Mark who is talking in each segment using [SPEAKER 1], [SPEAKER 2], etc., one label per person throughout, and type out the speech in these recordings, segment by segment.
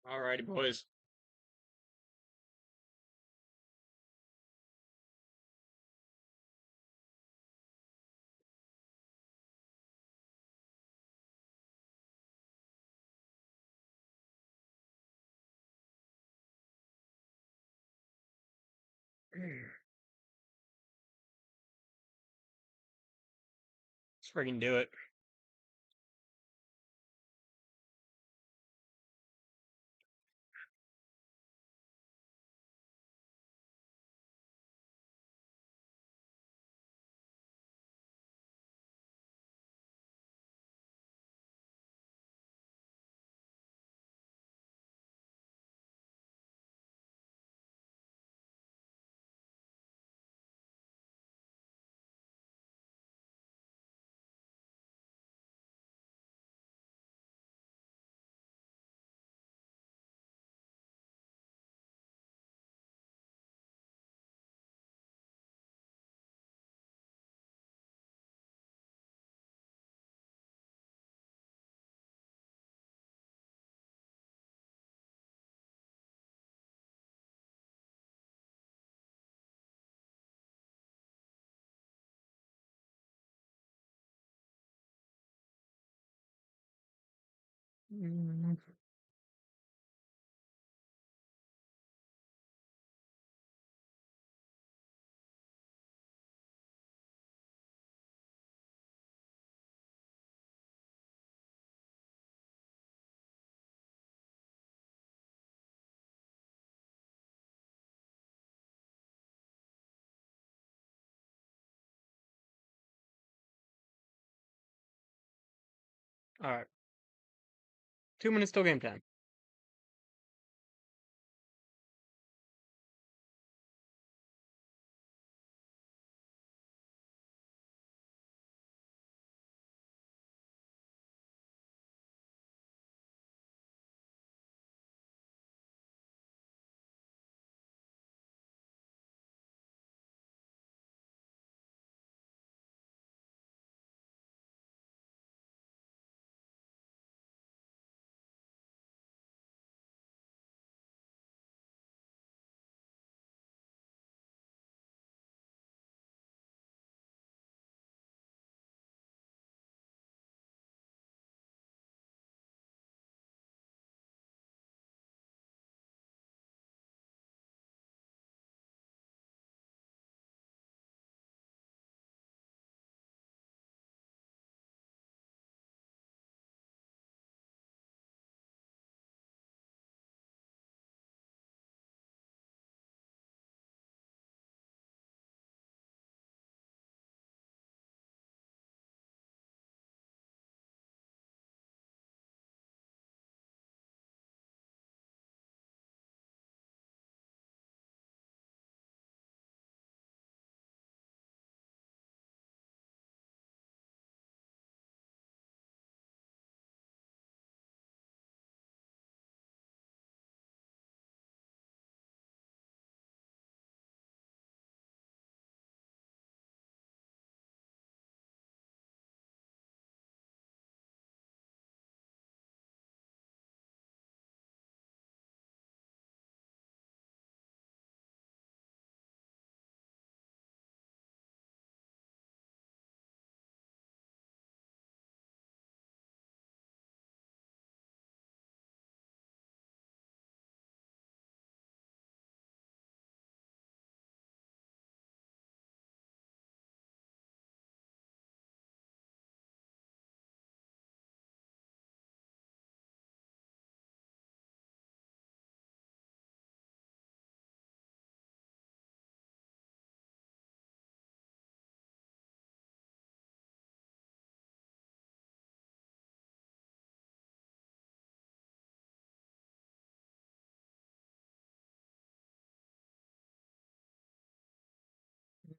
[SPEAKER 1] Alrighty, boys. Let's freaking do it. Alright. 2 minutes till game time.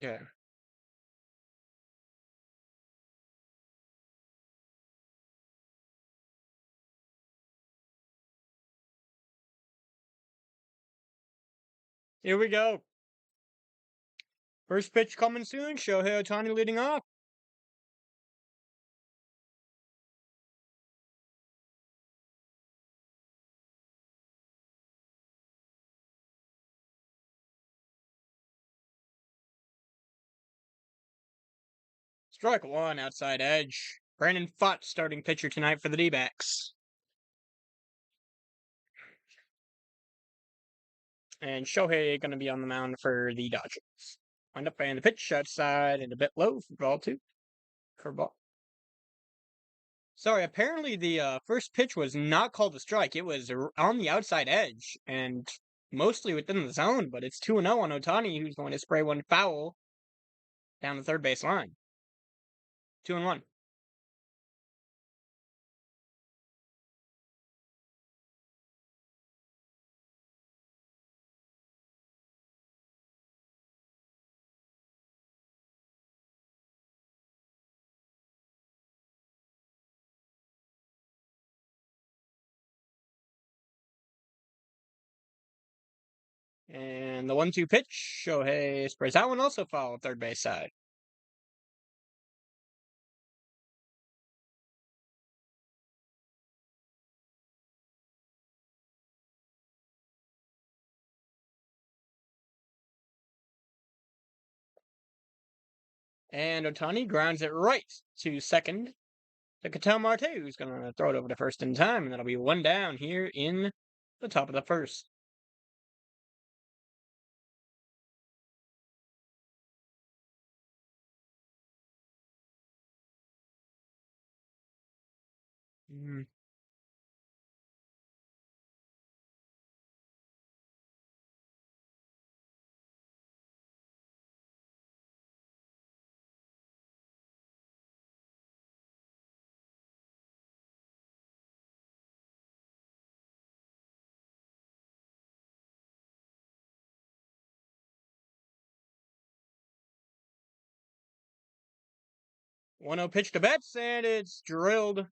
[SPEAKER 1] Okay. Here we go. First pitch coming soon. Shohei Ohtani leading off. Strike one, outside edge. Brandon Pfaadt, starting pitcher tonight for the D-backs. And Shohei going to be on the mound for the Dodgers. Wind up and the pitch outside and a bit low for ball two. Curveball. Sorry, apparently the first pitch was not called a strike. It was on the outside edge and mostly within the zone, but it's 2-0 on Ohtani, who's going to spray one foul down the third base line. 2-1. And the 1-2 pitch, Shohei sprays that one also foul third base side. And Ohtani grounds it right to second to Ketel Marte, who's going to throw it over to first in time, and that'll be one down here in the top of the first. Mm. One 0 pitch to Betts, and it's drilled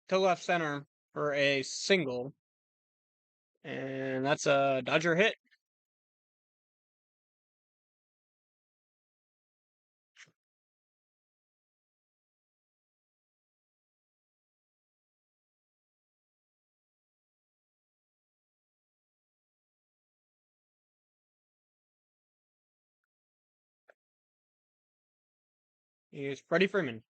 [SPEAKER 1] to left center for a single. And that's a Dodger hit. Here's Freddie Freeman.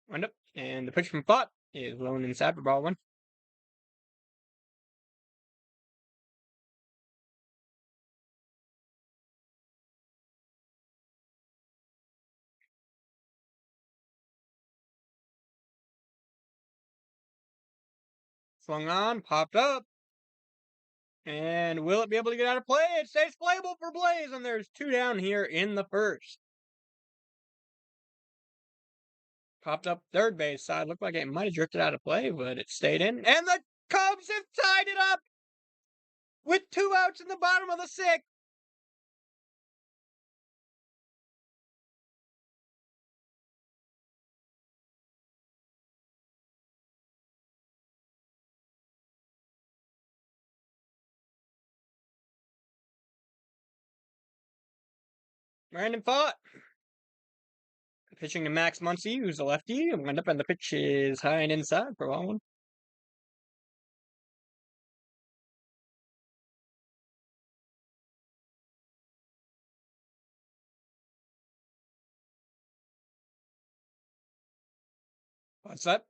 [SPEAKER 1] Wind up, and the pitch from Pfaadt is blown inside for ball one. Swung on, popped up. And will it be able to get out of play? It stays playable for Blaze, and there's two down here in the first. Popped up third base side. Looked like it might have drifted out of play, but it stayed in. And the Cubs have tied it up with 2 outs in the bottom of the sixth. Brandon Pfaadt pitching to Max Muncy, who's a lefty. Wind up, and the pitch is high and inside for ball one. What's that?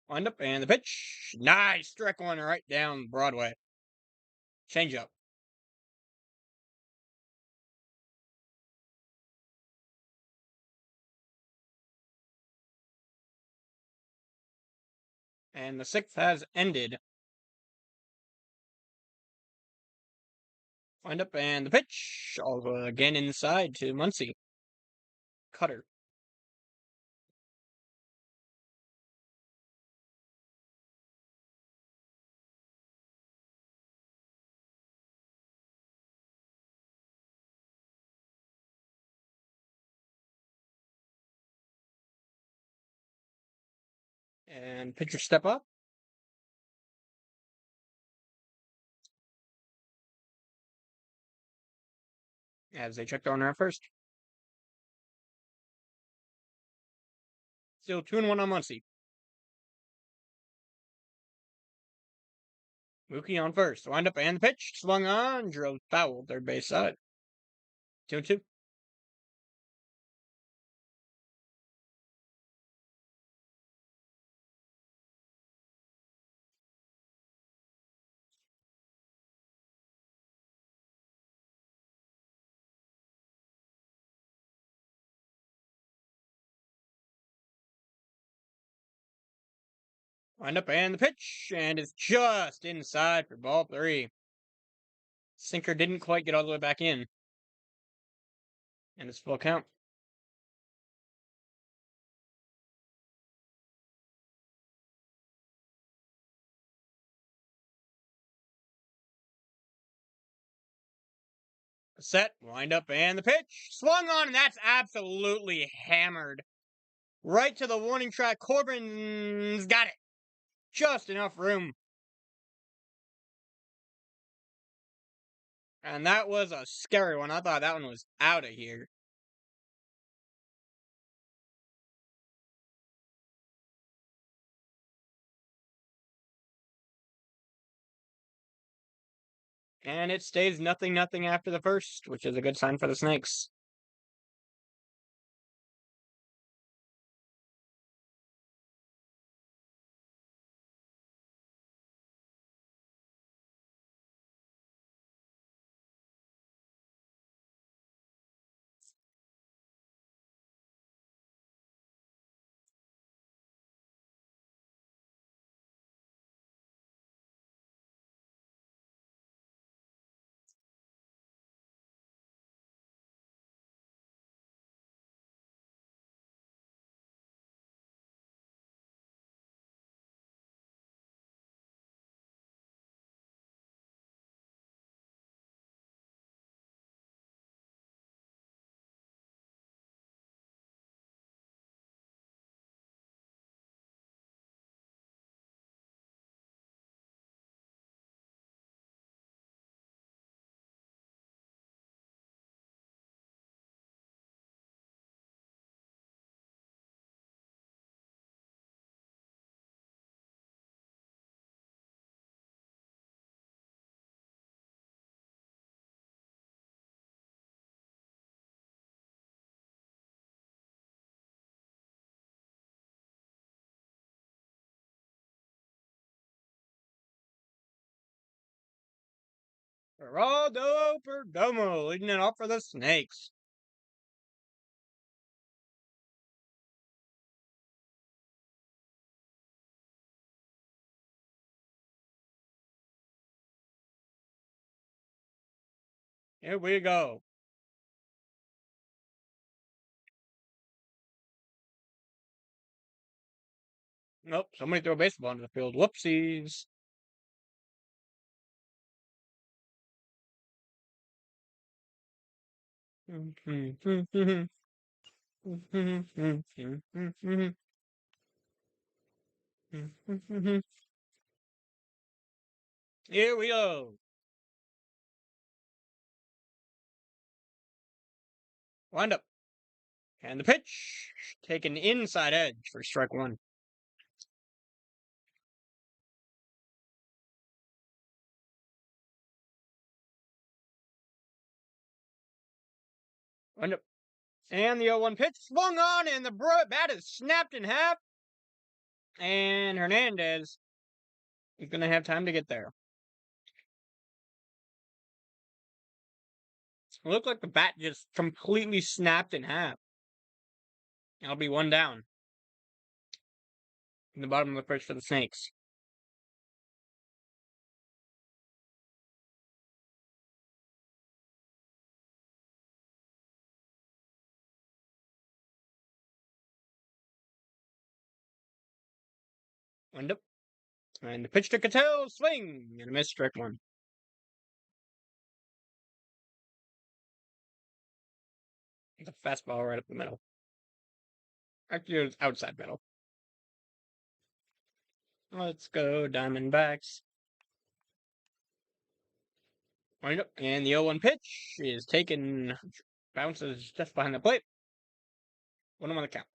[SPEAKER 1] Wind up, and the pitch. Nice. Strike one right down Broadway. Change up. And the sixth has ended. Wind up, and the pitch. Also again inside to Muncy. Cutter. And pitcher step up. As they check the runner at first. Still 2-1 on Muncy. Mookie on first. Wind up and the pitch. Swung on. Drilled foul. Third base side. 2-2. Wind up and the pitch, and it's just inside for ball 3. Sinker didn't quite get all the way back in. And it's full count. Set, wind up, and the pitch. Swung on, and that's absolutely hammered. Right to the warning track. Corbin's got it. Just enough room. And that was a scary one. I thought that one was out of here. And it stays 0-0 after the first, which is a good sign for the Snakes. Geraldo Perdomo leading it off for the Snakes. Here we go. Nope, somebody threw a baseball into the field. Whoopsies. Here we go. Wind up. And the pitch. Taken inside edge for strike 1. Wind up. And the 0-1 pitch swung on, and the bat is snapped in half. And Hernandez is going to have time to get there. It looked like the bat just completely snapped in half. That'll be 1 down. In the bottom of the first for the Snakes. Wind up. And the pitch to Cattell. Swing. And a miss. Strike 1. The fastball right up the middle. Actually, it was outside middle. Let's go, Diamondbacks. Wind up. And the 0-1 pitch is taken. Bounces just behind the plate. 1 on the count.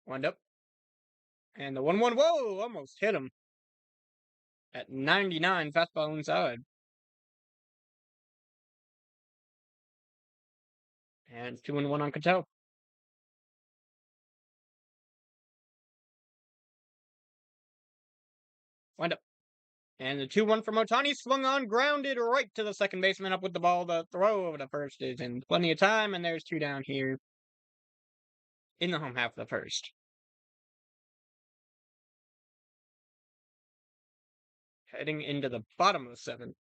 [SPEAKER 1] Wind up. And the 1-1, whoa, almost hit him. At 99, fastball inside. And 2-1 on Cattell. Wind up. And the 2-1 from Ohtani swung on, grounded right to the second baseman, up with the ball. The throw over the first is in plenty of time, and there's 2 down here in the home half of the first. Heading into the bottom of the 7th.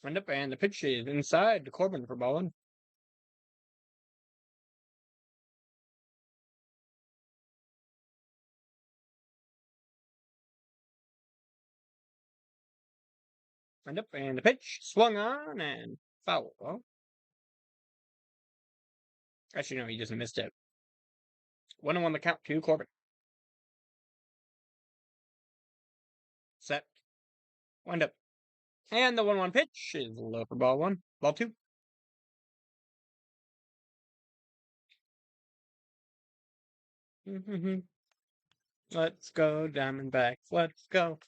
[SPEAKER 1] Wind up, and the pitch is inside to Corbin for ball 1. Wind up, and the pitch swung on and foul. Well, actually, no, he just missed it. 1-1 the count to Corbin. Set. Wind up. And the 1-1 pitch is low for ball 1. Ball 2. Let's go, Diamondbacks. Let's go.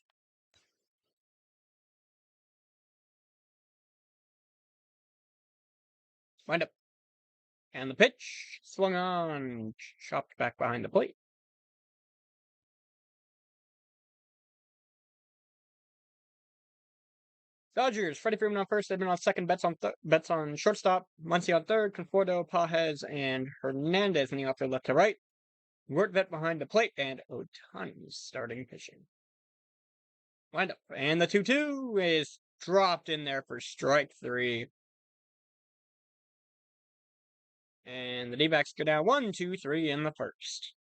[SPEAKER 1] Wind up. And the pitch swung on, chopped back behind the plate. Dodgers, Freddie Freeman on first, Edmund on second, bets on shortstop, Muncy on third, Conforto, Pajes, and Hernandez in the outfield left to right. Vet behind the plate, and Ohtani starting pitching. Wind up. And the 2-2 is dropped in there for strike 3. And the D-backs go down 1-2-3 in the first.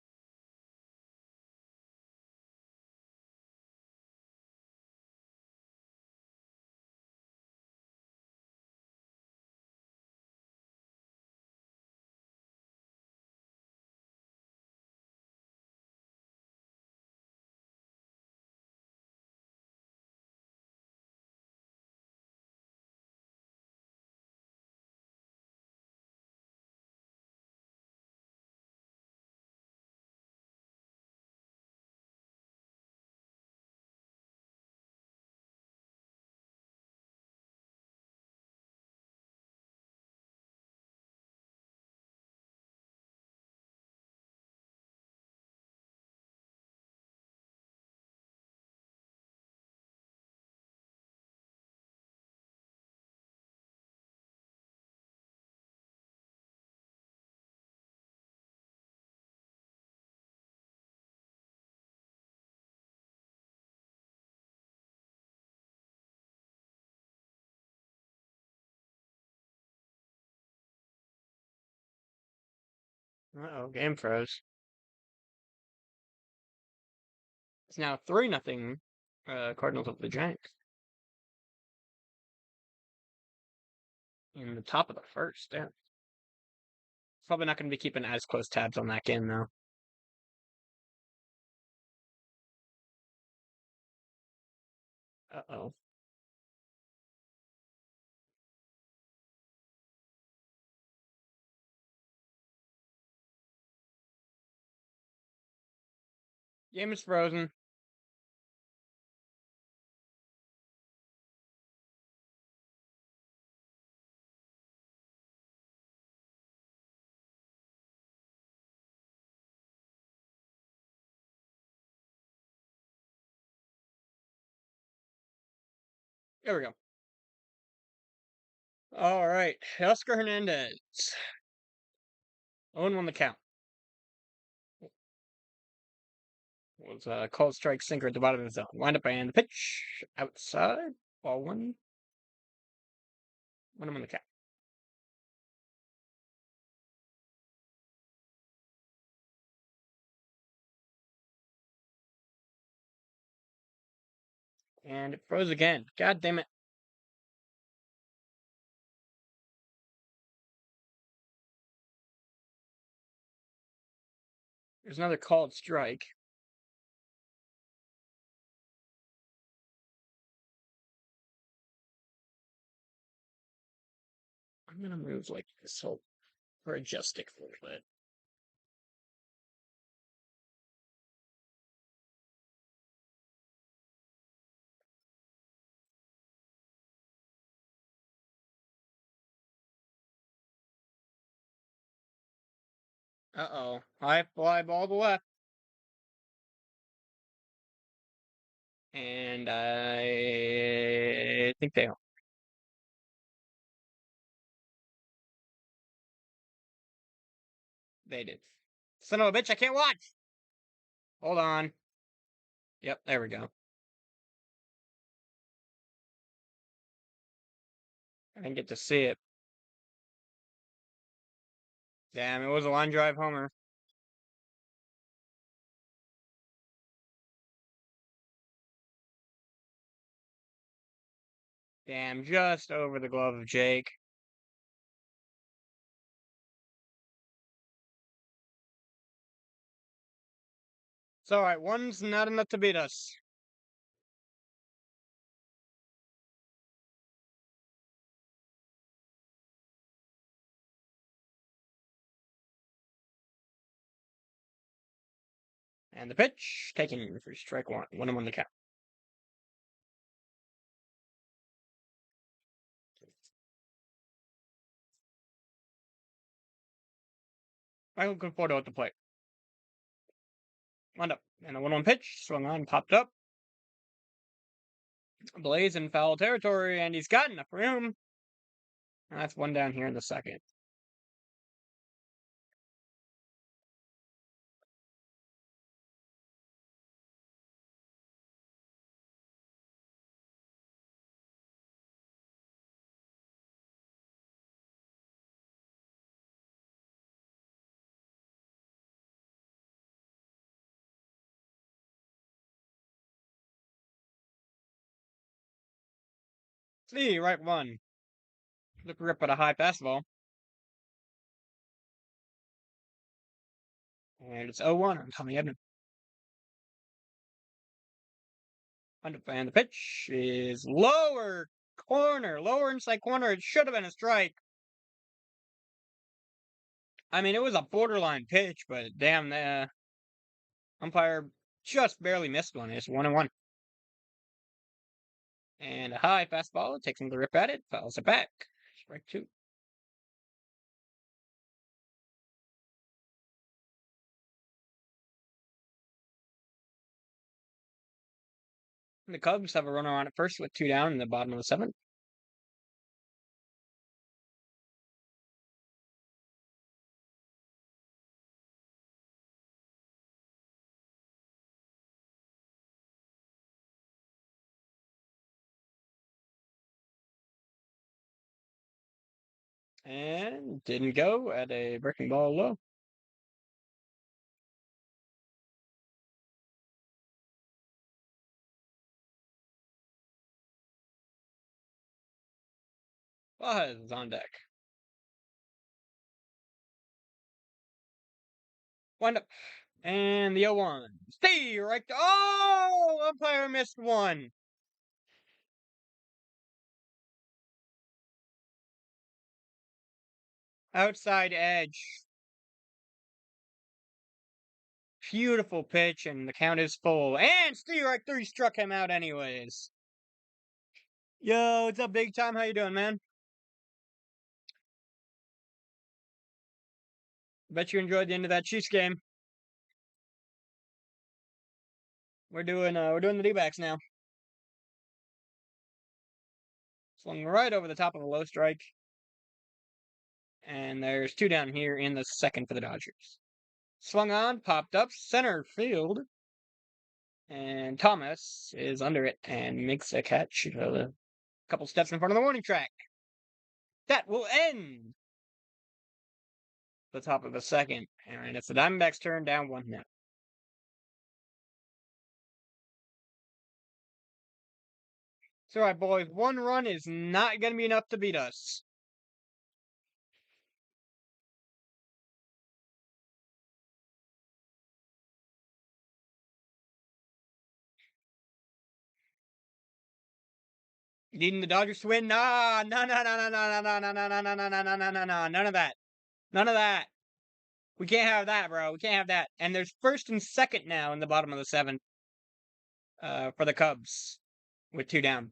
[SPEAKER 1] Uh-oh, game froze. It's now 3-0 Cardinals of the Giants. In the top of the first, yeah. Probably not going to be keeping as close tabs on that game, though. Uh-oh. Game is frozen. There we go. All right. Oscar Hernandez. 0-1 the count. Was a cold strike sinker at the bottom of the zone. Wind up and the pitch outside. Ball 1. 1-1 the count. And it froze again. God damn it. There's another called strike. I'm gonna move like this whole or adjust it a little bit. Uh-oh. High fly ball to left. And I think they did. Son of a bitch, I can't watch! Hold on. Yep, there we go. I didn't get to see it. Damn, it was a line drive homer. Damn, just over the glove of Jake. It's alright, one's not enough to beat us. And the pitch, taken for strike one. 1-1 on the count. Michael Conforto at the plate. Wound up. And a 1-1 pitch, swung on, popped up. Blaze in foul territory, and he's got enough room. And that's one down here in the second. See, right one. Look rip at a high fastball. And it's 0-1 on Tommy Edman. And the pitch is lower corner, lower inside corner. It should have been a strike. I mean, it was a borderline pitch, but damn, the umpire just barely missed one. It's 1-1. And a high fastball, takes him to rip at it, fouls it back. Strike two. And the Cubs have a runner on at first with two down in the bottom of the seventh. And didn't go at a breaking ball low. Buzz on deck. Wind up. And the 0-1. Stay right. Oh, umpire missed one. Outside edge. Beautiful pitch, and the count is full. And strike three struck him out anyways. Yo, what's up, big time? How you doing, man? Bet you enjoyed the end of that Chiefs game. We're doing the D-backs now. Swung right over the top of a low strike. And there's two down here in the second for the Dodgers. Swung on, popped up, center field. And Thomas is under it and makes a catch a couple steps in front of the warning track. That will end the top of the second. And it's the Diamondbacks' turn, down 1-0. It's alright, boys. One run is not going to be enough to beat us. Needing the Dodgers to win. Nah, no, no, no, no, no, no, no, no, no, no, no, no, no, no, no, no, none of that. None of that. We can't have that, bro. We can't have that. And there's first and second now in the bottom of the seventh for the Cubs with 2 down.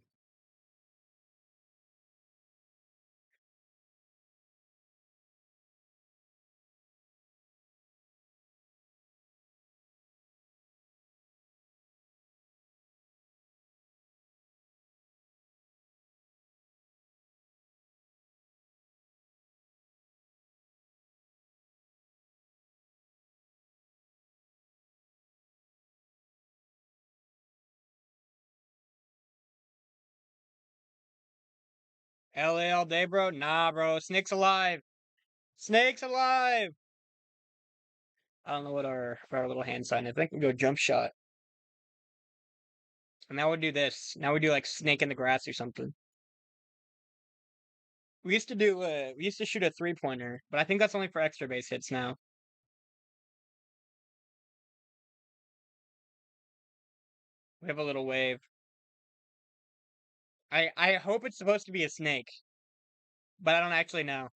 [SPEAKER 1] LA all day, bro. Nah, bro. Snake's alive. Snake's alive. I don't know what our little hand sign is. I think we go jump shot. And now we do this. Now we do like snake in the grass or something. We used to shoot a 3-pointer, but I think that's only for extra base hits now. We have a little wave. I hope it's supposed to be a snake, but I don't actually know.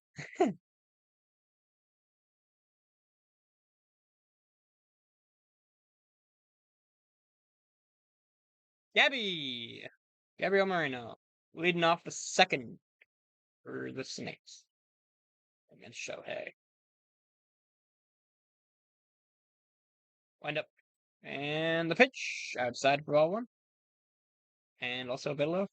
[SPEAKER 1] Gabriel Moreno leading off the second for the Snakes against Shohei. Wind up. And the pitch outside for ball 1. And also a bit low.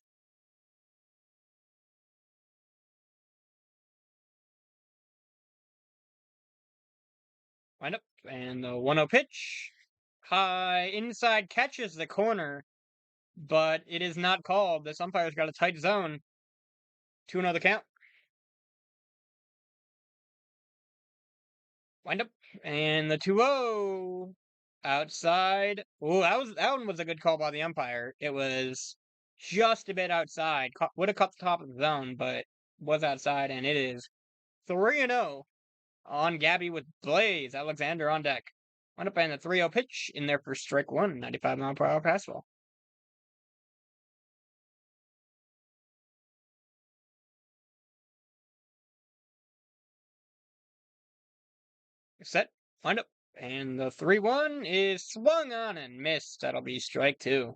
[SPEAKER 1] Wind up. And the 1-0 pitch. High inside catches the corner, but it is not called. This umpire's got a tight zone. 2-0 the count. Wind up. And the 2-0 outside. Oh, that one was a good call by the umpire. It was just a bit outside. Would have caught the top of the zone, but was outside, and it is 3-0 on Gabby with Blaze Alexander on deck. Wind up and the 3-0 pitch in there for strike 1, 95-mile-per-hour fastball. Set. Wind up. And the 3-1 is swung on and missed. That'll be strike 2.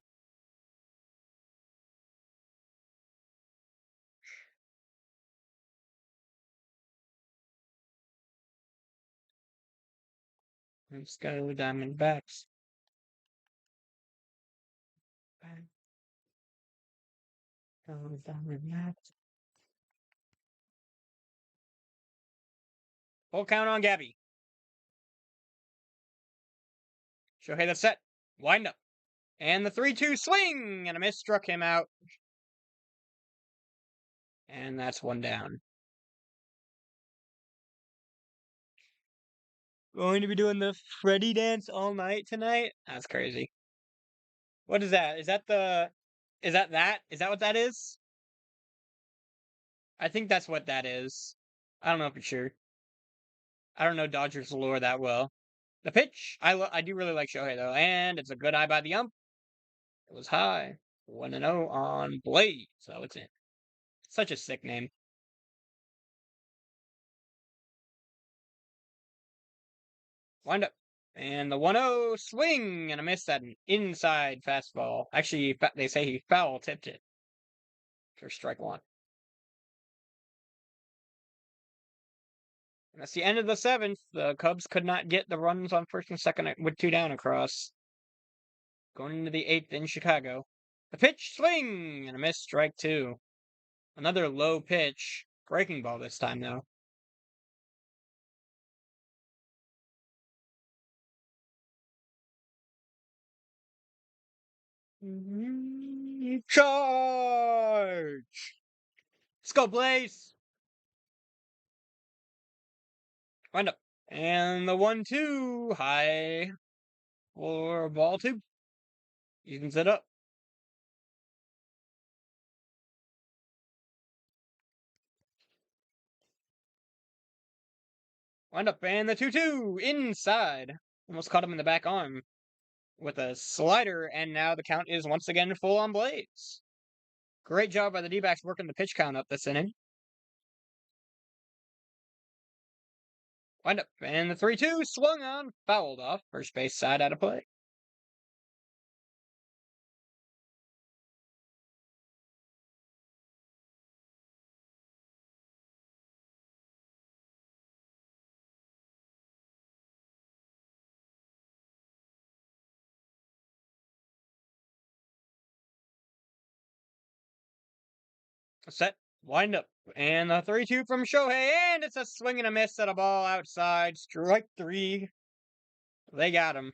[SPEAKER 1] Let's go Diamondbacks. Go Diamondbacks. Full count on Gabby. Shohei, that's set. Wind up. And the 3-2 swing and a miss struck him out. And that's 1 down. Going to be doing the Freddie dance all night tonight? That's crazy. What is that? Is that what that is? I think that's what that is. I don't know for sure. I don't know Dodgers lore that well. The pitch, I do really like Shohei though, and it's a good eye by the ump. It was high. 1-0 on Blaze. So it's in. Such a sick name. Wind up. And the 1-0 swing and a miss at an inside fastball. Actually, they say he foul tipped it for strike 1. And that's the end of the 7th. The Cubs could not get the runs on first and second with 2 down across. Going into the 8th in Chicago. The pitch, swing, and a miss, strike 2. Another low pitch. Breaking ball this time, though. Charge! Let's go, Blaze! Wind up. And the 1-2 high for ball 2. Evens it up. Wind up and the 2-2 inside. Almost caught him in the back arm with a slider, and now the count is once again full on Blaze. Great job by the D-backs working the pitch count up this inning. Wind up, and the 3-2 swung on, fouled off. First base side out of play. Set, wind up, and the 3-2 from Shohei, and it's a swing and a miss at a ball outside. Strike 3. They got him.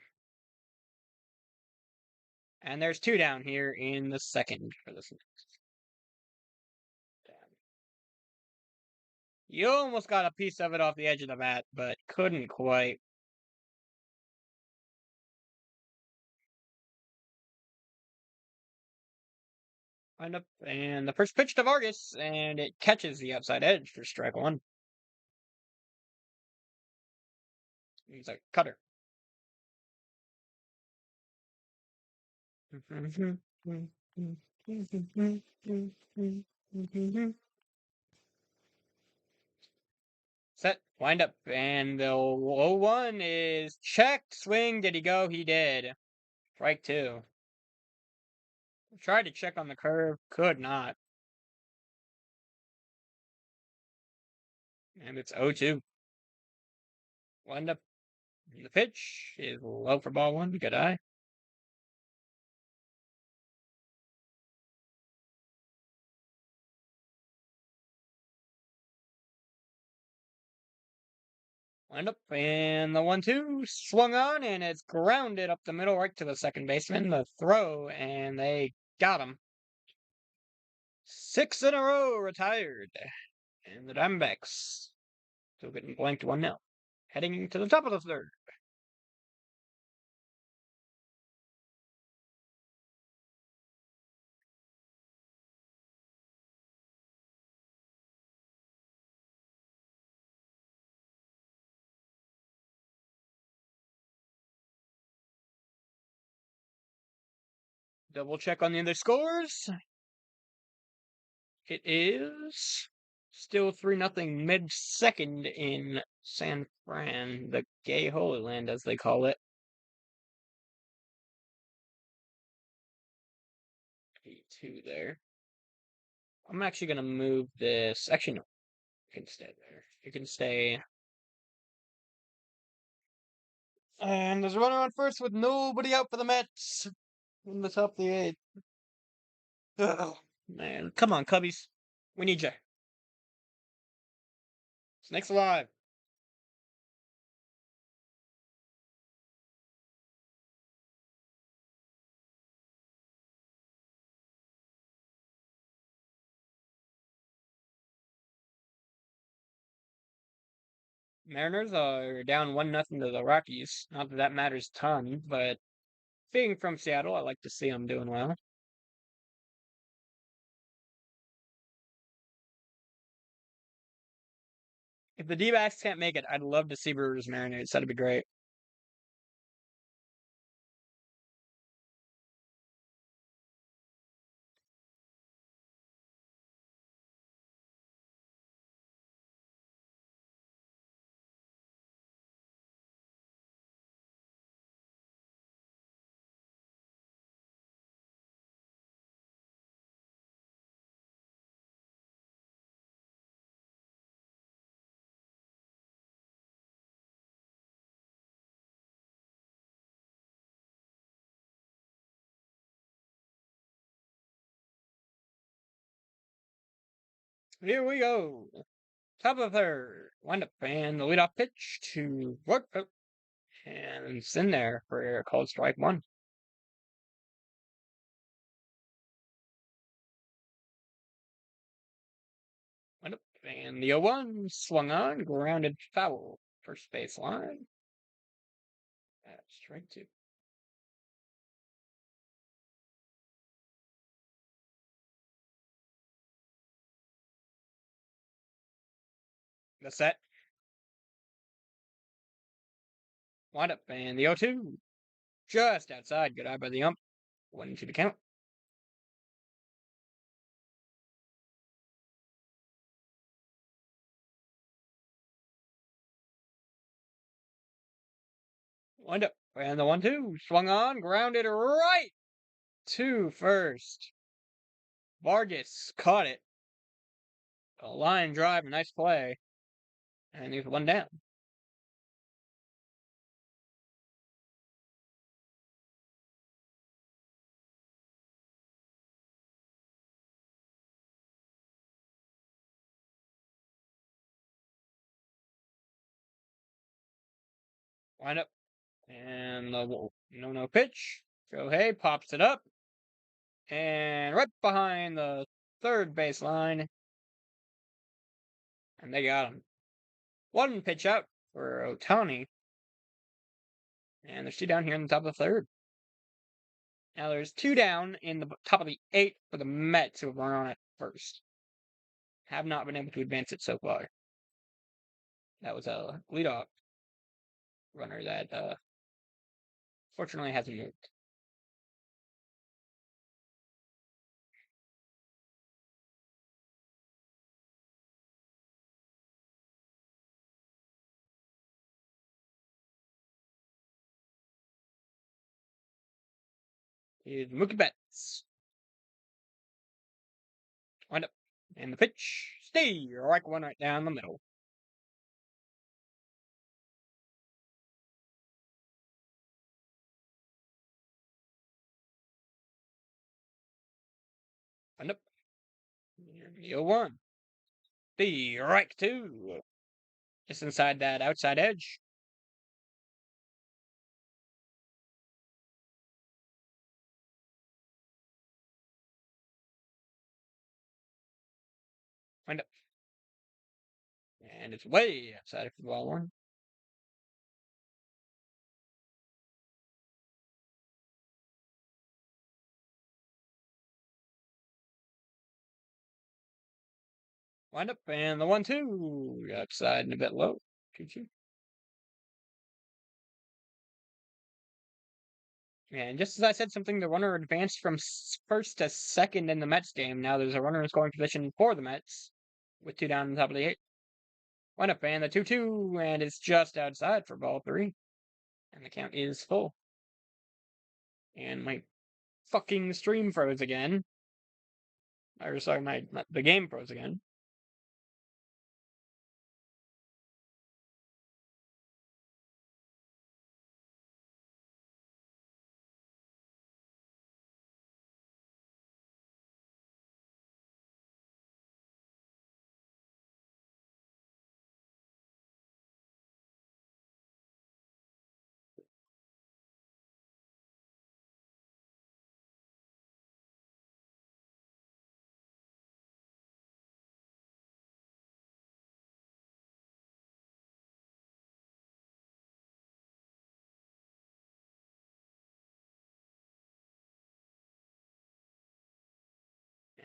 [SPEAKER 1] And there's 2 down here in the second for this. You almost got a piece of it off the edge of the bat, but couldn't quite. Wind up, and the first pitch to Vargas, and it catches the outside edge for strike 1. He's a cutter. Set, wind up, and the 0-1 is checked. Swing, did he go? He did. Strike 2. Tried to check on the curve, could not. And it's 0-2. Wind up, the pitch is low for ball 1. Good eye. Wind up, and the 1-2 swung on, and it's grounded up the middle right to the second baseman. The throw, and they got him. 6 in a row retired. And the Diamondbacks still getting blanked 1-0. Heading to the top of the third. Double check on the other scores. It is still 3-0 mid-second in San Fran, the gay Holy Land, as they call it. 2 there. I'm actually going to move this. Actually, no. You can stay there. You can stay. And there's a runner on first with nobody out for the Mets in the top of the 8th. Oh, man. Come on, Cubbies. We need you. Snake's alive. Mariners are down 1-0 to the Rockies. Not that that matters a ton, but being from Seattle, I like to see them doing well. If the D-backs can't make it, I'd love to see Brewers Mariners. That'd be great. Here we go. Top of third. Wind up, and the leadoff pitch to work. And it's in there for a called strike 1. Wind up, and the 0-1 swung on, grounded foul. First base line. That's strike 2. The set. Wind up, and the 0-2 just outside. Good eye by the ump. 1-2 to count. Wind up. And the 1-2. Swung on. Grounded right to first. Vargas caught it. A line drive. Nice play. And he's one down. Wind up. And the no pitch. Shohei pops it up. And right behind the third baseline. And they got him. One pitch out for Ohtani. And there's two down here in the top of the third. Now there's two down in the top of the eighth for the Mets who have run on it first. Have not been able to advance it so far. That was a leadoff runner that fortunately hasn't moved. Is Mookie Betts. Wind up. And the pitch. Stay. Right one right down the middle. Wind up. 0-1. The right two. Just inside that outside edge. Wind up. And it's way outside of the ball one. Wind up. And the 1-2. Outside and a bit low. 2-2. And just as I said something, the runner advanced from first to second in the Mets game. Now there's a runner in scoring position for the Mets with two down on the top of the eighth. Wind up, and the 2-2, and it's just outside for ball three. And the count is full. And my fucking stream froze again. Or sorry, the game froze again.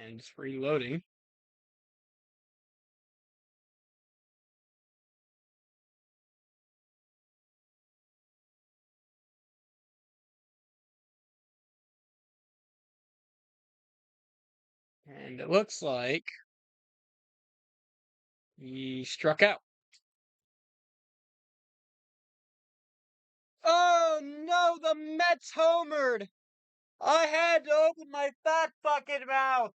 [SPEAKER 1] And it's reloading. And it looks like he struck out. Oh no, the Mets homered! I had to open my fat fucking mouth!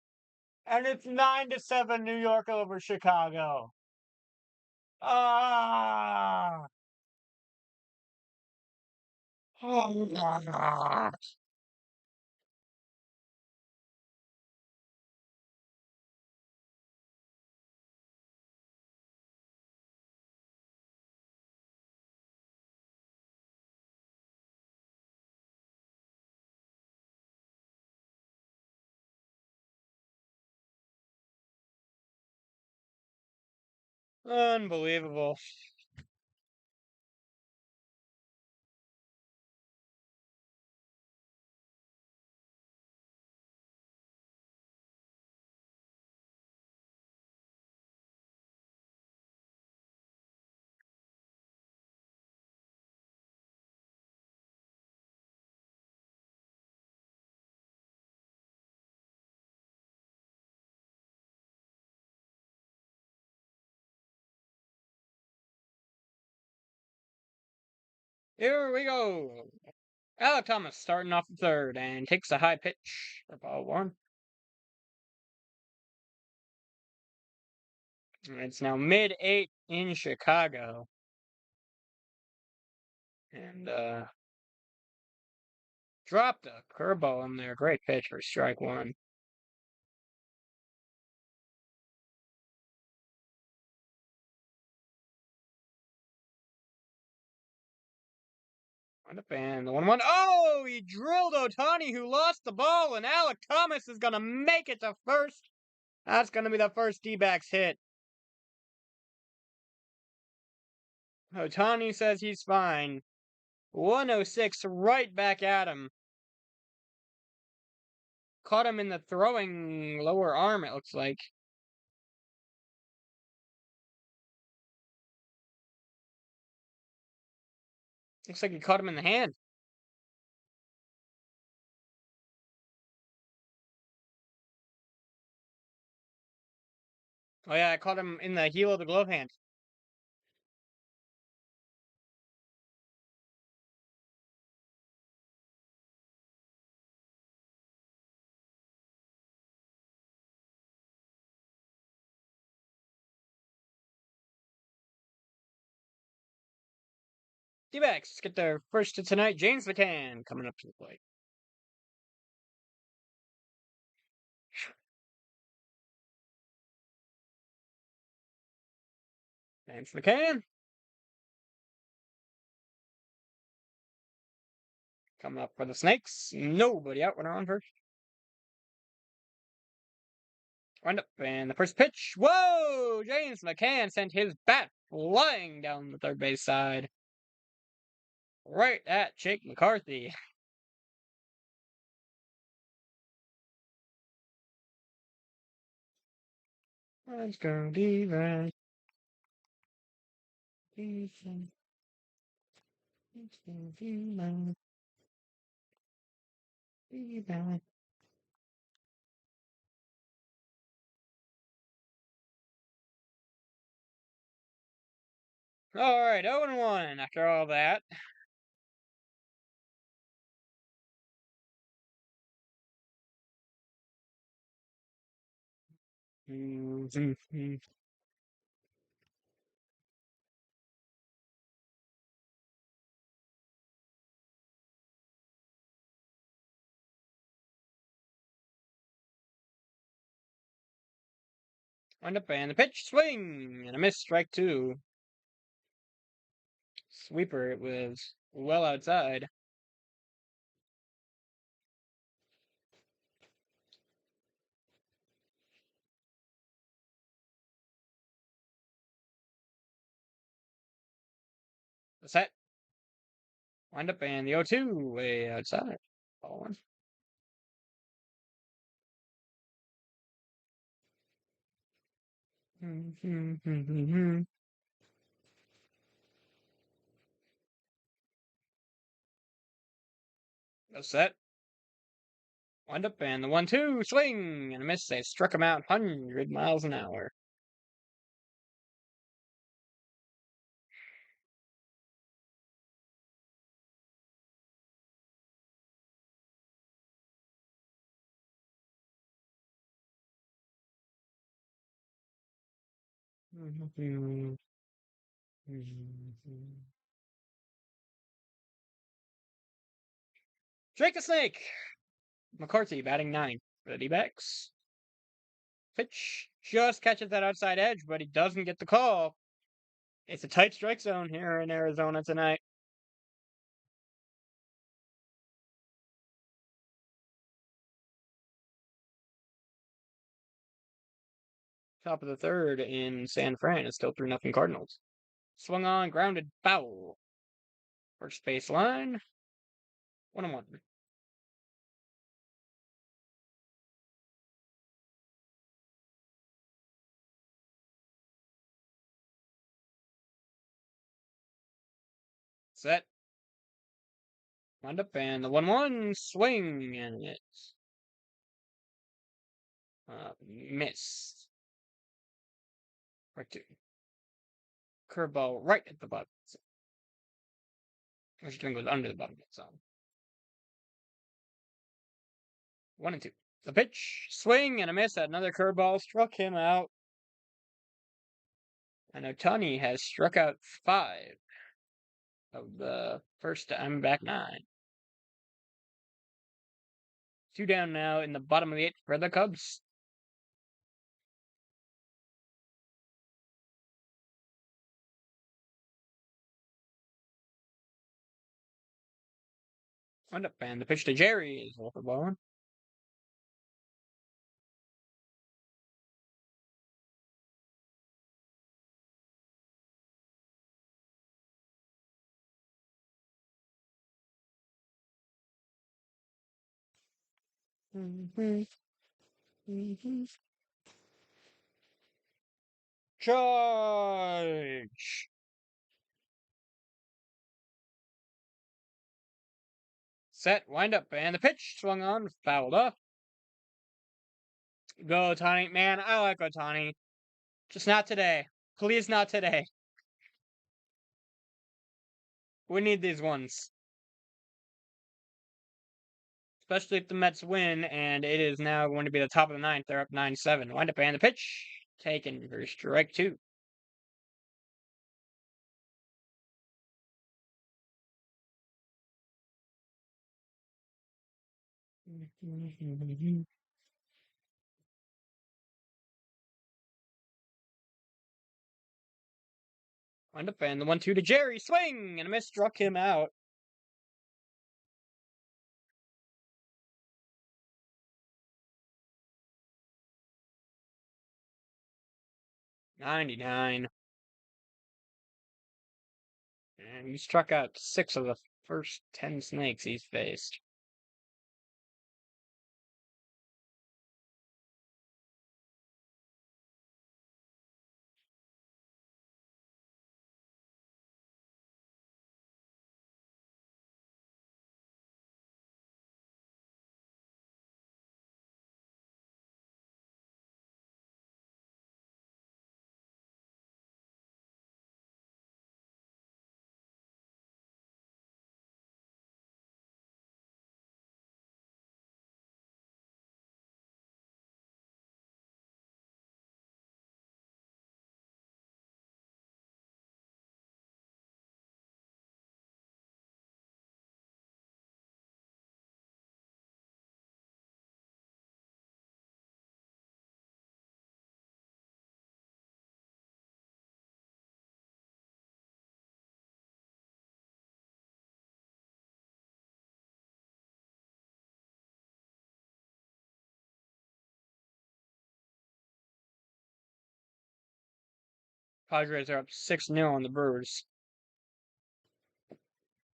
[SPEAKER 1] And it's 9-7 New York over Chicago. Ah! Oh my God. Unbelievable. Here we go. Alec Thomas starting off the third and takes a high pitch for ball one. It's now mid-8 in Chicago. And dropped a curveball in there. Great pitch for strike one. And the 1-1. Oh, he drilled Ohtani, who lost the ball, and Alec Thomas is going to make it to first. That's going to be the first D-backs hit. Ohtani says he's fine. 106 right back at him. Caught him in the throwing lower arm, it looks like. Looks like he caught him in the hand. Oh yeah, I caught him in the heel of the glove hand. D-backs get their first hit tonight. James McCann coming up to the plate. James McCann. Coming up for the Snakes. Nobody out. Runner on first. Wind up, and the first pitch. Whoa! James McCann sent his bat flying down the third base side. Right at Jake McCarthy. Let's go, D-backs. Let's go, D-backs. D-backs. Alright, 0-1 after all that. Wind up, and the pitch, swing, and a miss, strike two. Sweeper, it was well outside. The set. Wind up, and the 0-2 way outside. Ball one. The set. Wind up, and the 1-2 swing and a miss. They struck him out 100 miles an hour. Drake the Snake. McCarthy batting 9 for the D-backs. Pitch just catches that outside edge, but he doesn't get the call. It's a tight strike zone here in Arizona tonight. Top of the third in San Fran is still 3-0 Cardinals. Swung on, grounded, foul. First base line. 1-1. Set. Wind up, and the 1-1 swing, and it's missed. Right two. Curveball right at the button. Which string goes under the bottom of the zone. 1-2. The pitch, swing and a miss. Another curveball struck him out. And Ohtani has struck out 5 of the first Diamondback 9. 2 down now in the bottom of the 8th for the Cubs. Wind up, and the pitch to Jerry is off the ball. Charge! Set, wind up, and the pitch swung on, fouled off. Go, Ohtani. Man, I like Ohtani. Just not today. Please, not today. We need these ones. Especially if the Mets win, and it is now going to be the top of the 9th. They're up 9-7. Wind up, and the pitch taken for strike 2. Wind up, and the 1-2 to Jerry. Swing! And a miss struck him out. $99. And he struck out 6 of the first 10 snakes he's faced. Padres are up 6-0 on the Brewers.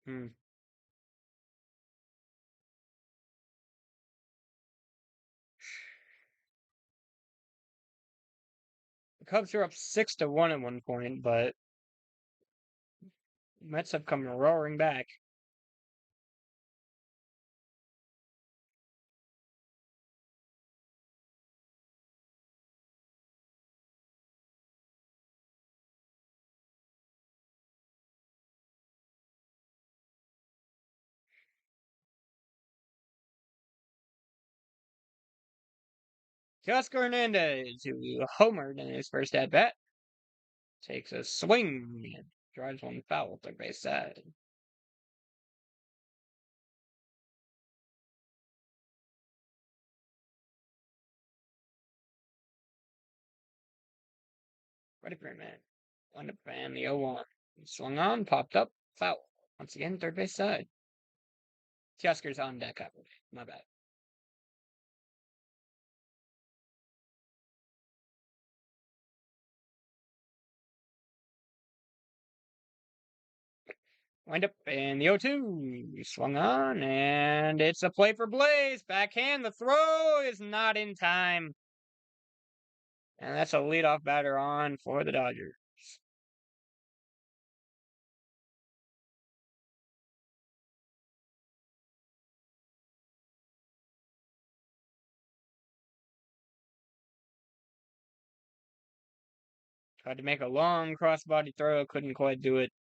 [SPEAKER 1] The Cubs are up 6-1 at one point, but Mets have come roaring back. Teoscar Hernandez, who homered in his first at bat, takes a swing and drives one foul, third base side. Freddie Freeman. Wind up and the 0-1. Swung on, popped up, foul. Once again, third base side. Teoscar's on deck, I believe. My bad. Wind up and the 0-2. Swung on, and it's a play for Blaze. Backhand. The throw is not in time. And that's a leadoff batter on for the Dodgers. Tried to make a long crossbody throw, couldn't quite do it.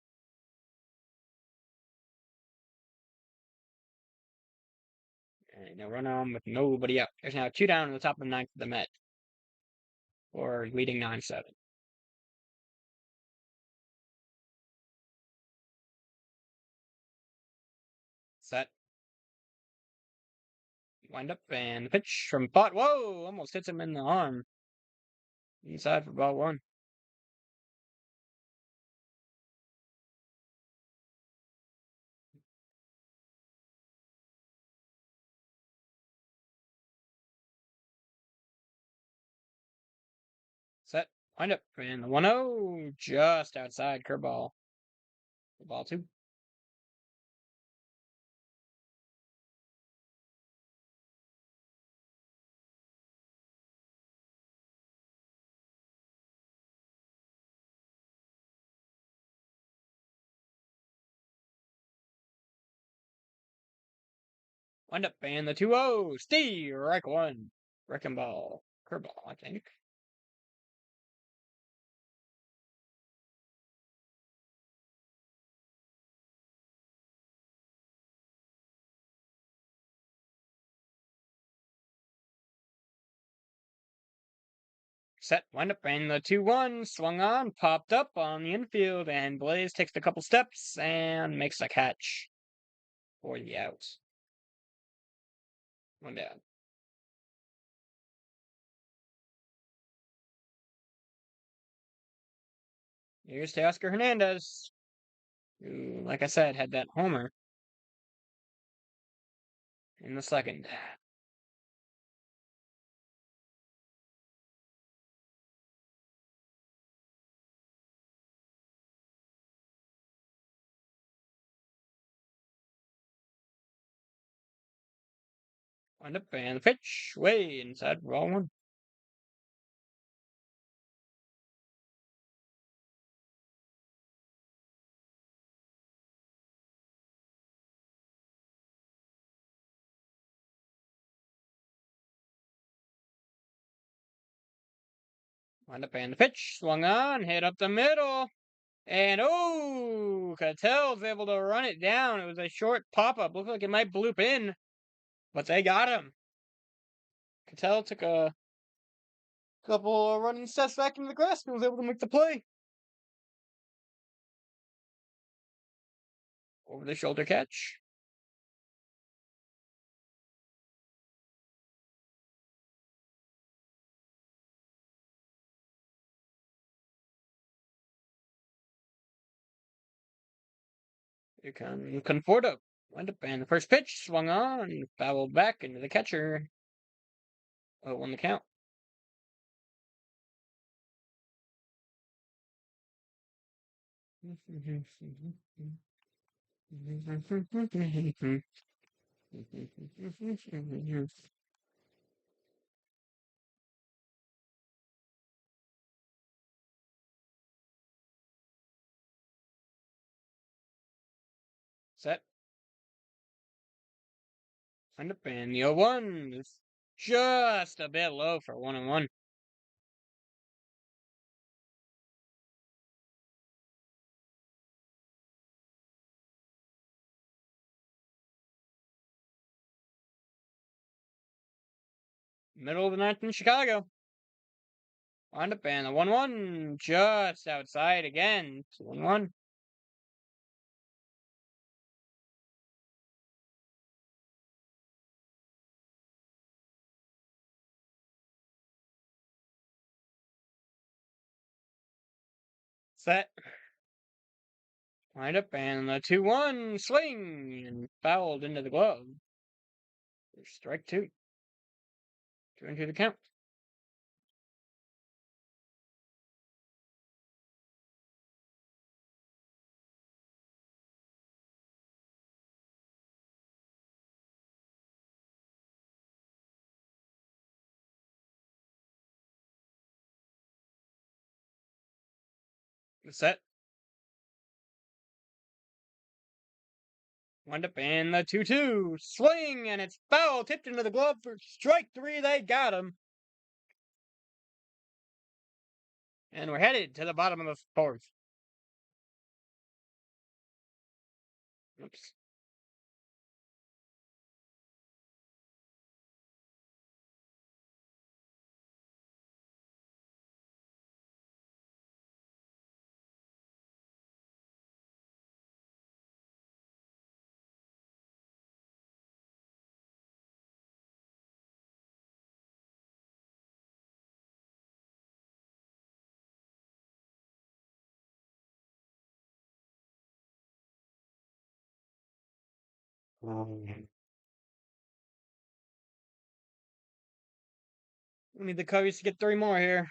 [SPEAKER 1] No run on with nobody up. There's now 2 down in the top of the ninth of the Met. Or leading 9-7. Set. Wind up and pitch from Pot. Whoa! Almost hits him in the arm. Inside for ball 1. Set. Wind up and the 1-0. Just outside. Curveball. For ball 2. Wind up and the 2-0. Strike 1. Wrecking ball. Curveball, I think. Set, wind up, and the 2-1 swung on, popped up on the infield, and Blaze takes a couple steps and makes a catch for the out. 1 down. Here's Teoscar Hernandez, who, like I said, had that homer in the second. Wind up, and the pitch, way inside for ball 1. Wind up, and the pitch, swung on, hit up the middle. And oh, Cattell's able to run it down. It was a short pop-up. Looked like it might bloop in, but they got him. Cattell took a couple of running steps back into the grass and was able to make the play. Over the shoulder catch. Here comes Conforto. Wind up, and the first pitch swung on, fouled back into the catcher. Oh, won the count. Set. Wind up, and the 0-1 is just a bit low for 1-1. Middle of the ninth in Chicago. Wind up, and the 1-1 just outside again. 1-1. Set. Wind up, and the 2-1 swing and fouled into the glove. For strike 2. 2-2 the count. Set. Wind up, and the 2-2 swing, and it's foul, tipped into the glove for strike 3. They got him. And we're headed to the bottom of the 4th. Oops. We need the Cubbies to get 3 more here.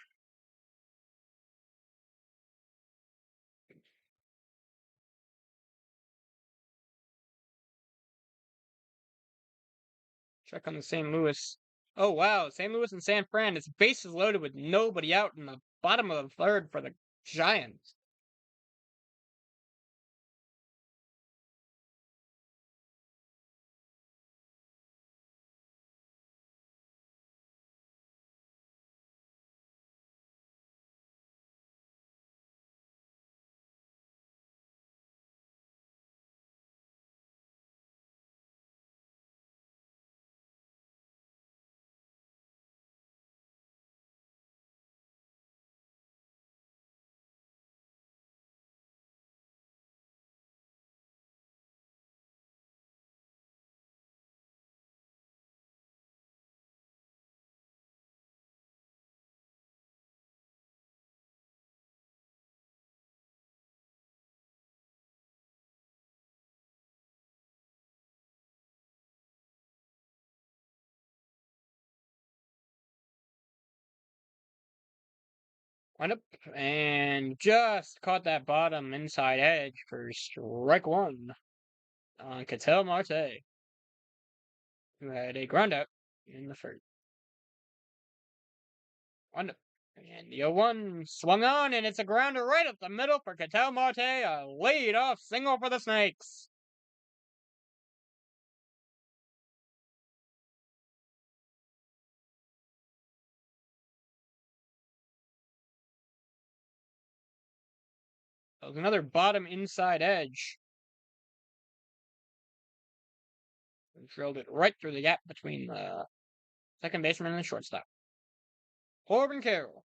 [SPEAKER 1] Check on the St. Louis. Oh, wow. St. Louis and San Fran. It's bases loaded with nobody out in the bottom of the third for the Giants. Went up and just caught that bottom inside edge for strike 1 on Ketel Marte, who had a ground out in the first. Went up and the 0-1 swung on, and it's a grounder right up the middle for Ketel Marte, a lead-off single for the Snakes. That was another bottom inside edge. Drilled it right through the gap between the second baseman and the shortstop. Corbin Carroll.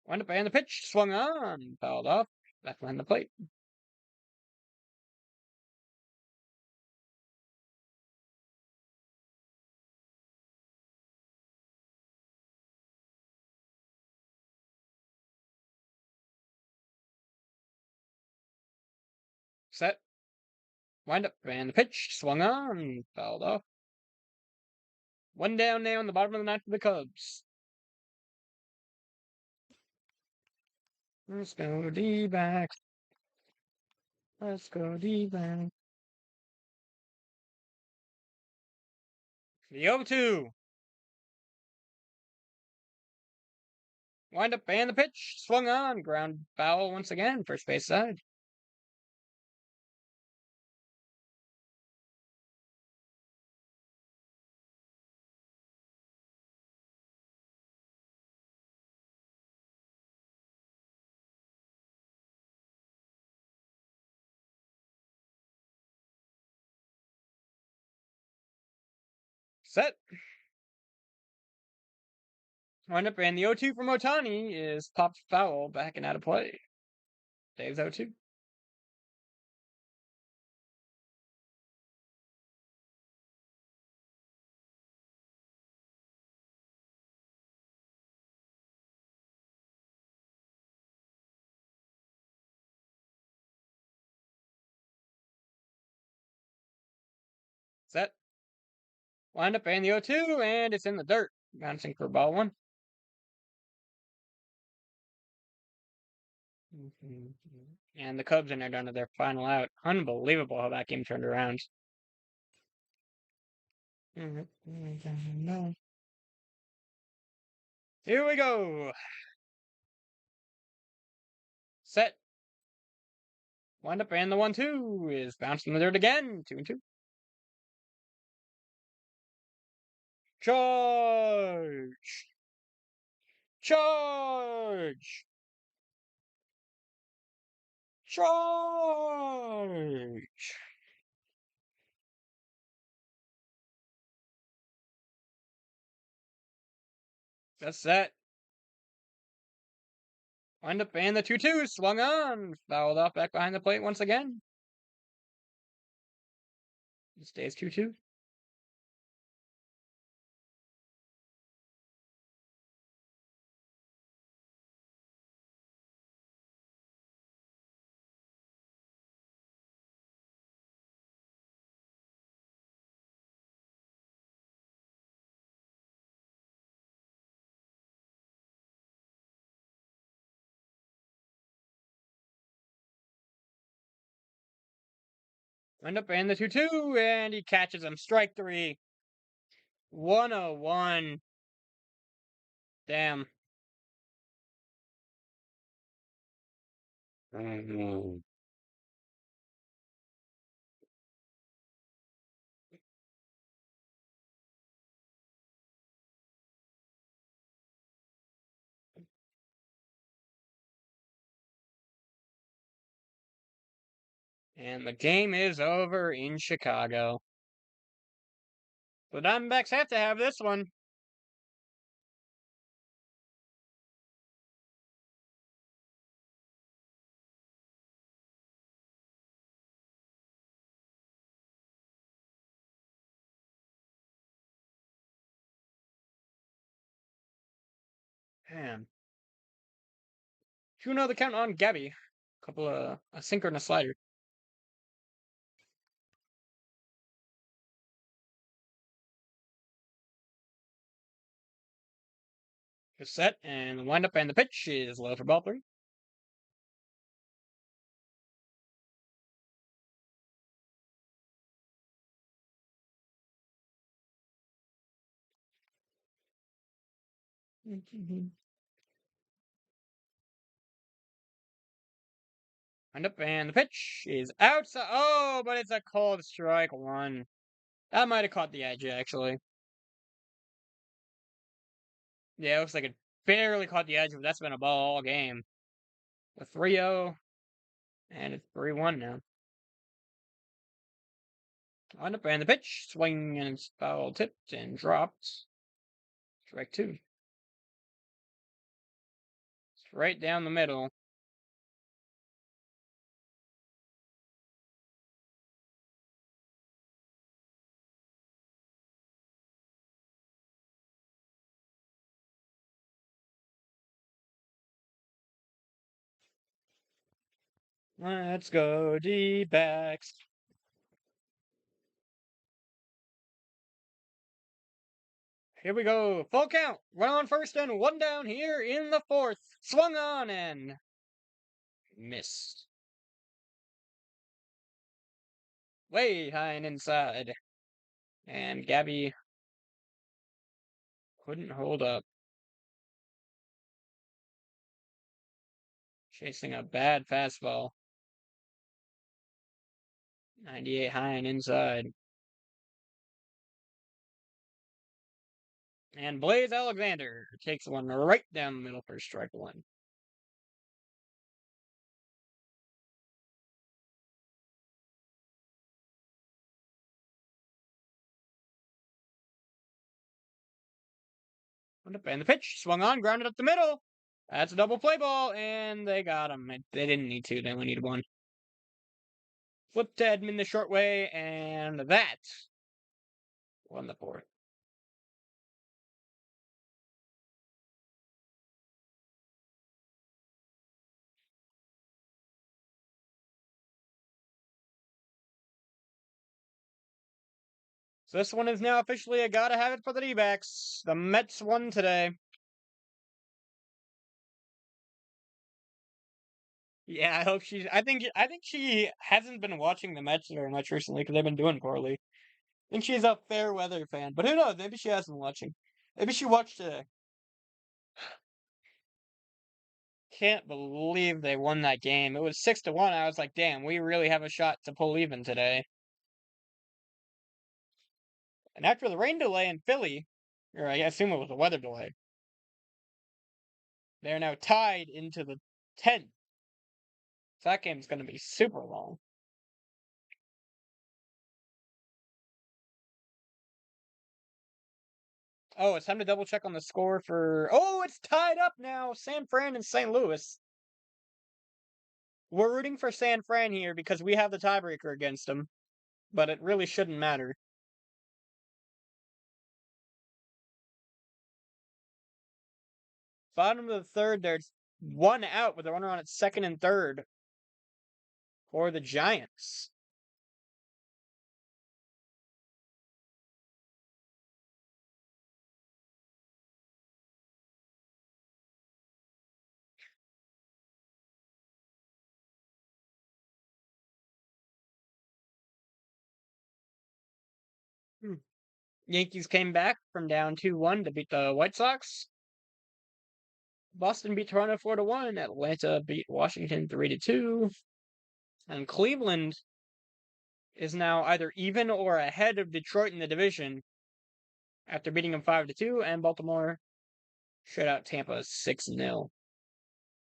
[SPEAKER 1] Wound up and the pitch swung on, fouled off, back behind the plate. Set. Wind up and the pitch swung on, fouled off. 1 down now in the bottom of the ninth for the Cubs. Let's go D-backs. Let's go D-backs. The 0-2. Wind up and the pitch swung on, ground foul once again, first base side. Set. Wind up and the 0-2 from Ohtani is popped foul, back and out of play. Dave's 0-2. Set. Wind up and the 0-2, and it's in the dirt. Bouncing for ball 1. And the Cubs are now down to their final out. Unbelievable how that game turned around. Here we go. Set. Wind up and the 1-2 is bouncing the dirt again. 2-2. Charge! Charge! Charge! That's set. Wind up and the 2-2 swung on. Fouled off back behind the plate once again. It stays 2-2. Wind up and the 2-2, and he catches him. Strike 3. 101. Damn. And the game is over in Chicago. The Diamondbacks have to have this one. Damn. You know the count on Gabby. Couple of a sinker and a slider. Is set, and the windup and the pitch is low for ball 3. Windup and the pitch is outside. Oh, but it's a cold strike 1. That might have caught the edge, actually. Yeah, it looks like it barely caught the edge, but that's been a ball all game. A 3-0, and it's 3-1 now. On up and the pitch, swing and it's foul tipped and dropped. Strike 2. It's right down the middle. Let's go D-backs. Here we go. Full count. 1 on first and 1 down here in the 4th. Swung on and missed. Way high and inside. And Gabby couldn't hold up. Chasing a bad fastball. 98 high and inside. And Blaze Alexander takes one right down the middle for strike 1. And the pitch swung on, grounded up the middle. That's a double play ball, and they got him. They didn't need to. They only needed 1. Flip to Edmund the short way, and that won the 4th. So this one is now officially a gotta have it for the D-backs. The Mets won today. Yeah, I hope she's. I think she hasn't been watching the Mets very much recently because they've been doing poorly. I think she's a fair weather fan, but who knows? Maybe she has been watching. Maybe she watched today. Can't believe they won that game. It was 6-1. I was like, damn, we really have a shot to pull even today. And after the rain delay in Philly, or I assume it was a weather delay, they're now tied into the 10th. So that game's going to be super long. Oh, it's time to double check on the score for. Oh, it's tied up now. San Fran and St. Louis. We're rooting for San Fran here because we have the tiebreaker against them, but it really shouldn't matter. Bottom of the 3rd, there's 1 out with a runner on at 2nd and 3rd for the Giants. Yankees came back from down 2-1 to beat the White Sox. Boston beat Toronto 4-1. Atlanta beat Washington 3-2. And Cleveland is now either even or ahead of Detroit in the division after beating them 5-2, and Baltimore shut out Tampa 6-0.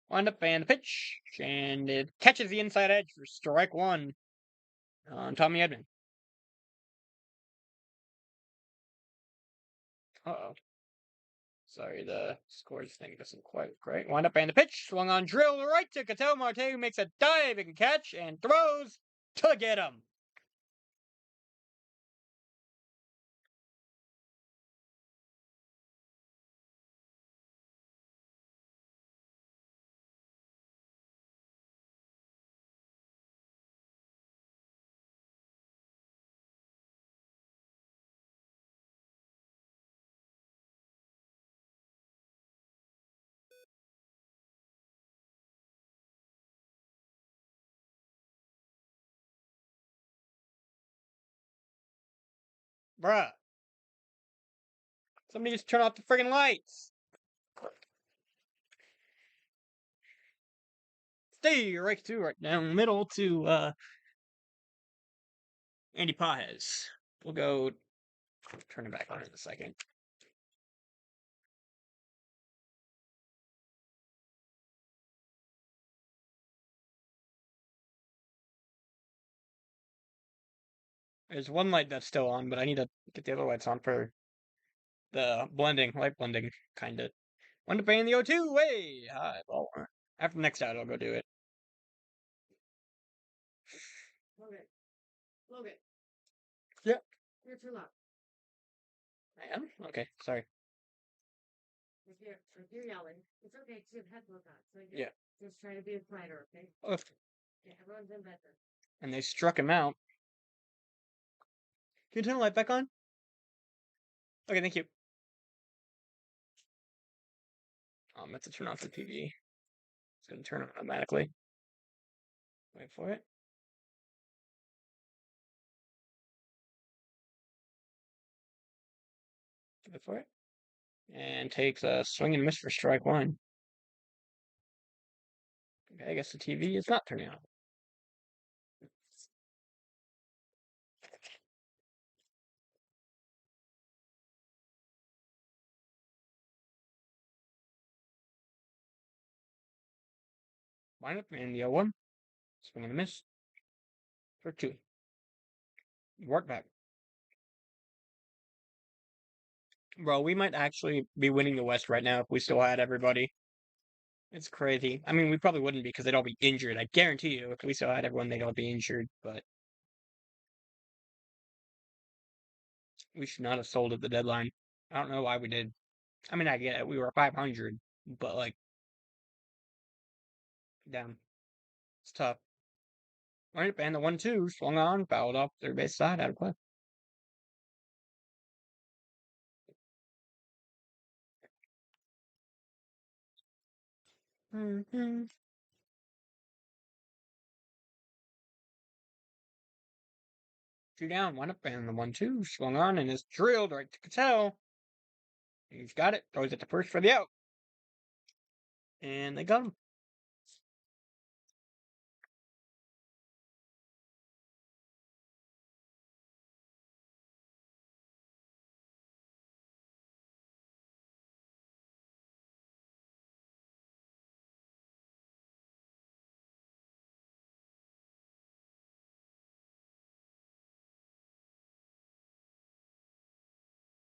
[SPEAKER 1] Wind up and the pitch, and it catches the inside edge for strike one on Tommy Edman. Uh-oh. Sorry, the scores thing doesn't quite great. Wind up and the pitch, swung on, drill right to Ketel Marte, who makes a diving catch and throws to get him. Bruh. Somebody just turn off the friggin' lights. Stay right to right down middle to Andy Pajes. We'll go turn it back on in a second. There's one light that's still on, but I need to get the other lights on for the blending, light blending, kinda. One to pay in the O2, way! Hi, well, after the next out, I'll go do it.
[SPEAKER 2] Logan.
[SPEAKER 1] Yeah.
[SPEAKER 2] You're too loud.
[SPEAKER 1] I am? Okay, sorry.
[SPEAKER 2] If you're yelling, it's okay because you have headphones on. So
[SPEAKER 1] Yeah.
[SPEAKER 2] Just try to be quieter, okay?
[SPEAKER 1] Okay.
[SPEAKER 2] Yeah, everyone's in bed then.
[SPEAKER 1] And they struck him out. Can you turn the light back on? Okay, thank you. I have to turn off the TV. It's gonna turn on automatically. Wait for it. Wait for it. And takes a swing and miss for strike one. Okay, I guess the TV is not turning on. Wind up and the 0-1. Swing and a miss for two. Work back. Bro, we might actually be winning the West right now if we still had everybody. It's crazy. I mean, we probably wouldn't because they'd all be injured. I guarantee you, if we still had everyone, they'd all be injured. But we should not have sold at the deadline. I don't know why we did. I mean, I get it. We were 500, but like, damn, it's tough. Right, and the 1-2 swung on, fouled off third base side, out of play. Mm-hmm. Two down, one up, and the 1-2 swung on and is drilled right to Cattell. He's got it, throws it to first for the out. And they got him.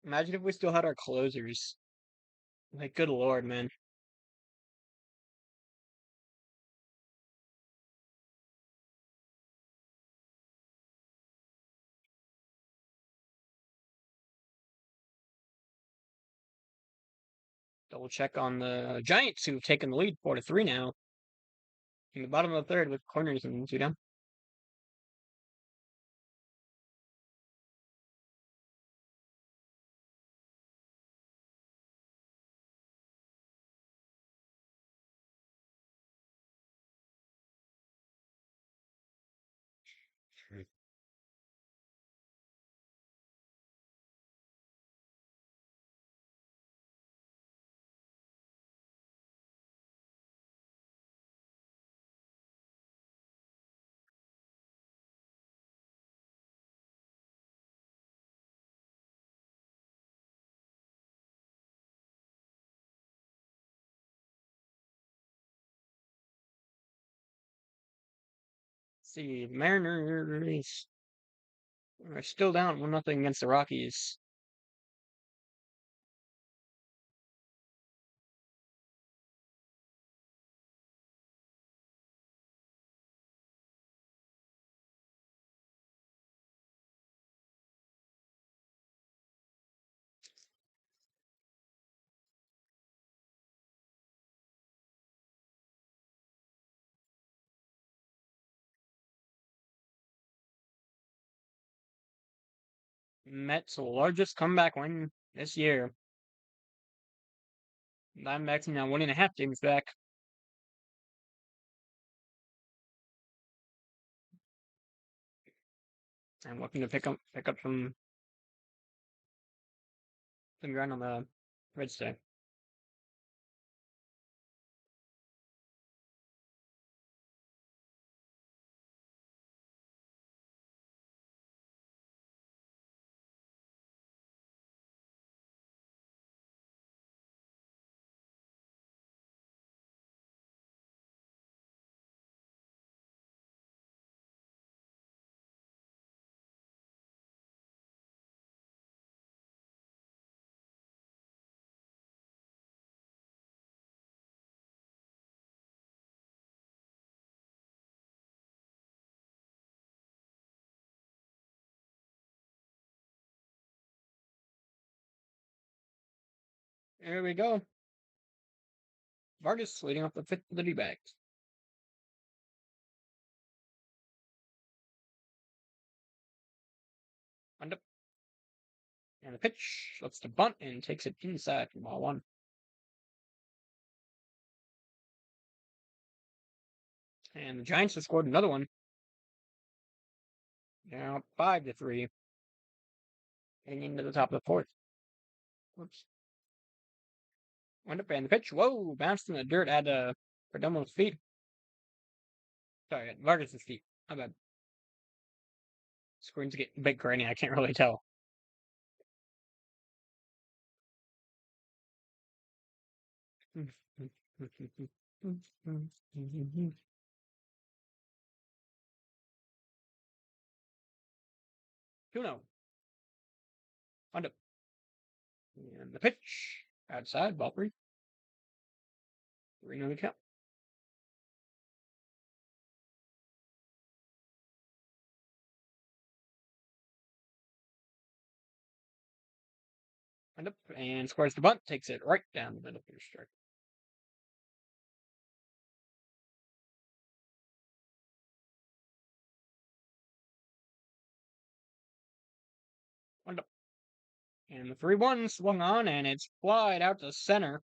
[SPEAKER 1] Imagine if we still had our closers. Like, good lord, man. Double check on the Giants, who've taken the lead 4-3 now. In the bottom of the third with corners and two down. See, Mariners are still down 1-0 against the Rockies. Mets' largest comeback win this year. Diamondbacks now 1.5 games back. And looking to pick up some ground on the Reds today. There we go. Vargas leading off the fifth of the D-backs. And up. And the pitch looks to bunt and takes it inside for ball one. And the Giants have scored another one. Now 5-3. Heading into the top of the fourth. Whoops. Went up and the pitch. Whoa! Bounced in the dirt at Perdomo's feet. Sorry, at Vargas' feet. My bad. Screen's getting big grainy. I can't really tell. Tuno. On up. And the pitch. Outside, ball three. 3-0 count. And up and scores the bunt. Takes it right down the middle for your strike. And up. And the 3-1 swung on, and it's flied out to center.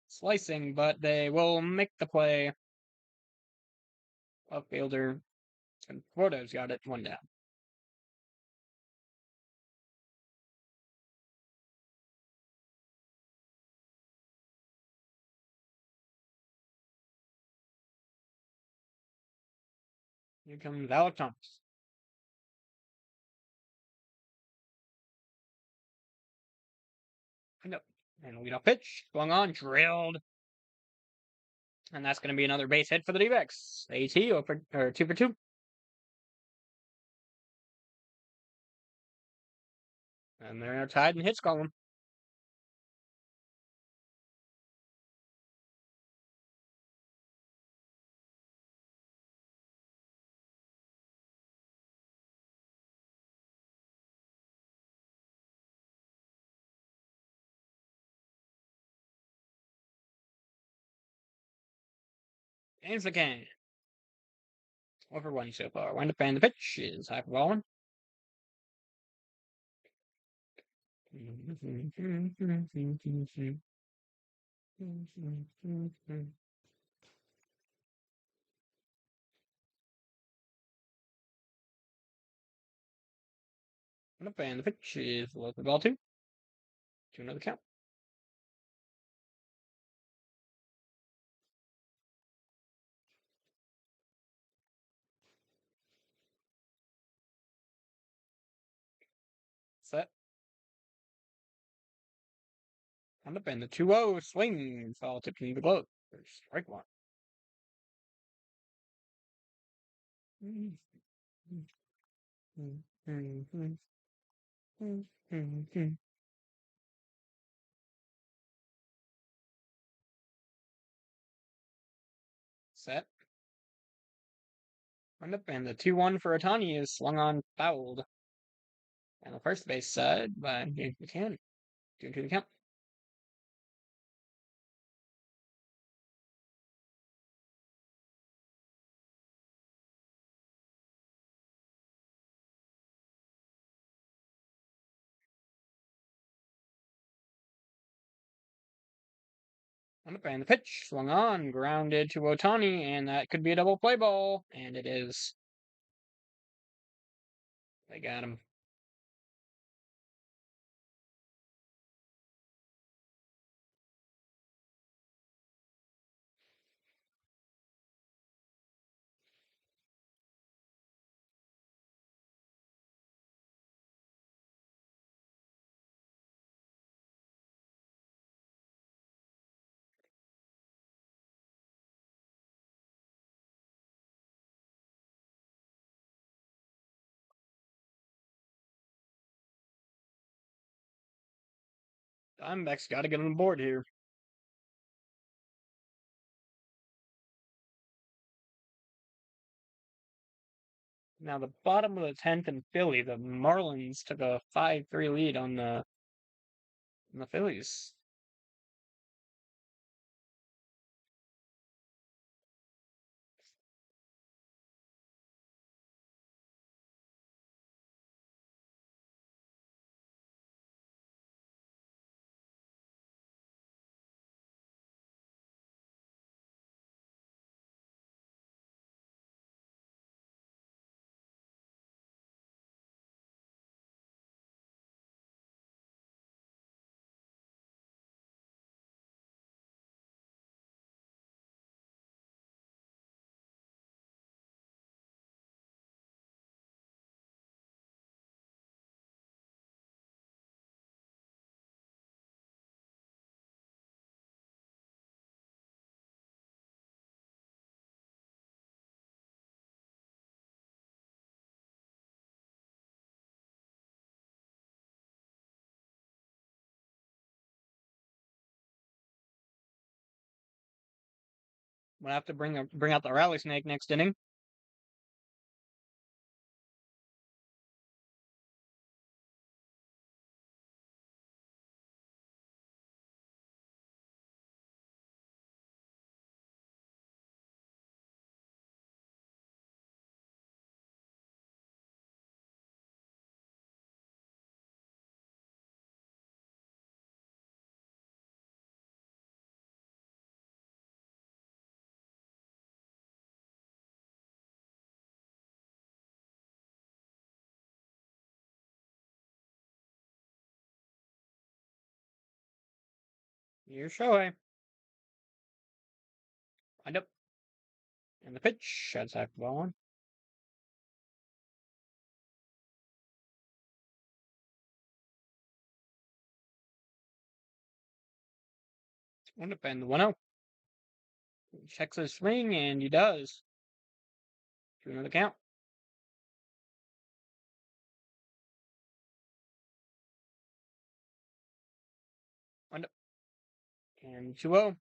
[SPEAKER 1] Slicing, but they will make the play. Outfielder Conforto's got it, one down. Here comes Alec Thomas. And up. And lead off pitch. Swung on, drilled. And that's going to be another base hit for the D-backs. AT or 2 for 2. And they're tied in hits column. Games again. 4 for 1 so far. Wind up and the pitch is high for ball one. Wind up and the pitch is low for ball two. 2-0 count. Set. Wind up and the 2-0 swing. Foul tipping the glove for strike one. Set. And the 2-1 for Ohtani is swung on, fouled. And the first base side by you can 2-2 the count. And the pitch swung on, grounded to Ohtani, and that could be a double play ball, and it is. They got him. Diamondbacks got to get on the board here. Now the bottom of the 10th in Philly, the Marlins took a 5-3 lead on the Phillies. We'll have to bring out the rally snake next inning. Here's Shohei. Wind up. And the pitch. Outside for ball one. Wind up and the 1-0. Checks his swing, and he does. To another count. Wind up. And 2-0.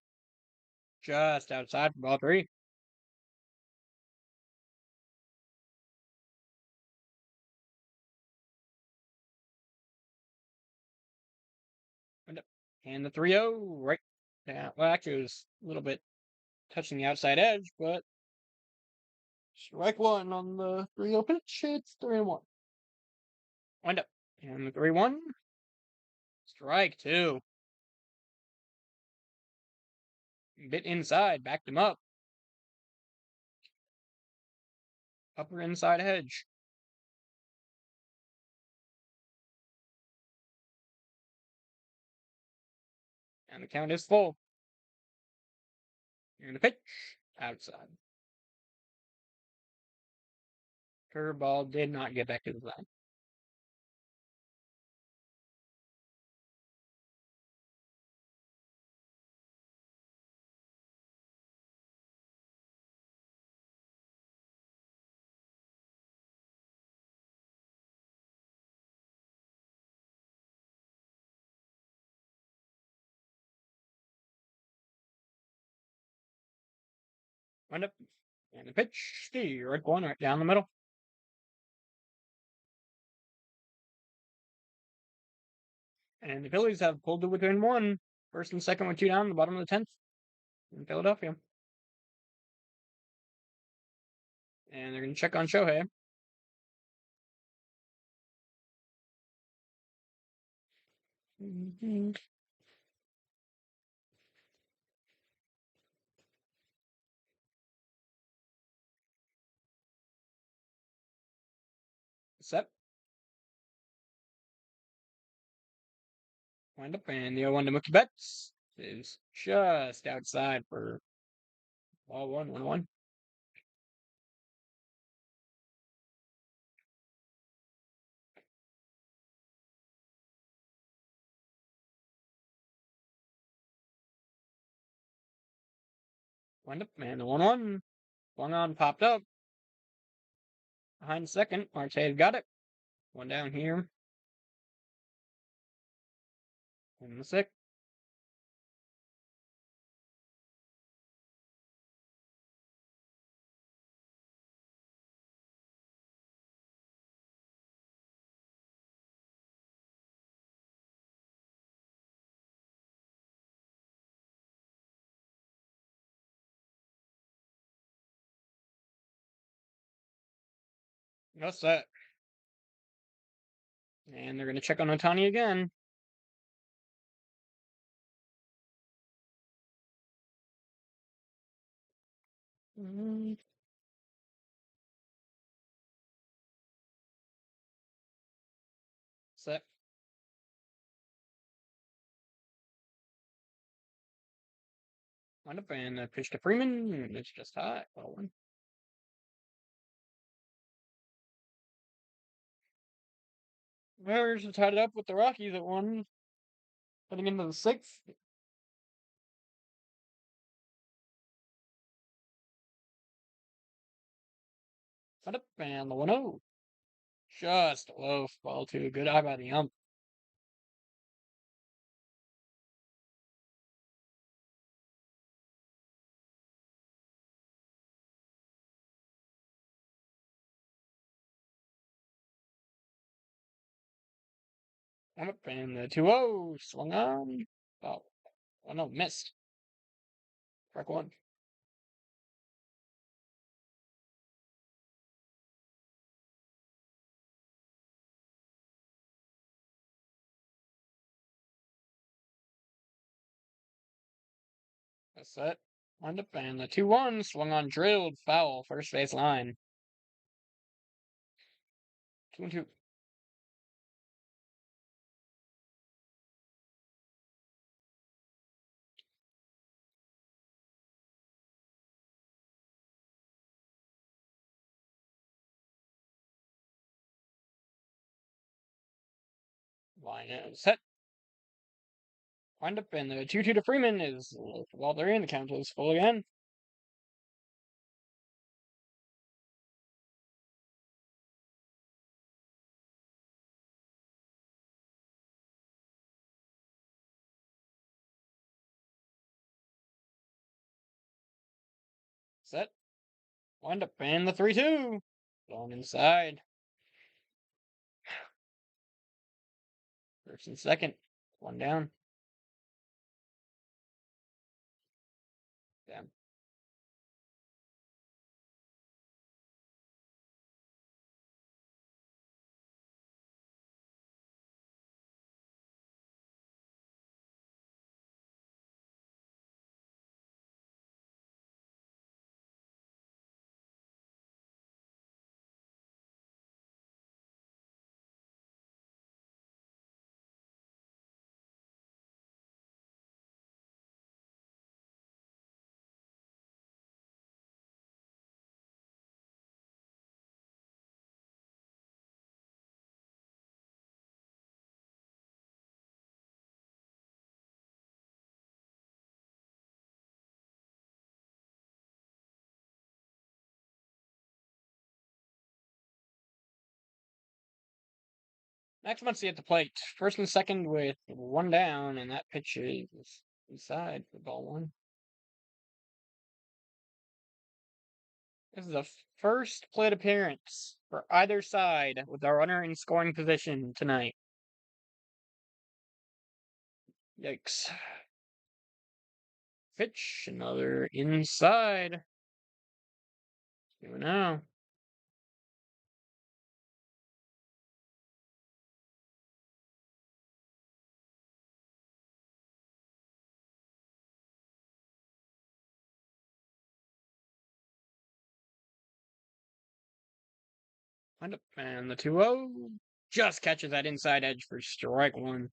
[SPEAKER 1] Just outside for ball 3. Wind up. And the 3-0 right down. Well, actually, it was a little bit touching the outside edge, but strike one on the 3-0 pitch. It's 3-1. Wind up. And the 3-1. Strike two. Bit inside, backed him up. Upper inside hedge. And the count is full. And the pitch. Outside. Curveball did not get back to the line. Wind up. And the pitch. The red one right down the middle. And the Phillies have pulled it within one. First and second with two down, the bottom of the 10th in Philadelphia. And they're going to check on Shohei. Set. Wind up, and the 0-1 to Mookie Betts is just outside for ball 1-1-1. Wind up, and the 1-1. Swung on, popped up. Behind second, Marte got it. One down here. In the sixth. No set. And they're going to check on Ohtani again. Set. Wind up, and the pitch to Freeman. It's just high. Ball 1. Mariners have tied it up with the Rockies at 1. Heading into the 6th. Wind up, and the 1-0. Just low. Ball 2. Good eye by the ump. Wind up, and the 2-0. Swung on. Oh, no, missed. Strike 1. That's set. Wind up, and the 2-1 swung on, drilled, foul, first base line. 2-2. Line is set. Wind up, and the 2-2 to Freeman is well, they're in. The count is full again. Set. Wind up, and the 3-2. Going inside. First and second. One down. Damn. Next Muncy at the plate. First and second with one down, and that pitch is inside for ball 1. This is the first plate appearance for either side with our runner in scoring position tonight. Yikes. Pitch, another inside. 2-0. And the 2-0 just catches that inside edge for strike one.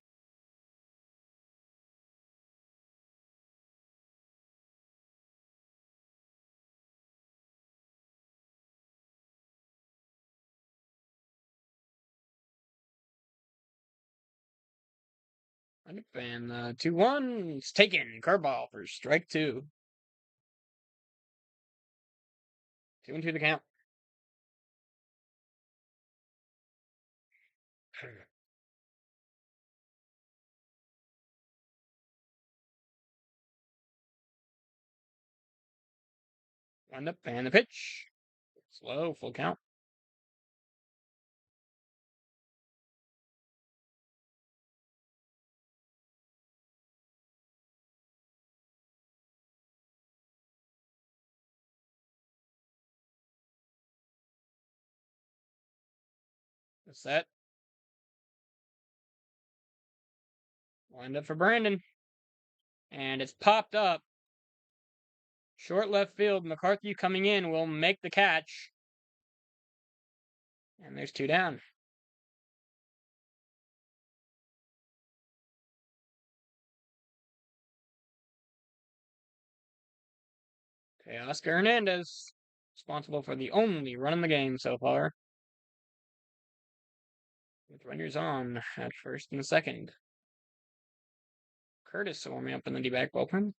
[SPEAKER 1] And the 2-1 is taken. Curveball for strike two. 2-2 the count. And the pitch. Slow, full count. The set. Wind up for Brandon. And it's popped up. Short left field. McCarthy coming in will make the catch. And there's two down. Okay, Oscar Hernandez, responsible for the only run in the game so far. With runners on at first and second. Curtis warming up in the D-back bullpen.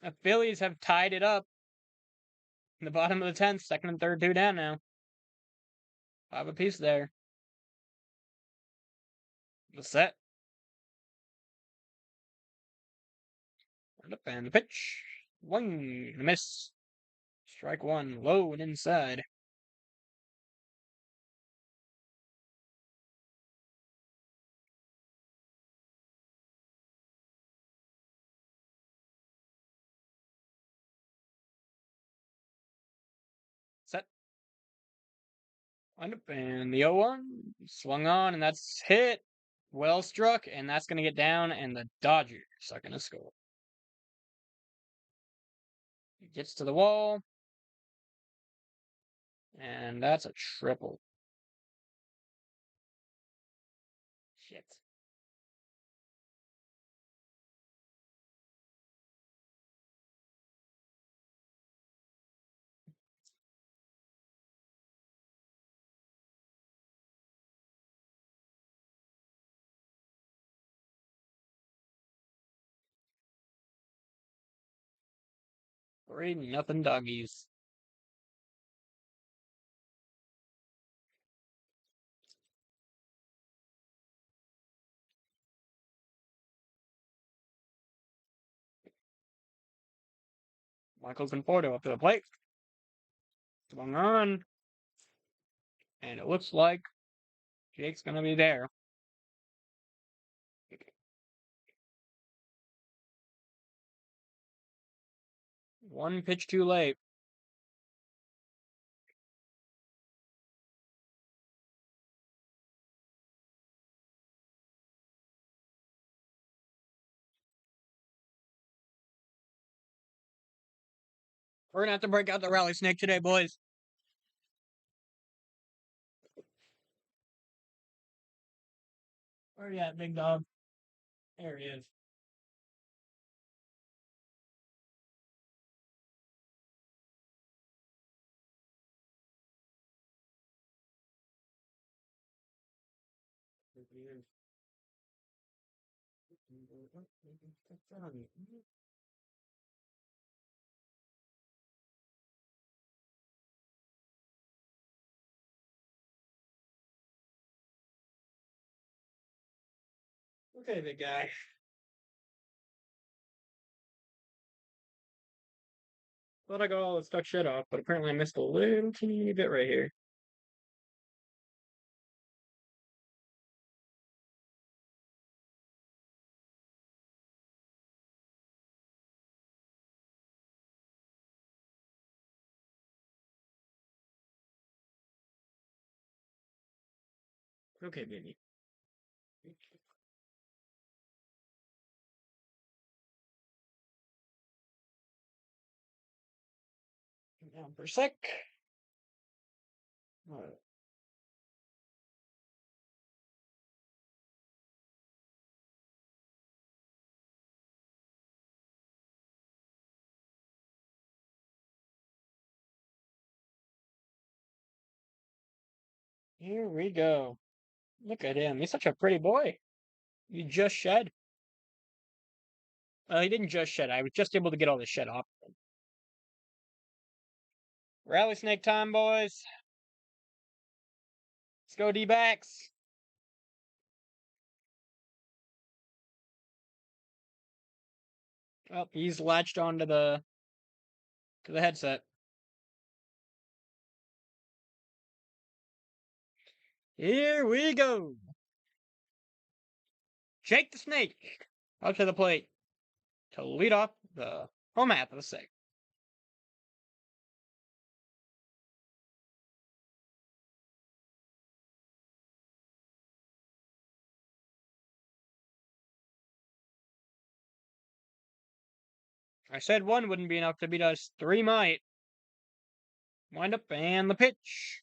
[SPEAKER 1] The Phillies have tied it up in the bottom of the 10th, second and third, two down now. 5 apiece there. The set. And the pitch. One, miss. Strike one, low and inside. Set. And the 0-1 swung on, and that's hit. Well struck, and that's going to get down, and the Dodgers are going to score. It gets to the wall, and that's a triple. Shit. Three nothing doggies. Michael Conforto up to the plate. Swung on. And it looks like Jake's going to be there. One pitch too late. We're going to have to break out the rally snake today, boys. Where you at, big dog? There he is. Okay, big guy. Thought I got all the stuck shit off, but apparently I missed a little teeny bit right here. Okay, baby. Down for a sec. Alright. Here we go. Look at him. He's such a pretty boy. You just shed. Well, he didn't just shed. I was just able to get all this shed off. Rally snake time, boys. Let's go D-backs. Oh, he's latched onto the headset. Here we go. Jake the Snake up to the plate to lead off the home half of the sixth. I said one wouldn't be enough to beat us. Three might. Wind up and the pitch.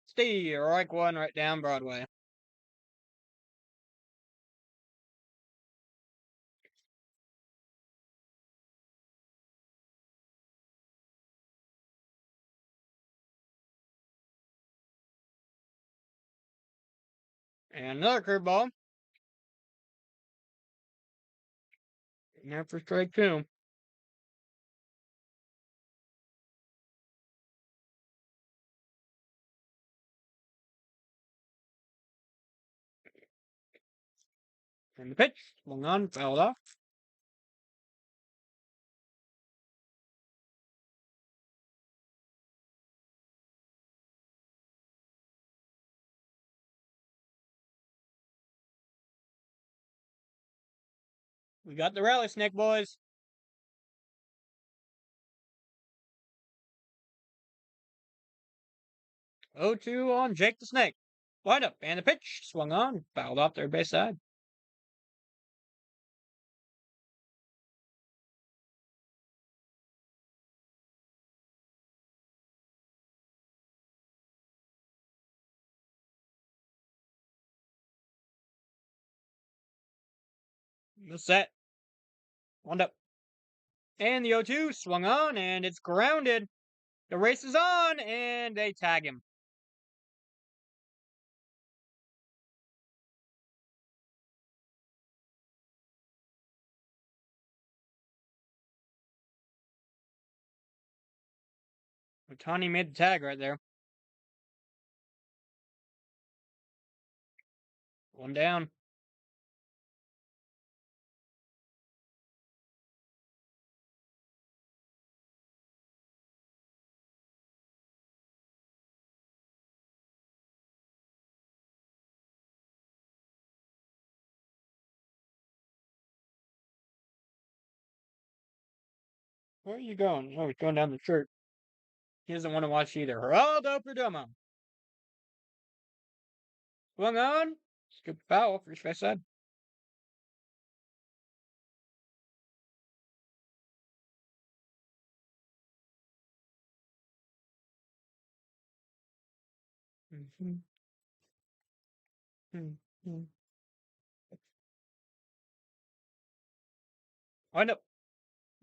[SPEAKER 1] Strike one right down Broadway. And another curveball. Now for strike two. And the pitch. Swung on, fouled off. We got the rally snake, boys. 0-2 on Jake the Snake. Wind up and the pitch. Swung on, fouled off third base side. The set. Wound up. And the 0-2 swung on and it's grounded. The race is on and they tag him. Ohtani made the tag right there. One down. Where are you going? Oh, he's going down the shirt. He doesn't want to watch either. Geraldo Perdomo. Swung on. Scoop foul. First base side. Wind up.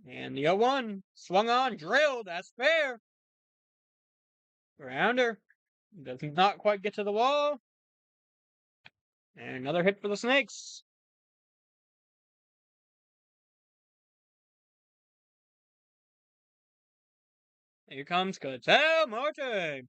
[SPEAKER 1] And the 0-1 swung on, drilled. That's fair. Grounder. Does not quite get to the wall. And another hit for the Snakes. Here comes Ketel Marte.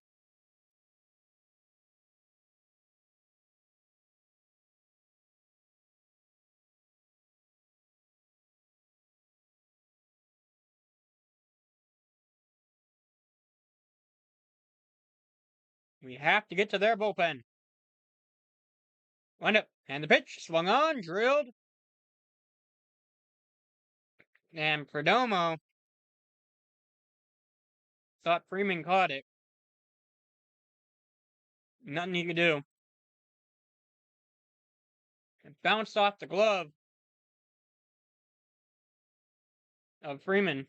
[SPEAKER 1] We have to get to their bullpen. Wind up. And the pitch. Swung on. Drilled. And Perdomo thought Freeman caught it. Nothing he could do. It bounced off the glove of Freeman.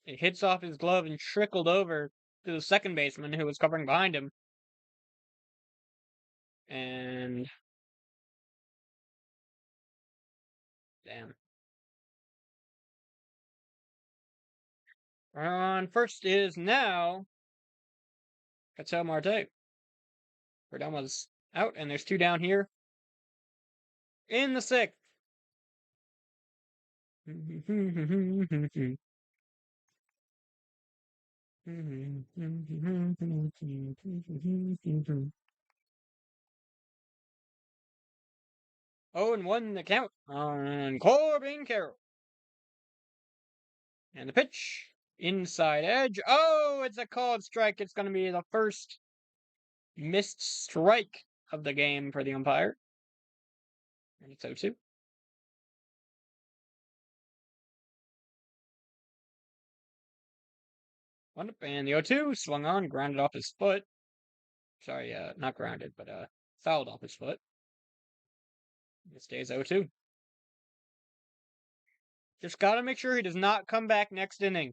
[SPEAKER 1] It hits off his glove and trickled over to the second baseman who was covering behind him. And damn. On first is now Ketel Marte. Perdomo's out, and there's two down here. In the sixth. Oh, and 1 the count on Corbin Carroll. And the pitch. Inside edge. Oh, it's a called strike. It's going to be the first missed strike of the game for the umpire. And it's 0-2. One up, and the 0-2 swung on, grounded off his foot. Sorry, not grounded, but fouled off his foot. It stays 0-2. Just gotta make sure he does not come back next inning.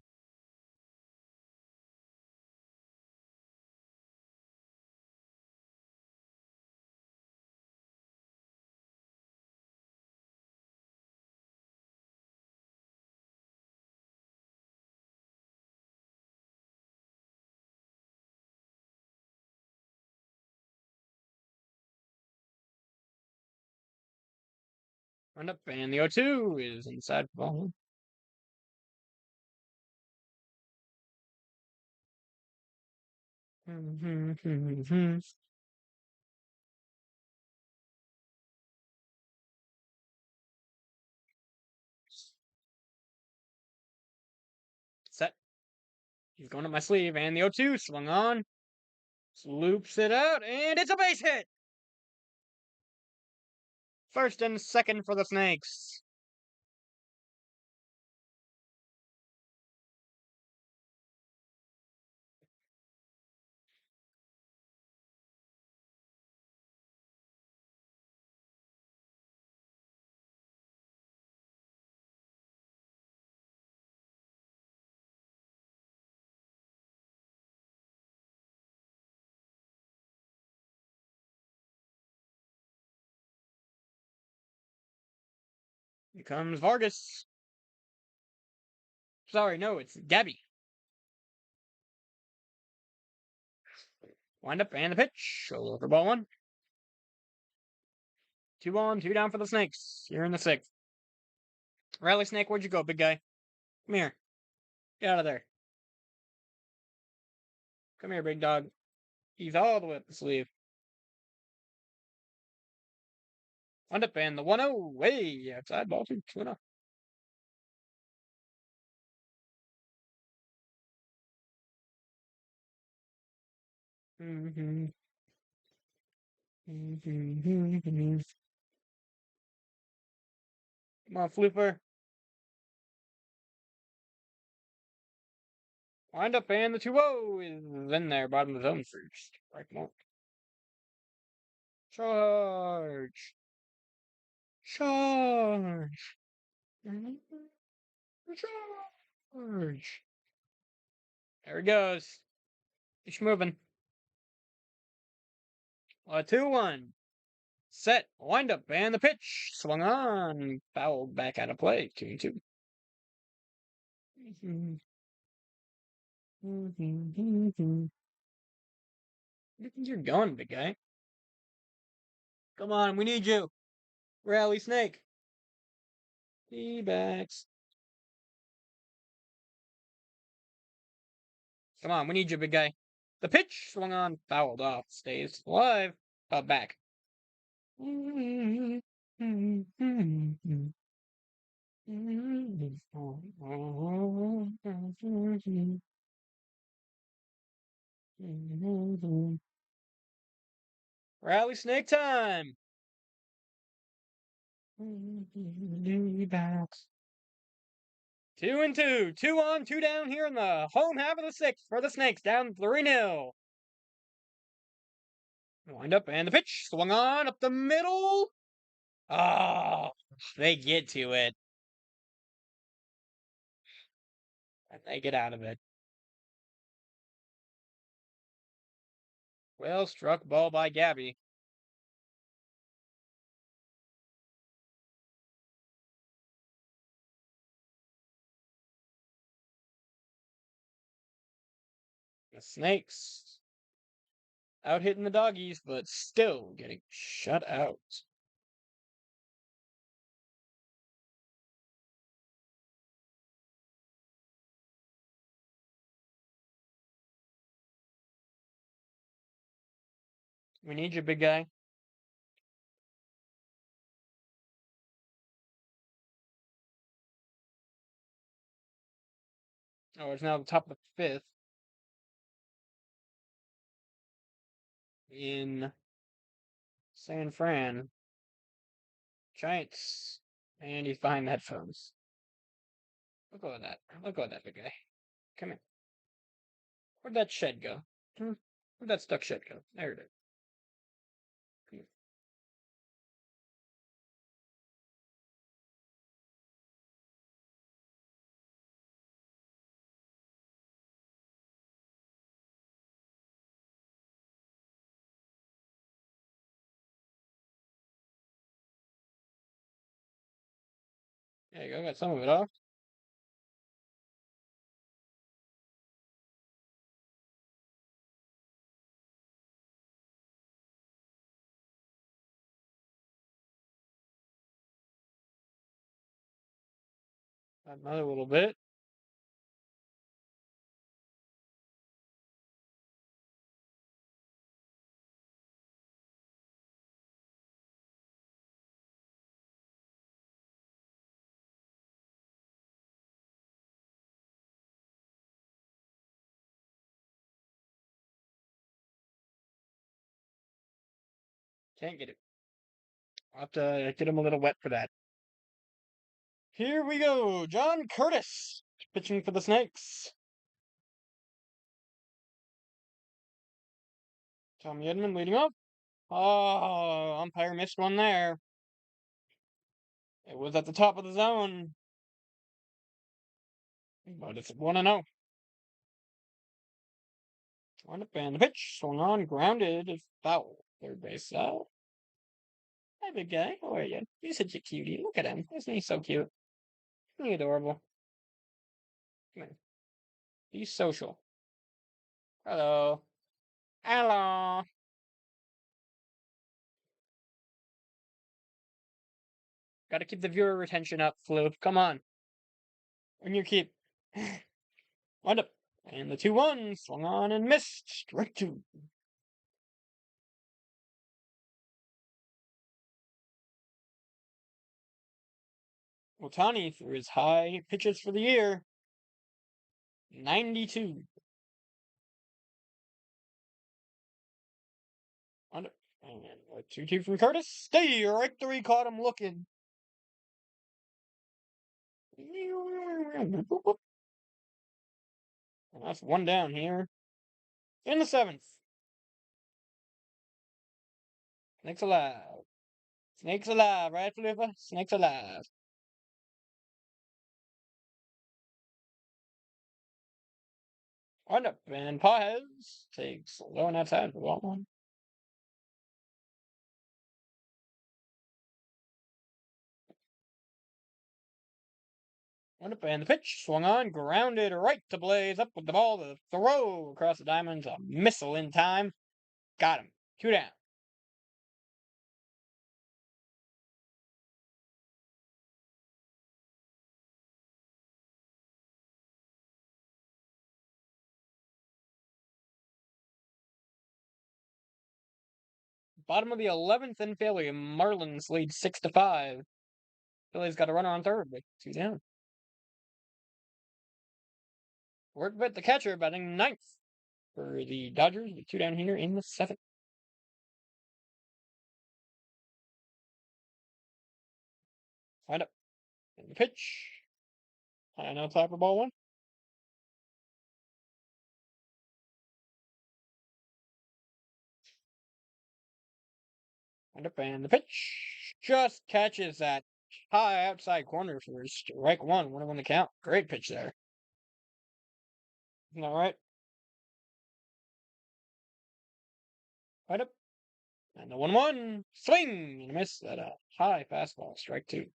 [SPEAKER 1] Run up, and the 0-2 is inside ball. Set. He's going up my sleeve, and the 0-2 swung on. Loops it out, and it's a base hit! First and second for the Snakes. Here comes Vargas. Sorry, no, it's Gabby. Wind up, and the pitch. Over for ball 1. 2 on, 2 down for the Snakes. Here in the 6th. Rally Snake, where'd you go, big guy? Come here. Get out of there. Come here, big dog. He's all the way up the sleeve. Wind up, and the 1-0 way outside ball 2. 2-0. Come on, Flooper. Wind up, and the 2-0 is in there, bottom of the zone first. Right mark. Charge. Charge. Charge. There he goes. He's moving. 2-1. Set. Wind up, and the pitch. Swung on. Fouled back out of play. 2-2. Where do you think you're going, big guy? Come on, we need you. Rally Snake. D-backs. Come on, we need you, big guy. The pitch swung on, fouled off, stays alive. Back. Rally snake time. 2-2. 2 on, 2 down here in the home half of the sixth for the Snakes, down 3-0. Wind up and the pitch swung on up the middle. Oh, they get to it. And they get out of it. Well struck ball by Gabby. The Snakes out hitting the doggies, but still getting shut out. We need you, big guy. Oh, it's now the top of the fifth. In San Fran. Giants. And he's behind the headphones. Look at that. Look at that big guy. Come here. Where'd that shed go? Where'd that stuck shed go? There it is. Come here. There you go. Got some of it off. Another little bit. Can't get it. I'll have to get him a little wet for that. Here we go. John Curtis pitching for the Snakes. Tommy Edman leading off. Oh, umpire missed one there. It was at the top of the zone. But it's 1-0. Wind up and the pitch swung on, grounded, foul. Third base out. Hi, big guy. How are you? You're such a cutie. Look at him. Isn't he so cute? Isn't he adorable? Come on. Be social. Hello. Hello. Gotta keep the viewer retention up, Flu. Come on. Earn your keep. Wind up. And the 2-1 swung on and missed. Strike two. Ohtani threw his high pitches for the year. 92. Wind up. And a 2-2 from Curtis. Stay right there. He caught him looking. And that's one down here. In the seventh. Snakes alive. Snakes alive, right, Felipe? Snakes alive. Wind up, and Paez takes low and outside for ball one. Wind up, and the pitch swung on, grounded right to Blaze, up with the ball to throw across the diamonds. A missile in time. Got him. 2 down. Bottom of the 11th in Philly. Marlins lead 6-5. Philly's got a runner on third, but 2 down. Work with the catcher batting ninth for the Dodgers with 2 down here in the 7th. Wind up. And the pitch. High on outside for ball 1. Wind up and the pitch. Just catches that high outside corner for strike 1. 1-1 the count. Great pitch there. All right. Wind up. And the 1-1. Swing and a miss at a high fastball. Strike 2.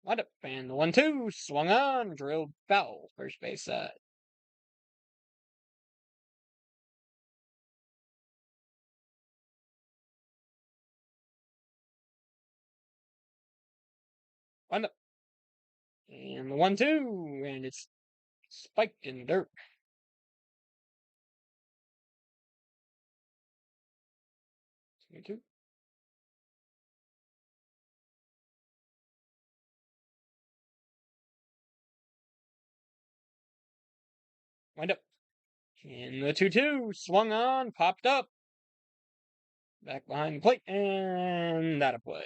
[SPEAKER 1] Wind up and the 1-2. Swung on. Drilled foul. First base side. Wind up. And the 1-2. And it's spiked in the dirt. 2. Wind up. And the 2-2 swung on, popped up. Back behind the plate, and that a play.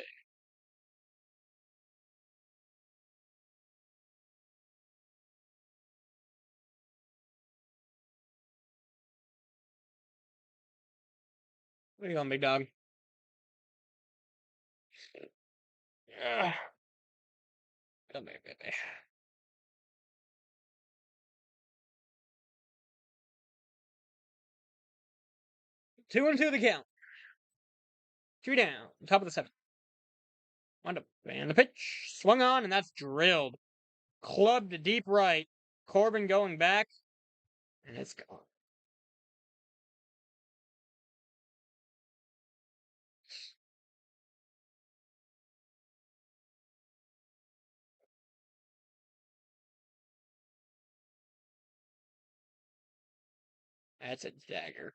[SPEAKER 1] Where you going, big dog? Come here, baby. 2-2 the count. 2 down, top of the 7th. Wind up, and the pitch swung on, and that's drilled. Clubbed to deep right. Corbin going back, and it's gone. That's a dagger.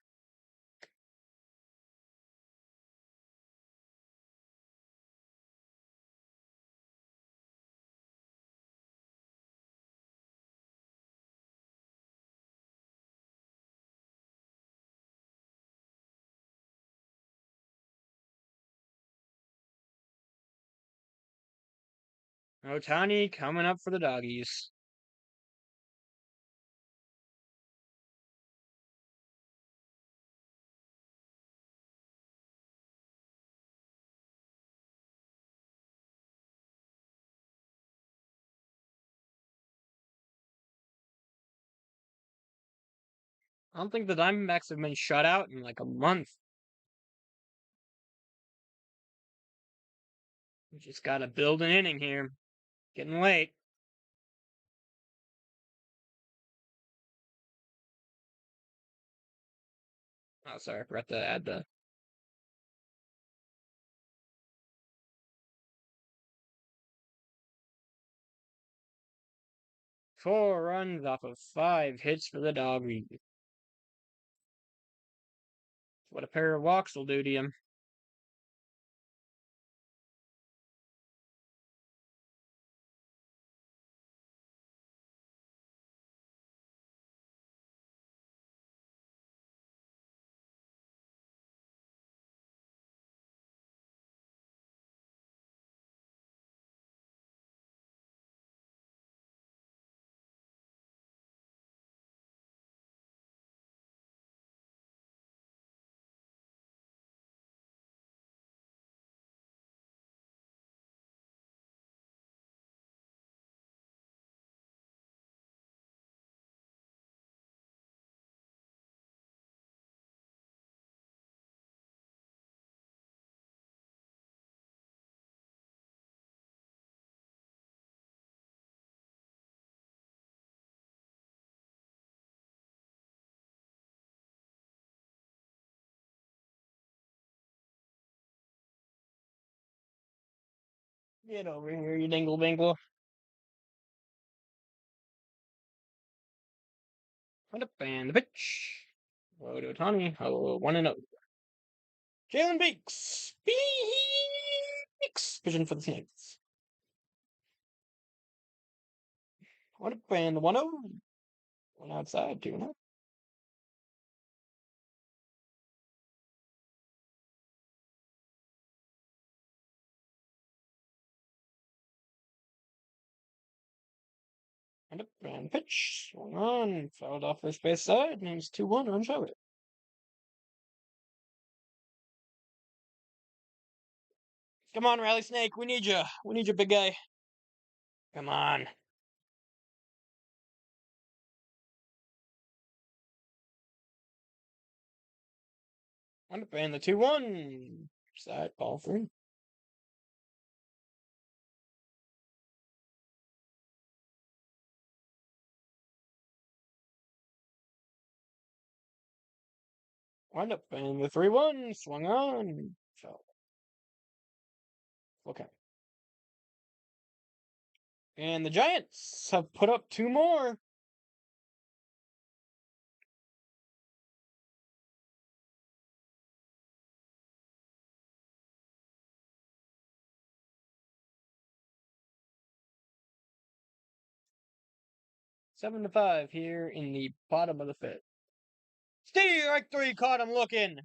[SPEAKER 1] Ohtani coming up for the doggies. I don't think the Diamondbacks have been shut out in like a month. We just gotta build an inning here. Getting late. Oh, sorry, I forgot to add the 4 runs off of 5 hits for the doggies. What a pair of walks will do to him. Get over here, you dingle bingle. What up, and the pitch. Hello to Ohtani. Hello, 1-0. Jalen Beeks. Beeks. Pitching for the Snakes. What a band. 1-0. One outside. 2-0. And pitch. Swung on. Fouled off first base side. And it's 2-1 on Shohei. Come on, Rally Snake. We need you. We need you, big guy. Come on. And the 2-1. Side ball 3. And the 3-1. Swung on. Foul. Okay. And the Giants have put up 2 more. Seven to 5 here in the bottom of the 5th. Strike 3 caught him looking.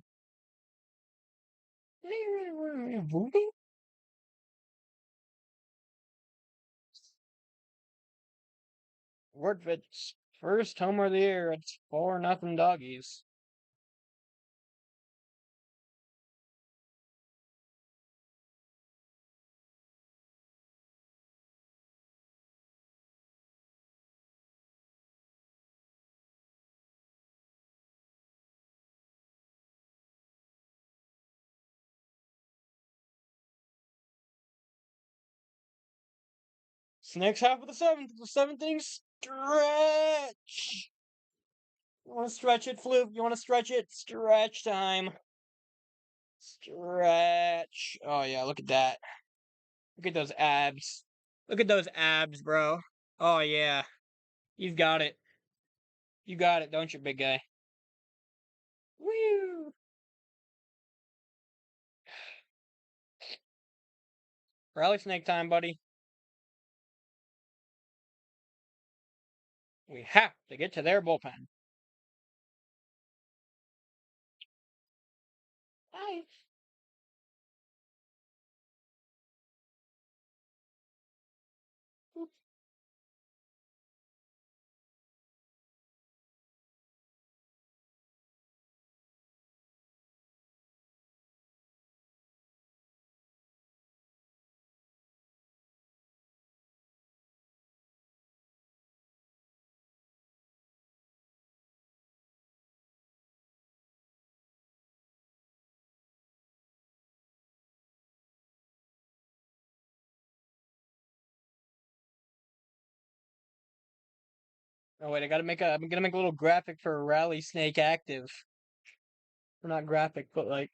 [SPEAKER 1] Wordfit's first homer of the year. It's 4-0 Doggies. Next half of the 7th. The 7th inning stretch. You want to stretch it, Flute? You want to stretch it? Stretch time. Stretch. Oh, yeah, look at that. Look at those abs. Look at those abs, bro. Oh, yeah. You've got it. You got it, don't you, big guy? Woo! Rally Snake time, buddy. We have to get to their bullpen. Bye. Oh wait, I'm gonna make a little graphic for Rally Snake Active. Or not graphic, but like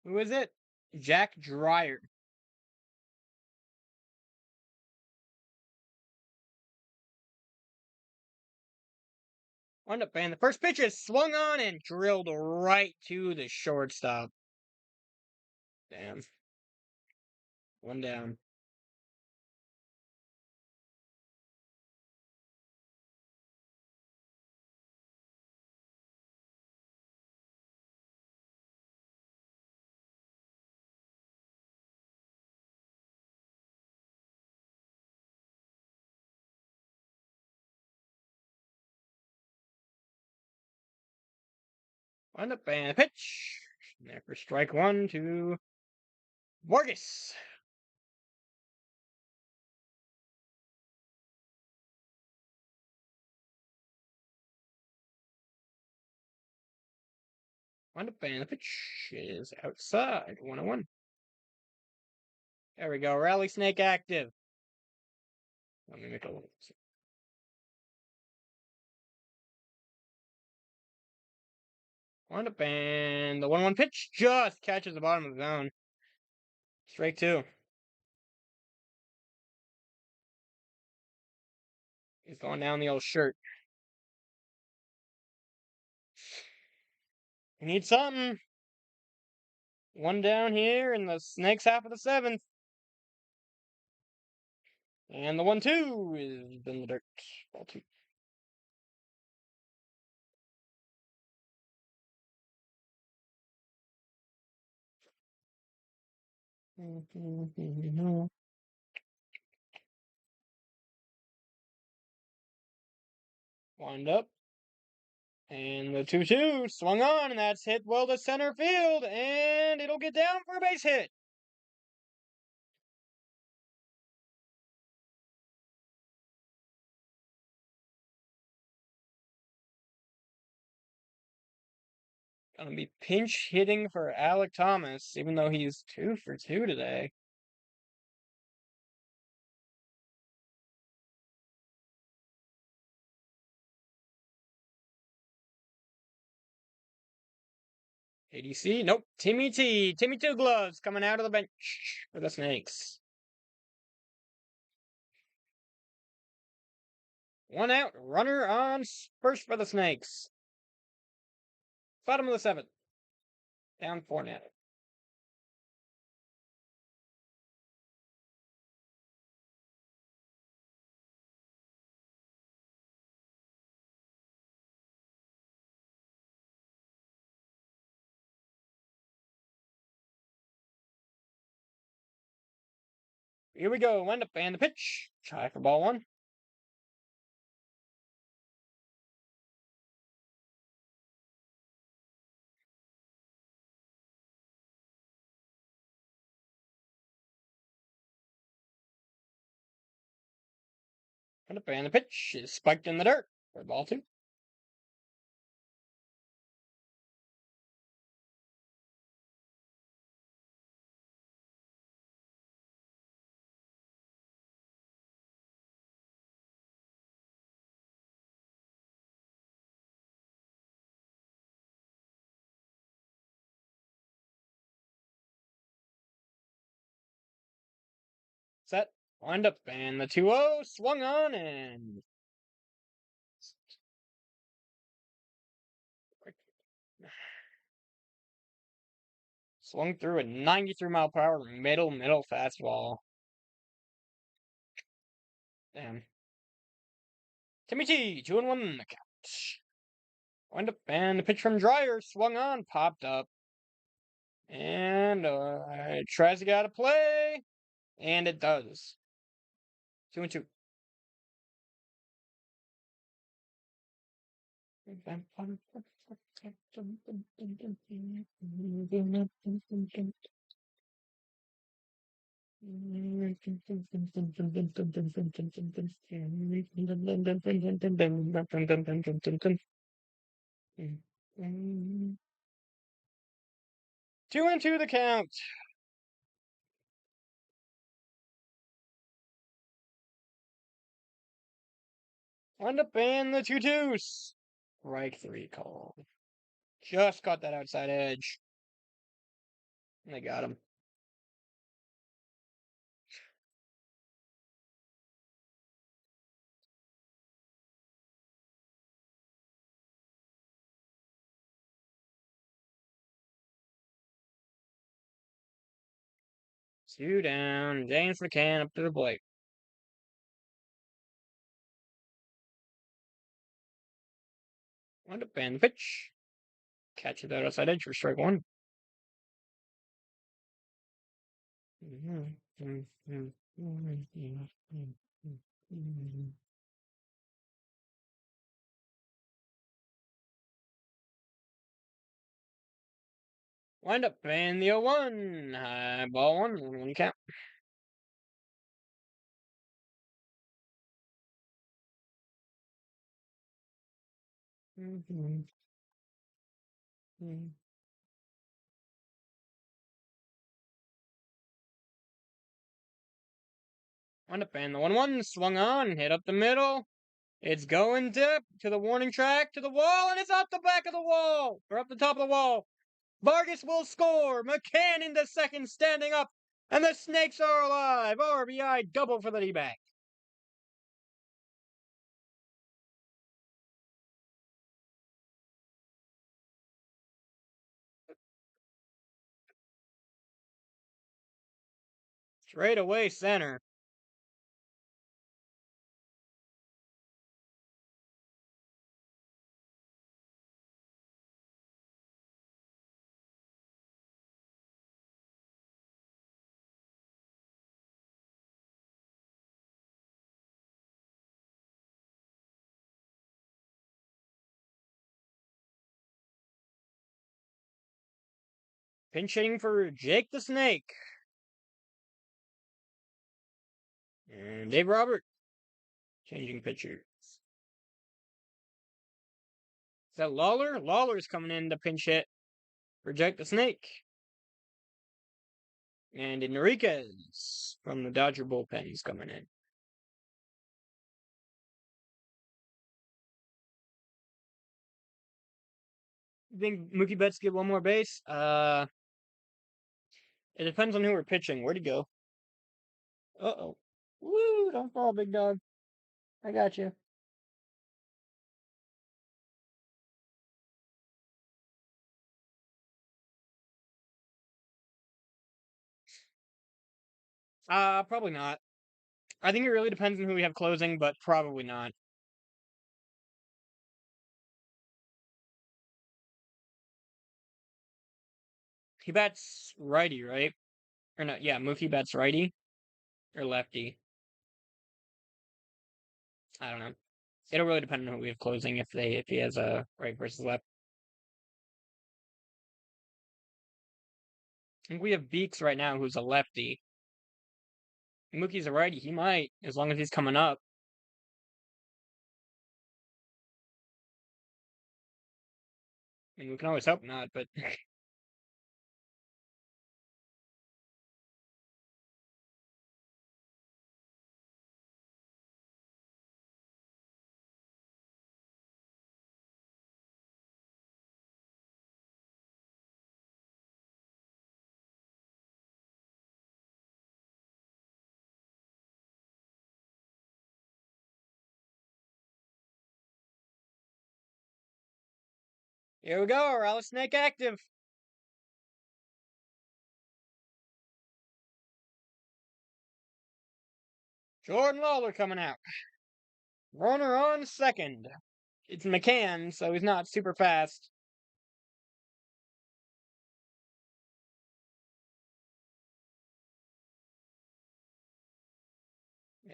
[SPEAKER 1] who is it? Jack Dreyer. Wound up, and the first pitch is swung on and drilled right to the shortstop. Damn. One down. Wound up, and the pitch. There for strike 1 to Vargas. Wound up, and the pitch is outside. 1-1. There we go. Rally Snake Active. Let me make a little. Wind up, and the 1-1 pitch just catches the bottom of the zone. Strike two. He's going down the old shirt. He needs something. One down here in the next half of the seventh. And the 1-2 is in the dirt. Ball two. Wind up. And the 2-2 swung on, and that's hit well to center field, and it'll get down for a base hit. Gonna be pinch hitting for Alec Thomas, even though he's 2 for 2 today. ADC, nope. Timmy Two Gloves coming out of the bench for the Snakes. 1 out, runner on first for the Snakes. Bottom of the 7th. Down 4 now. Here we go. Wind up and the pitch. Try for ball 1. Wind up and the pitch is spiked in the dirt for ball 2. Set. Wind up and the 2-0 swung on and swung through a 93-mile-per-hour middle fastball. Damn. Timmy T, 2-1 the count. Wind up and the pitch from Dryer swung on, popped up. And tries to get out of play. And it does. 2-2. Two and two the count. Wind up and the 2-2s. Strike 3 call. Just got that outside edge. And they got him. Two down. James McCann up to the plate. Wind up and the pitch. Catch it out outside edge for strike 1. Wind up and the 0-1. High ball 1 count. Wind up and the 1-1 swung on, hit up the middle. It's going to the warning track, to the wall, and it's up the back of the wall, or up the top of the wall. Vargas will score. McCann into second, standing up, and the Snakes are alive. RBI double for the D-back. Straight away center. Pinch hitting for Jake the Snake. And Dave Robert. Changing pitchers. Is that Lawler? Lawler's coming in to pinch hit for Jake the Snake. And Enriquez from the Dodger bullpen is coming in. You think Mookie Betts get one more base? It depends on who we're pitching. Where'd he go? Uh-oh. Woo, don't fall, big dog. I got you. Probably not. I think it really depends on who we have closing, but probably not. He bats righty, right? Or no, yeah, Mookie bats righty or lefty. I don't know. It'll really depend on who we have closing if he has a right versus left. I think we have Beeks right now, who's a lefty. Mookie's a righty. He might, as long as he's coming up. I mean, we can always hope not, but here we go. Rattlesnake active. Jordan Lawler coming out. Runner on second. It's McCann, so he's not super fast.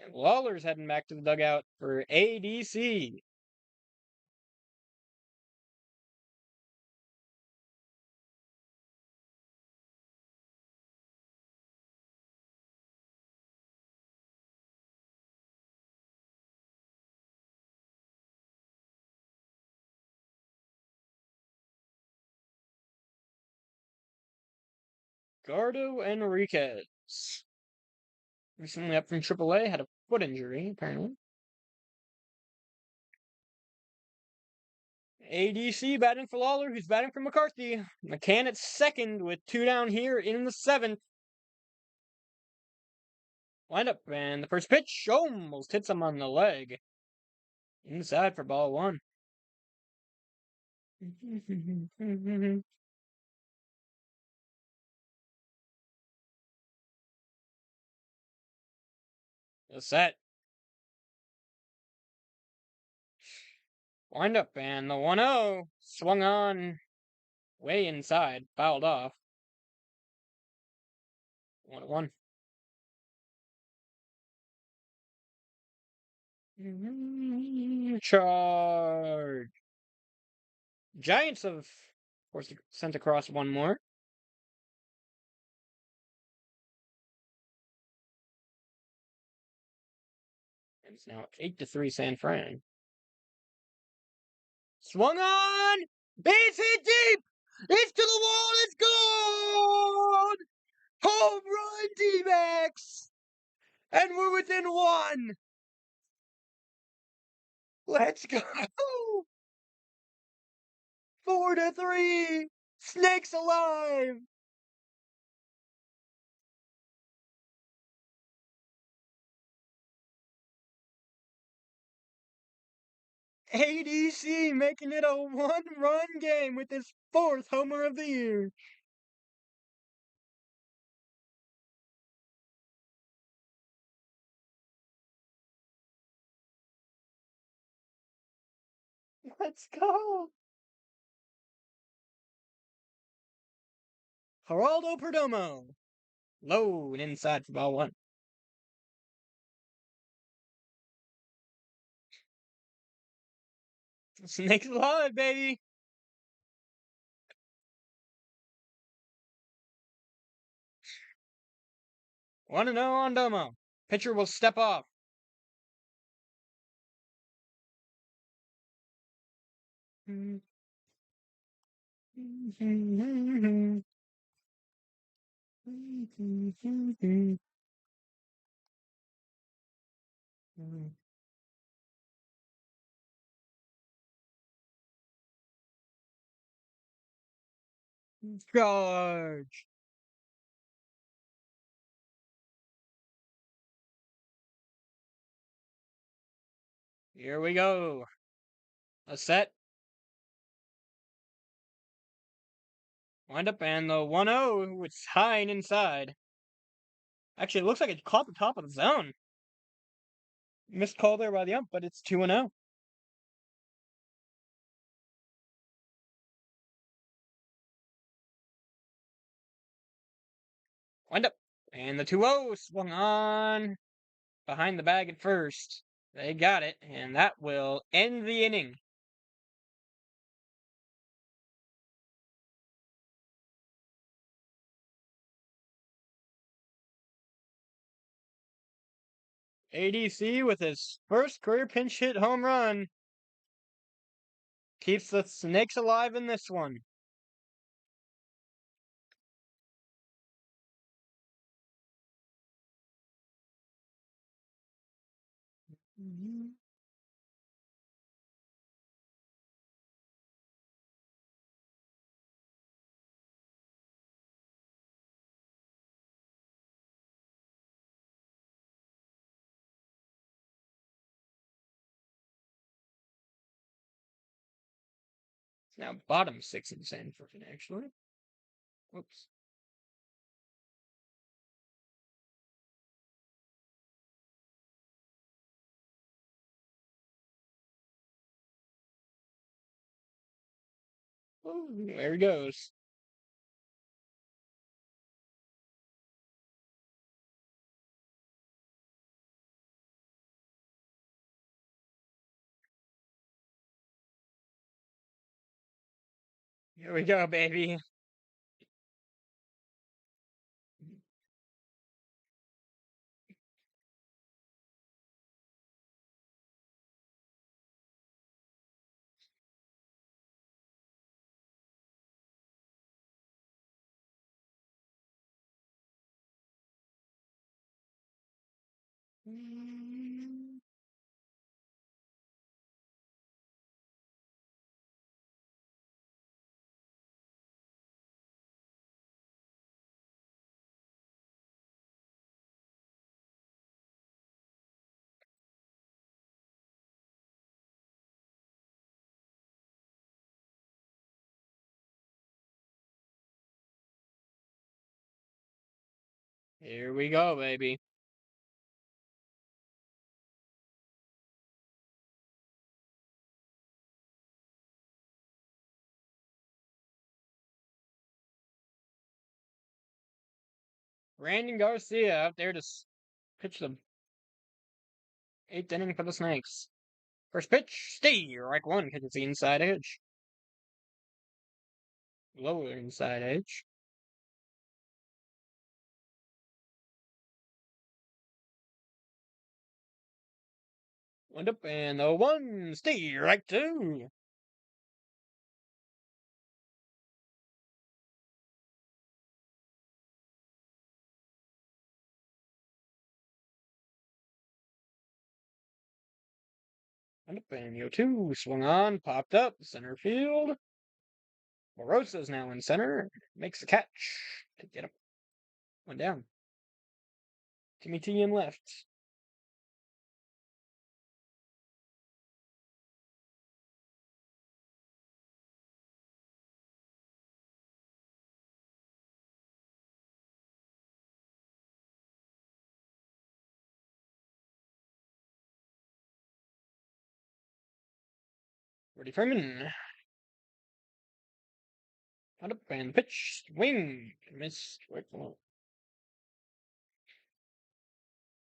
[SPEAKER 1] And Lawler's heading back to the dugout for ADC. Gardo Enriquez. Recently up from AAA, had a foot injury, apparently. ADC batting for Lawler, who's batting for McCarthy. McCann at second with two down here in the seventh. Windup, and the first pitch almost hits him on the leg. Inside for ball one. The set. Windup, and the 1-0 swung on way inside, fouled off. 1-1. Charge. Giants have forced sent across one more. And it's now 8-3 San Fran. Swung on! Base hit deep! It's to the wall! It's gone! Home run, D-backs! And we're within one! Let's go! 4-3! Snakes alive! ADC making it a one-run game with his 4th homer of the year. Let's go! Geraldo Perdomo. Low and inside for ball 1. Snakes alive, baby! 1-0 on Domo. Pitcher will step off. Charge! Here we go. A set. Wind up and the 1-0. It's high and inside. Actually, it looks like it caught the top of the zone. Missed call there by the ump, but it's 2-0. Wind up. And the 2-0 swung on behind the bag at first. They got it, and that will end the inning. ADC with his first career pinch hit home run keeps the Snakes alive in this one. It's now bottom 6 in Sanford, actually. Whoops. Oh, there he goes. Here we go, baby. Here we go, baby. Brandon Garcia out there to pitch the 8th inning for the Snakes. First pitch, stay, strike 1, because it's the inside edge. Lower inside edge. Wind up and the 1, stay, strike 2. And the 0-2 swung on, popped up, center field. Morosa's now in center, makes the catch to get him. One down. Timmy T in left. Freeman. Out up and pitch, swing, missed.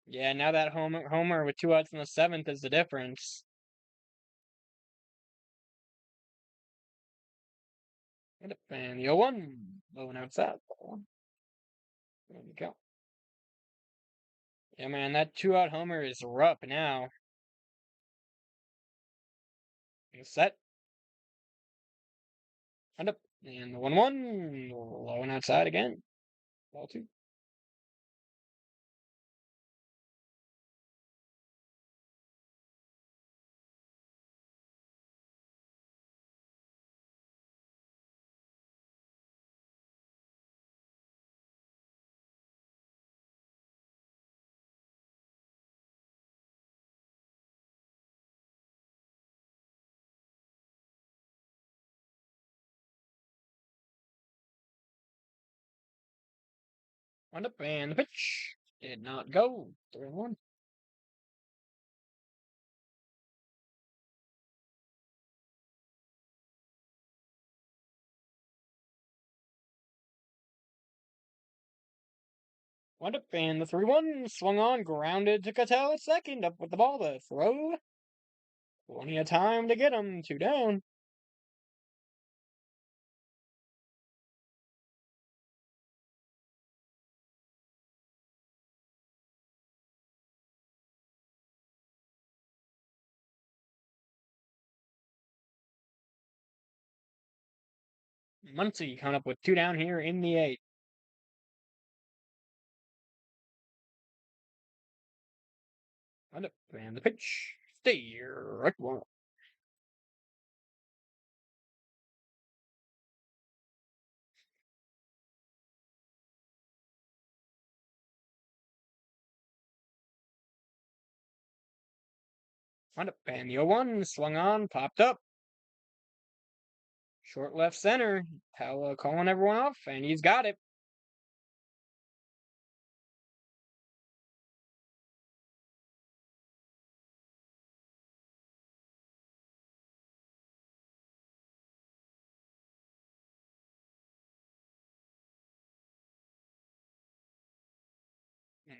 [SPEAKER 1] Yeah, now that homer with 2 outs in the 7th is the difference. Out up and the 0-1, low and outside. There we go. Yeah, man, that 2-out homer is rough now. Set. Out up and the 1-1, low and outside again. Ball 2. Out up and the pitch did not go. 3-1. Wound up and the 3-1 swung on, grounded to Cattell at second, up with the ball to throw. Plenty of time to get him. 2 down. Muncy coming up with 2 down here in the 8th. Wound up and the pitch. Stay right one. Wound up and the 0-1 swung on, popped up. Short left center. Pella calling everyone off, and he's got it.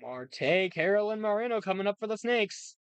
[SPEAKER 1] Marte, Carroll, and Moreno coming up for the Snakes.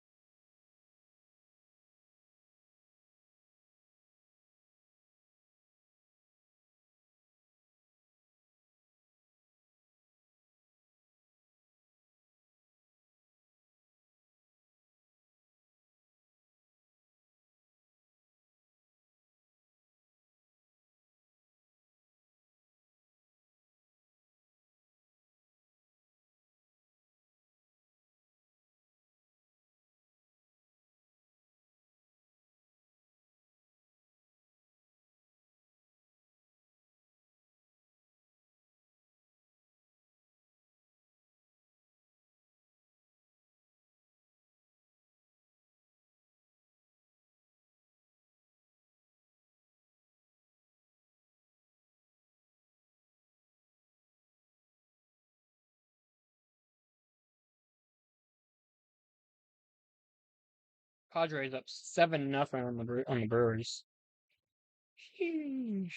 [SPEAKER 1] Padres up 7-0 on the Brewers. Sheesh.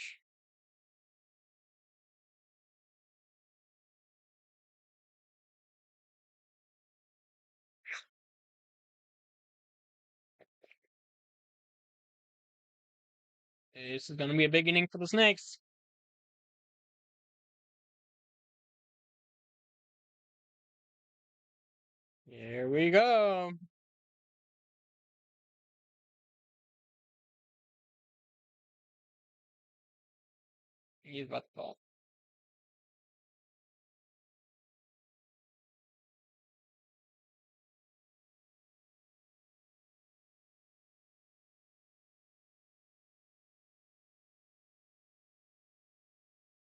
[SPEAKER 1] This is going to be a big inning for the Snakes. Here we go. He's about to fall.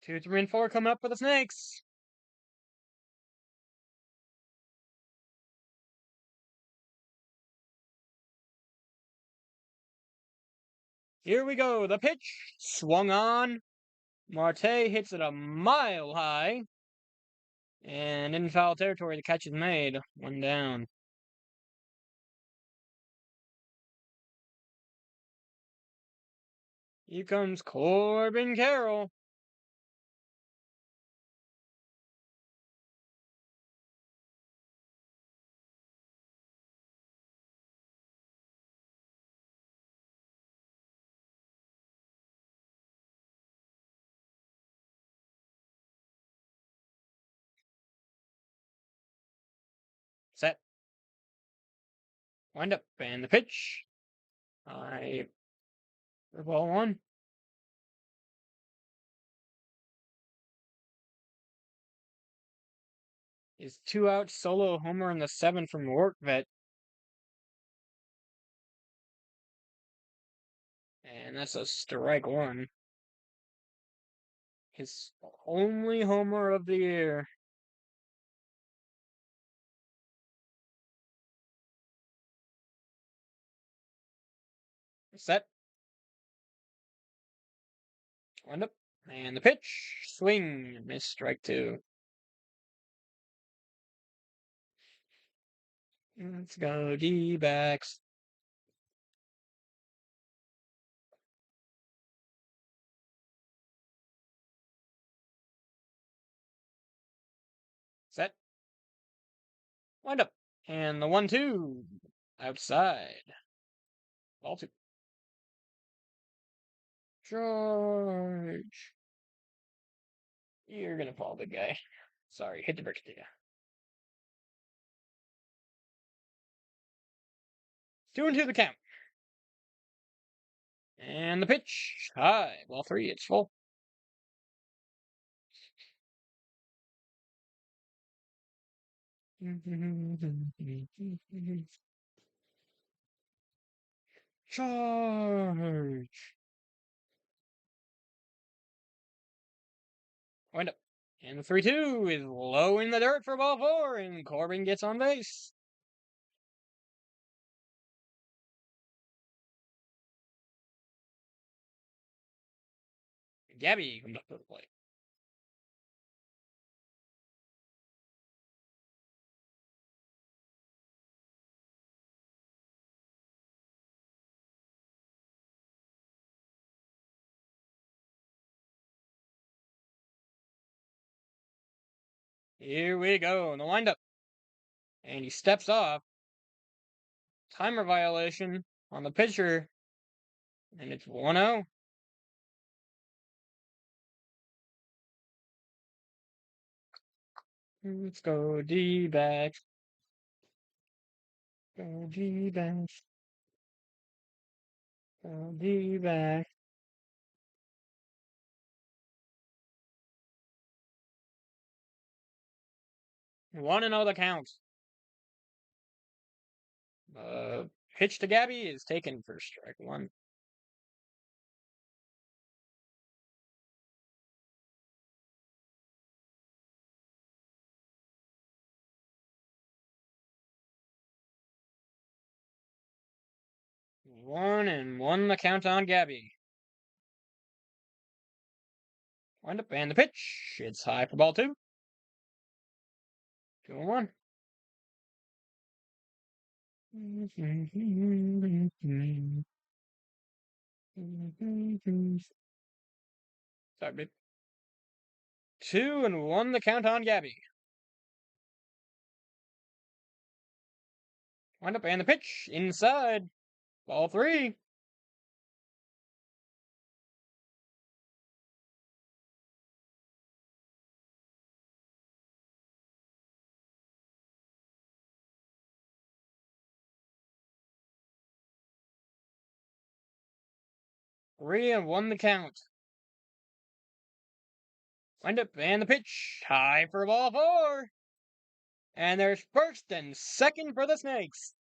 [SPEAKER 1] 2, 3, and 4 coming up for the Snakes. Here we go. The pitch swung on. Marte hits it a mile high. And in foul territory, the catch is made. 1 down. Here comes Corbin Carroll. Set. Wind up. And the pitch. High for ball 1. His 2-out solo homer in the 7th from Workvet. And that's a strike 1. His only homer of the year. Set. Wind up. And the pitch. Swing. Miss strike 2. Let's go D-backs. Set. Wind up. And the 1-2. Outside. Ball 2. George. You're gonna fall, big guy. Sorry, hit the bricks, yeah. 2-2 the count. And the pitch. High. Ball 3. It's full. Charge. Wind up. And the 3-2 is low in the dirt for ball 4, and Corbin gets on base. Gabby comes up to the plate. Here we go in the windup. And he steps off. Timer violation on the pitcher. And it's 1-0. Let's go D-backs. Go D-backs. Go D-backs. 1-0 the count. Pitch to Gabby is taken for strike 1. One and 1 the count on Gabby. Wind up and the pitch. It's high for ball 2. 2-1. Sorry, babe. 2-1 the count on Gabby. Wind up and the pitch. Inside. Ball 3. Three and 1 the count. Wind up and the pitch. High for ball 4. And there's first and second for the Snakes.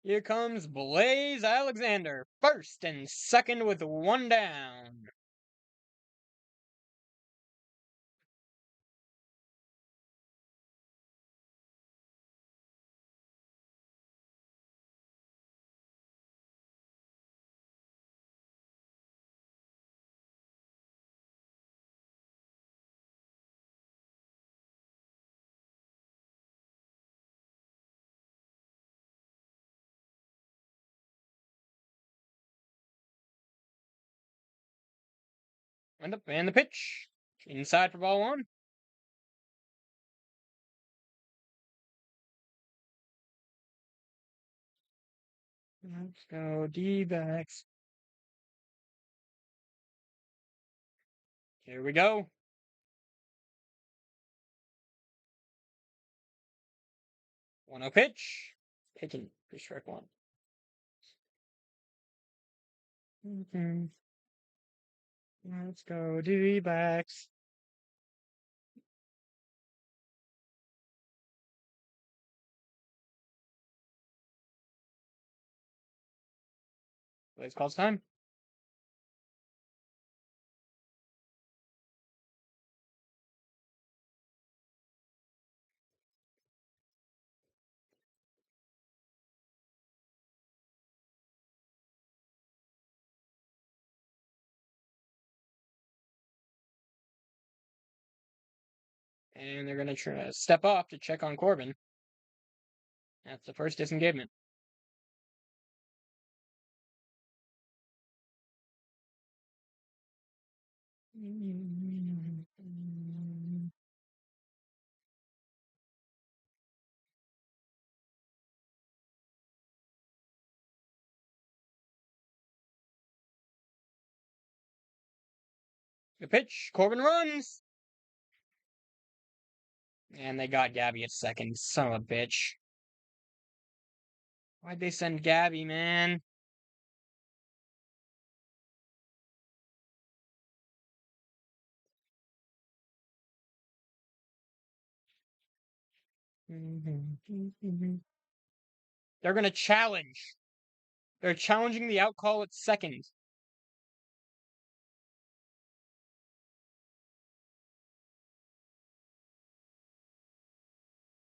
[SPEAKER 1] Here comes Blaze Alexander, first and second with one down. And the pitch. Inside for ball one. Let's go D-backs. Here we go. 1-0 pitch. Pitching for strike one. Let's go D-backs. Blaze calls time. And they're going to try to step off to check on Corbin. That's the first disengagement. The pitch. Corbin runs. And they got Gabby at second. Son of a bitch. Why'd they send Gabby, man? They're going to challenge. They're challenging the out call at second.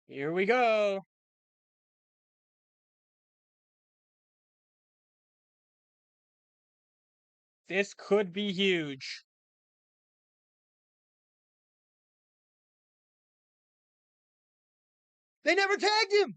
[SPEAKER 1] Here we go. This could be huge. They never tagged him!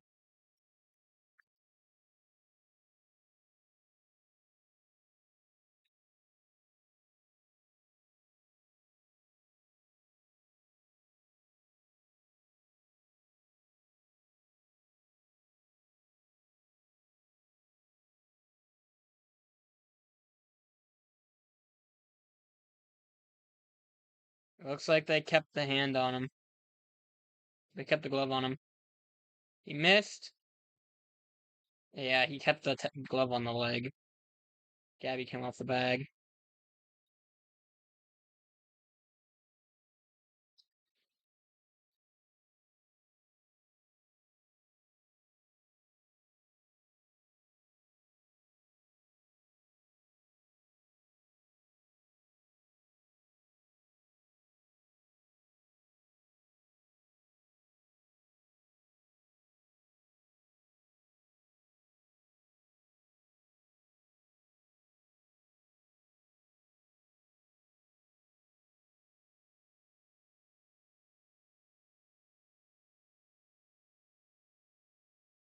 [SPEAKER 1] It looks like they kept the hand on him. They kept the glove on him. He missed. Yeah, he kept the glove on the leg. Gabby came off the bag.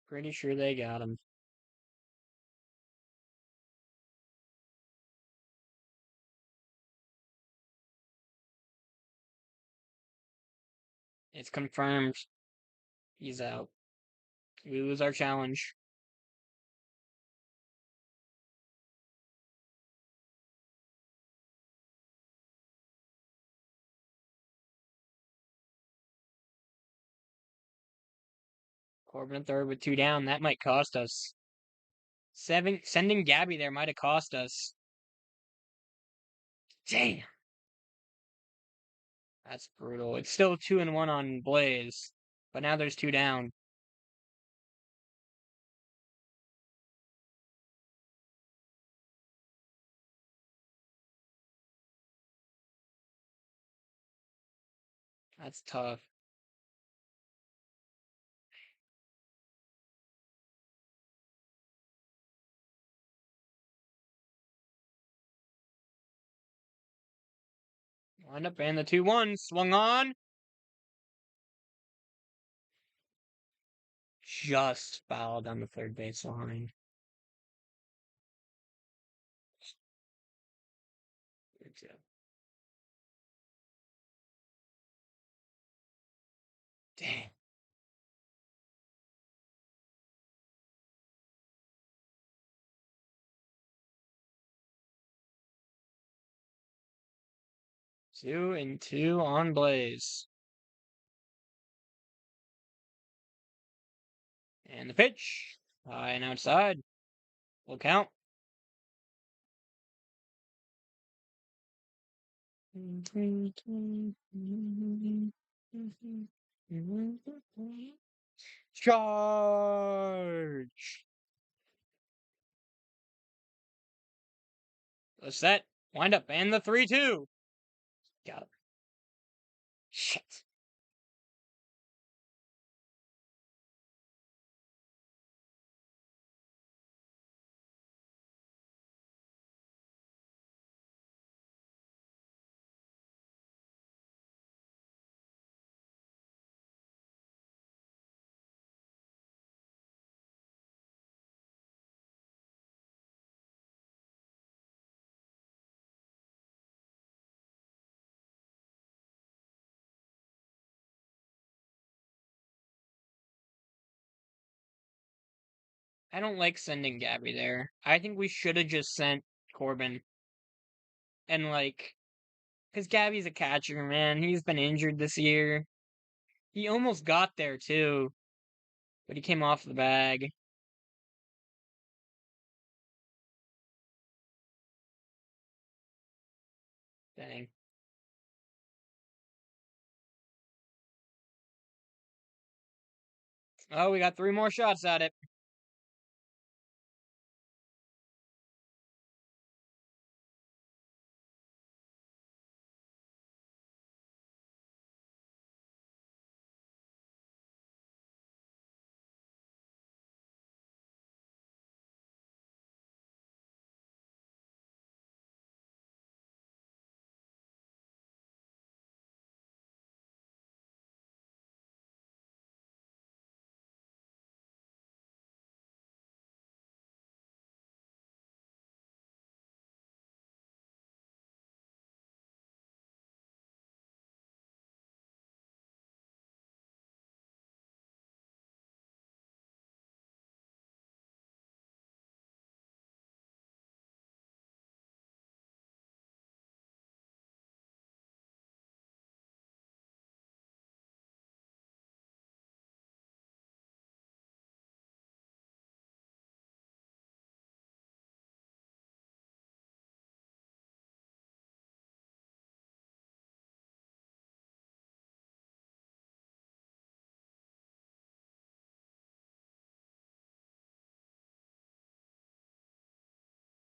[SPEAKER 1] Pretty sure they got him. It's confirmed. He's out. We lose our challenge. Corbin at third with two down. That might cost us. Sending Gabby there might have cost us. Damn. That's brutal. It's still 2-1 on Blaze, but now there's two down. That's tough. Wind up and the 2-1 swung on. Just fouled on the third base line. Damn. Two and two on Blaze. And the pitch. High and outside. Will count. Charge. The set. Wind up and the 3-2. Got it. Shit. I don't like sending Gabby there. I think we should have just sent Corbin. And because Gabby's a catcher, man. He's been injured this year. He almost got there too, but he came off the bag. Dang. Oh, we got 3 more shots at it.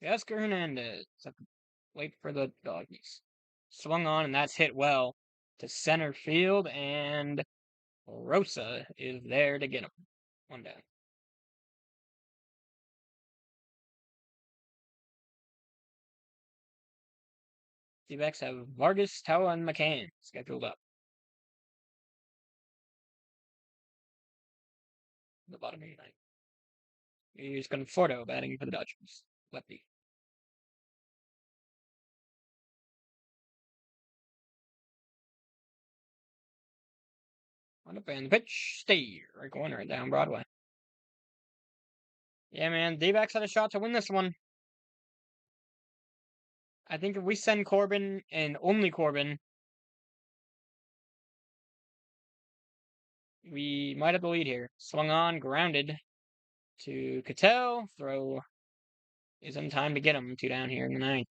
[SPEAKER 1] Oscar Hernandez. Wait for the doggies. Swung on, and that's hit well to center field, and Rosa is there to get him. 1 down. D-backs have Vargas, Tawa, and McCann scheduled up. The bottom of the ninth. Here's Conforto batting for the Dodgers. Lefty. On up and the pitch. Stay right corner down Broadway. Yeah, man. D-backs had a shot to win this one. I think if we send Corbin and only Corbin, we might have the lead here. Swung on, grounded to Cattell. Throw is in time to get him. 2 down here in the ninth.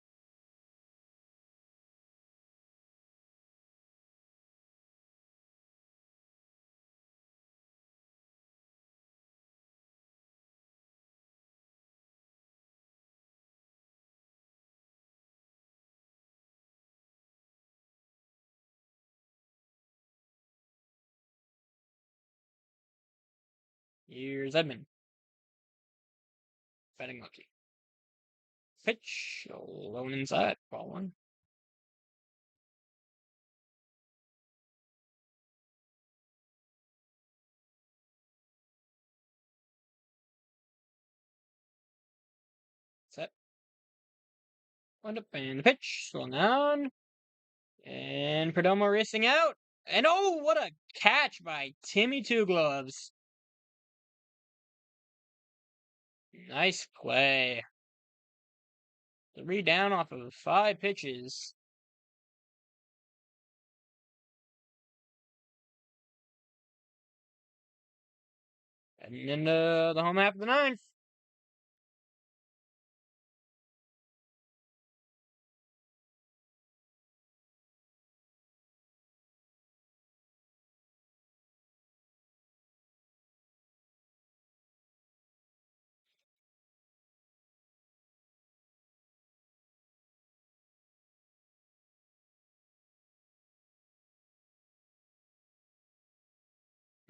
[SPEAKER 1] Here's Edmund. Betting Mookie. Pitch. Low and inside. Ball one. Set. Wind up and the pitch. Swung on. And Perdomo racing out. And oh, what a catch by Timmy Two Gloves. Nice play. 3 down off of 5 pitches. And into the home half of the 9th.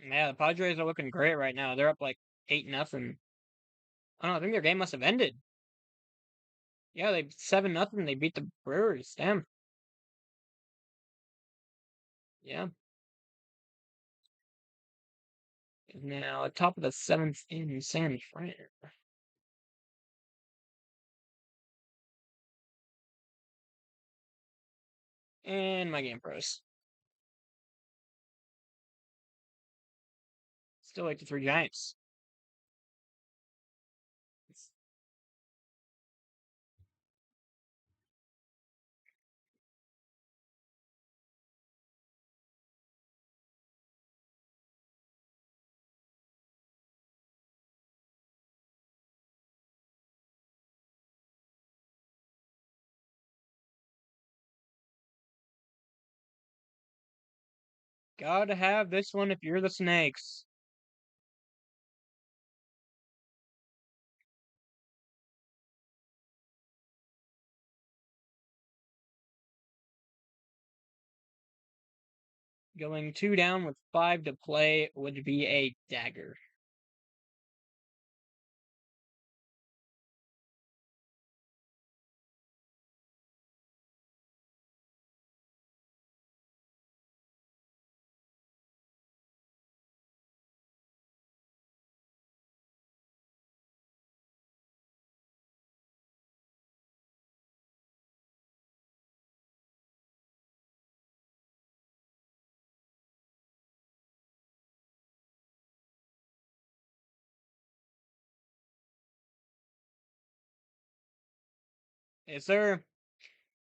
[SPEAKER 1] Yeah, the Padres are looking great right now. They're up like 8-0. I don't know, I think their game must have ended. Yeah, they 7-0. They beat the Brewers. Damn. Yeah. Now, top of the 7th in San Fran. And my game pros. Still like the 3 Giants. Gotta have this one if you're the Snakes. Going 2 down with 5 to play would be a dagger. Yes, sir.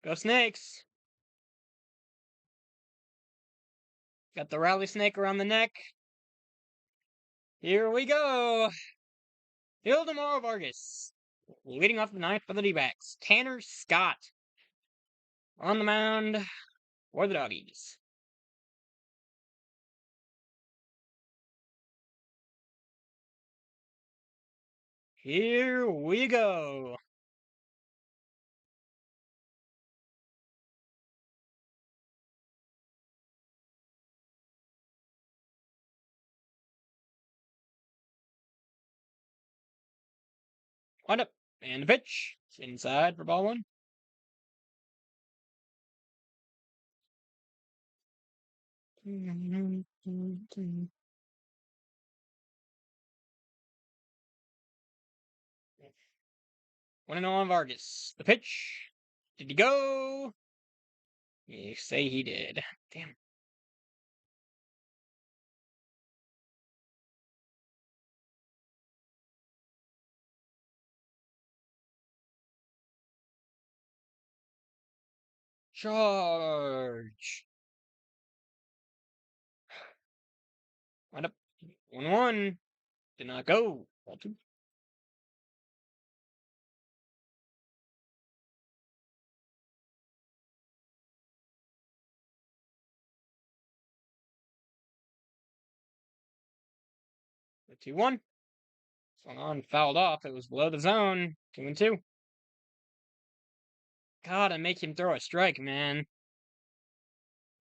[SPEAKER 1] Go Snakes. Got the rally snake around the neck. Here we go. Ildemaro Vargas. Leading off the 9th for the D-backs. Tanner Scott on the mound for the Doggies. Here we go. Wind up and the pitch. It's inside for ball one. One and on Vargas. The pitch. Did he go? You say he did. Damn. Charge. Wind up. 1-1. Did not go. Ball two. The 2-1. Swung on, fouled off. It was below the zone. 2-2. Gotta make him throw a strike, man.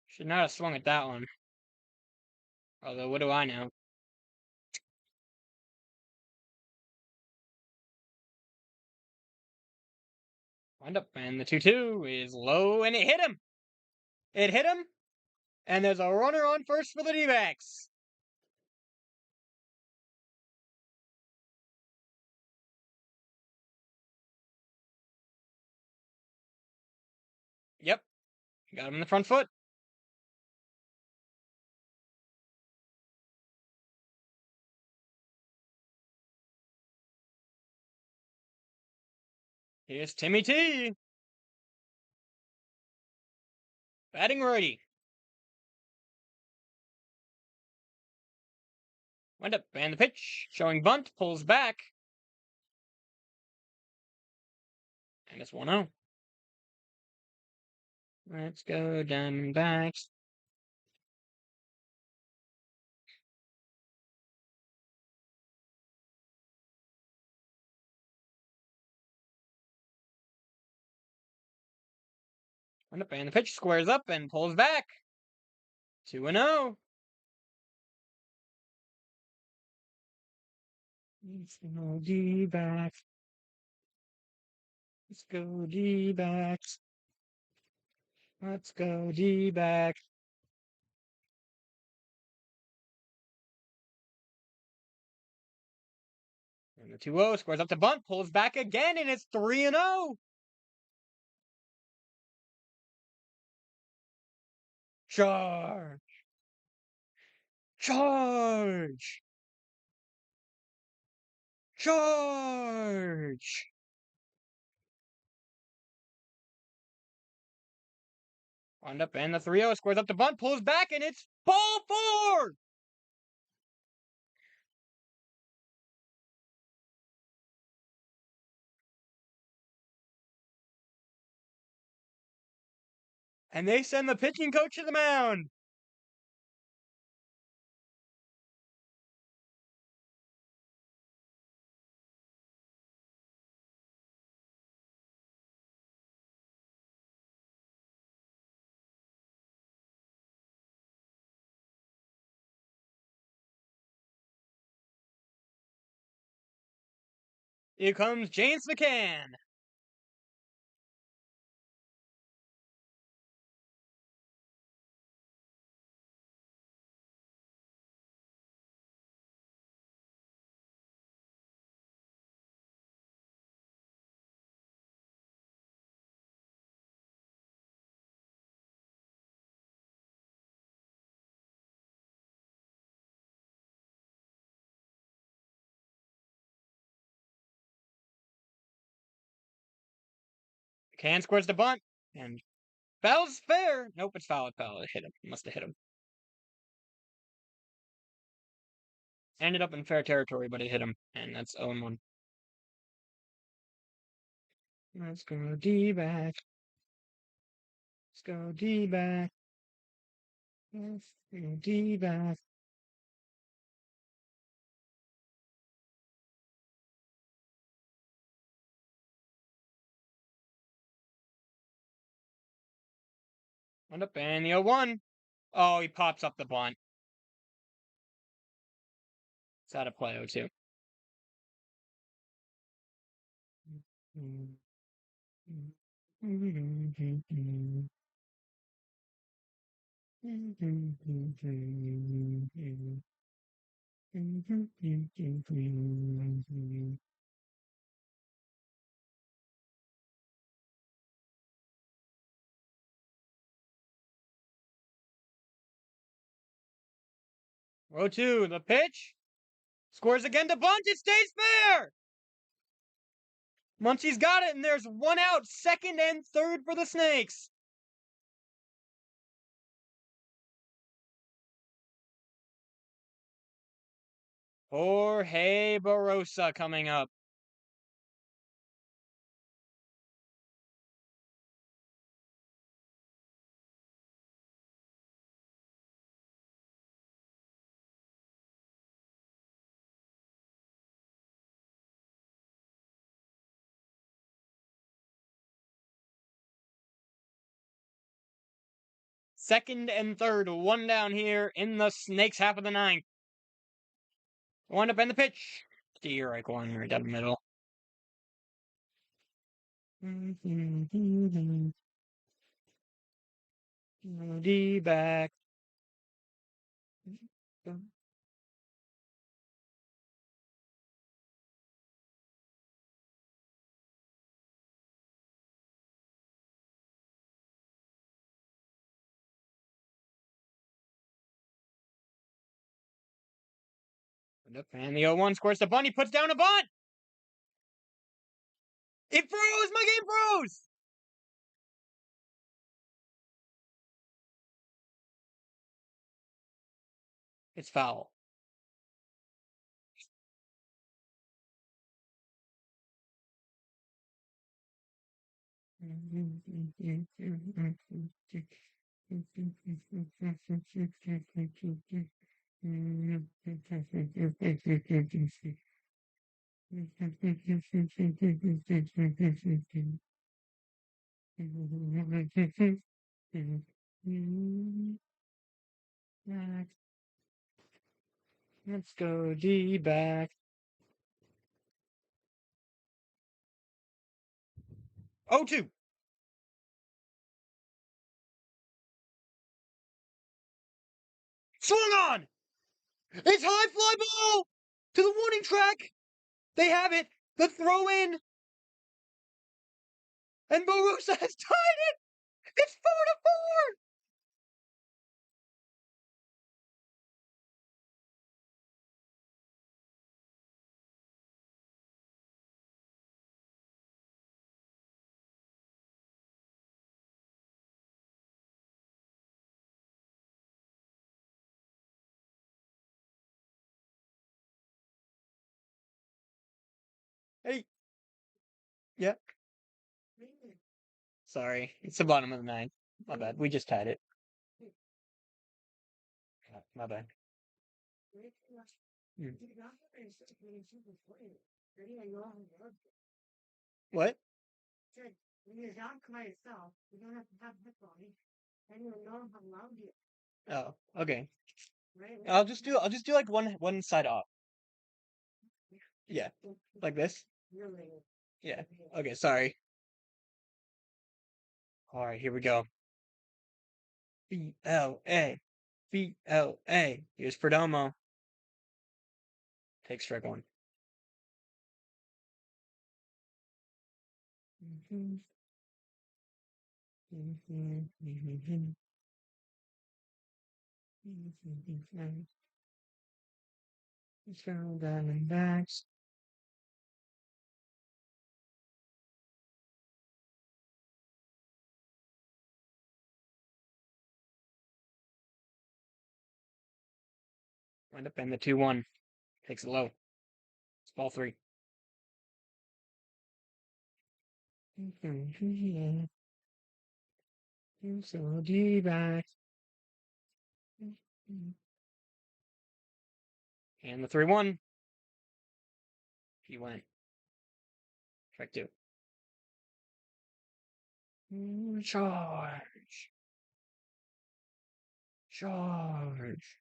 [SPEAKER 1] Should not have swung at that one. Although, what do I know? Wind up, and the 2-2 is low, and it hit him. It hit him, and there's a runner on first for the D-backs. Yep, got him in the front foot. Here's Timmy T. Batting righty. Wind up, and the pitch. Showing bunt, pulls back. And it's 1-0. Let's go, Diamondbacks. Wind up, and the pitch squares up and pulls back. 2-0. Let's go, D-backs. Let's go, D-backs. Let's go, D-backs. And the 2-0 squares up to bunt, pulls back again, and it's 3-0. Charge! Charge! Charge! Wind up, and the 3-0 squares up to bunt, pulls back, and it's ball 4! And they send the pitching coach to the mound. Here comes James McCann. McCann squares the bunt, and foul's fair. Nope, it's foul. It hit him. Must have hit him. Ended up in fair territory, but it hit him, and that's 0-1. Let's go D-back. Let's go D-back. Let's go D-back. Wind up, and the 0-1. Oh, he pops up the bunt. It's out of play, 0-2. Row 2, the pitch. Scores again to bunt. It stays fair. Munchie's got it, and there's one out, second and third for the Snakes. Jorge Barosa coming up. Second and third, one down here in the Snakes half of the ninth. Wind up in the pitch. Strike one right down the middle. D-back. And the 0-1 scores the bunt. He puts down a bunt. It froze. My game froze. It's foul. Let's go D-back. 0-2. Swung on. It's high fly ball to the warning track. They have it. The throw in. And Borusa has tied it. It's 4-4. Hey. Yeah. Sorry. It's the bottom of the ninth. My bad. We just tied it. My bad. What?
[SPEAKER 2] When you're down by yourself, you don't have to have headphones. And you'll know how loud you
[SPEAKER 1] Oh, okay.
[SPEAKER 2] right?
[SPEAKER 1] I'll just do like one side off. Yeah. Like this?
[SPEAKER 2] Really.
[SPEAKER 1] Yeah. Okay, sorry. Alright, here we go. BLA. BLA. Here's Perdomo. Takes strike one. Diamondbacks. Wind up in the 2-1. Takes it low. It's ball 3. So D-back. And the 3-1. He went. Strike 2. Charge. Charge.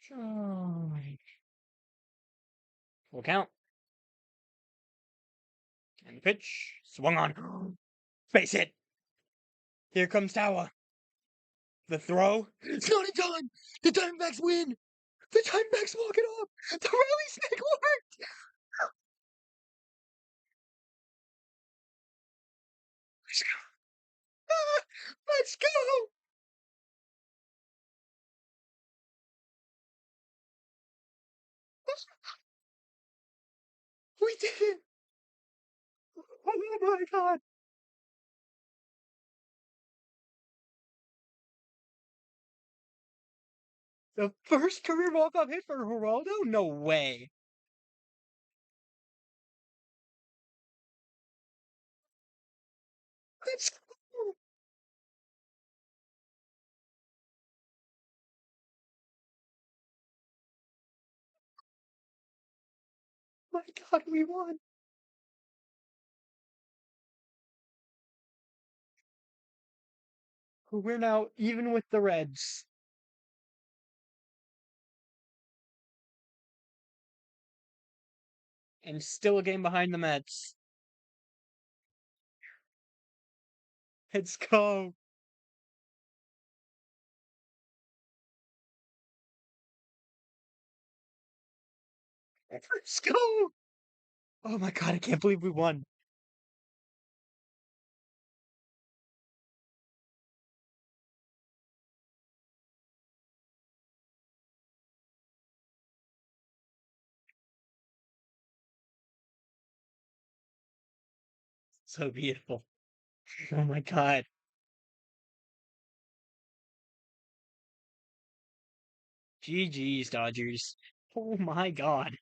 [SPEAKER 1] Charge. Full count. And the pitch. Swung on. Base hit. Here comes Tower. The throw. It's not in time. The Diamondbacks win. The Diamondbacks walk it off. The rally snake worked. Let's go. Let's go. We did it. Oh my God. The first career walk-off hit for Geraldo? No way. Let's go. My God, we won. We're now even with the Reds. And still a game behind the Mets. Let's go. Let's go. Oh my god, I can't believe we won. So beautiful. Oh my god. GG's, Dodgers. Oh my god.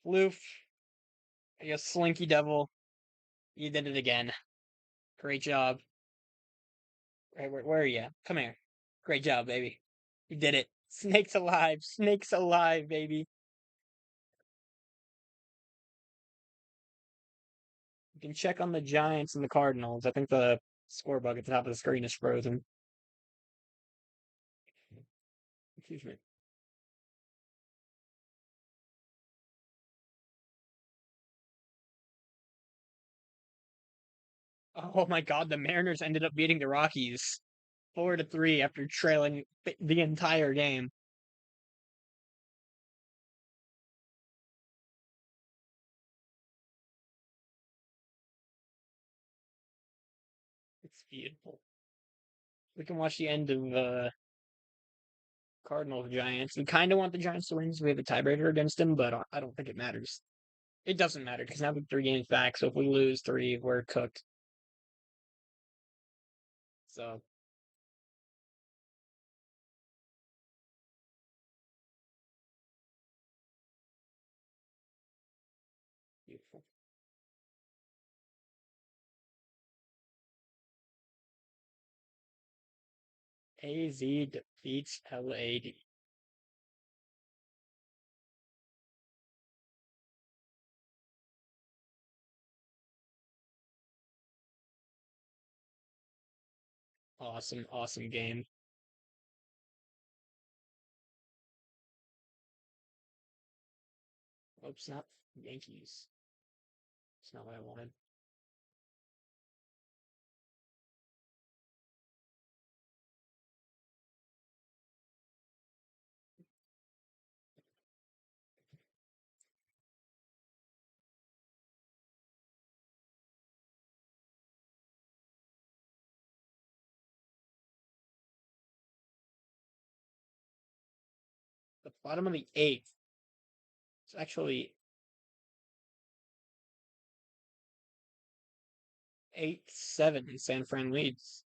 [SPEAKER 1] Loof, you slinky devil. You did it again. Great job. Right, where are you? Come here. Great job, baby. You did it. Snake's alive. Snake's alive, baby. You can check on the Giants and the Cardinals. I think the scorebook at the top of the screen is frozen. Excuse me. Oh my god, the Mariners ended up beating the Rockies 4-3 after trailing the entire game. It's beautiful. We can watch the end of Cardinals Giants. We kind of want the Giants to win because we have a tiebreaker against them, but I don't think it matters. It doesn't matter because now we're 3 games back. So if we lose three, we're cooked. So beautiful. AZ defeats LAD. Awesome, awesome game. Oops, not Yankees. It's not what I wanted. The bottom of the eighth. It's actually 8-7 in San Fran leads.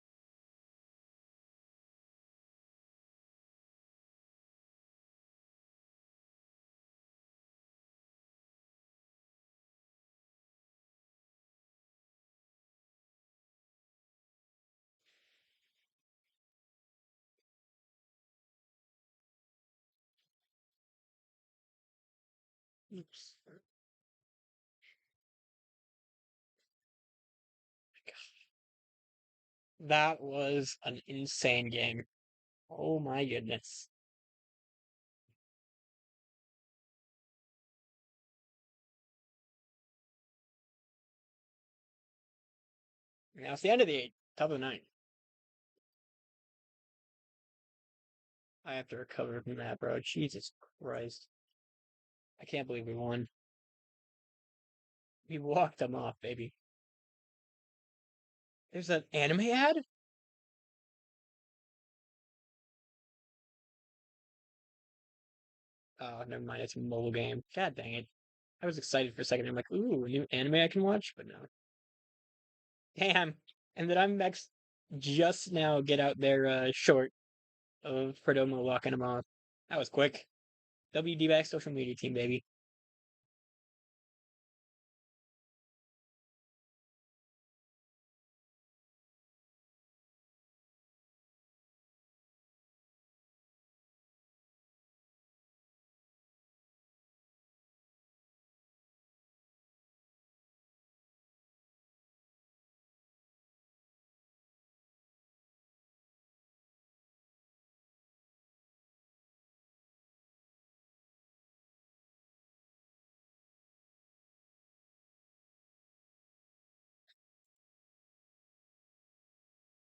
[SPEAKER 1] Oops. That was an insane game. Oh my goodness. Now it's the end of the eighth, top of the ninth. I have to recover from that, bro. Jesus Christ. I can't believe we won. We walked them off, baby. There's an anime ad? Oh, never mind. It's a mobile game. God dang it. I was excited for a second. I'm like, ooh, a new anime I can watch, but no. Damn. And then I'm next just now get out there short of Perdomo locking him off. That was quick. WD back social media team, baby.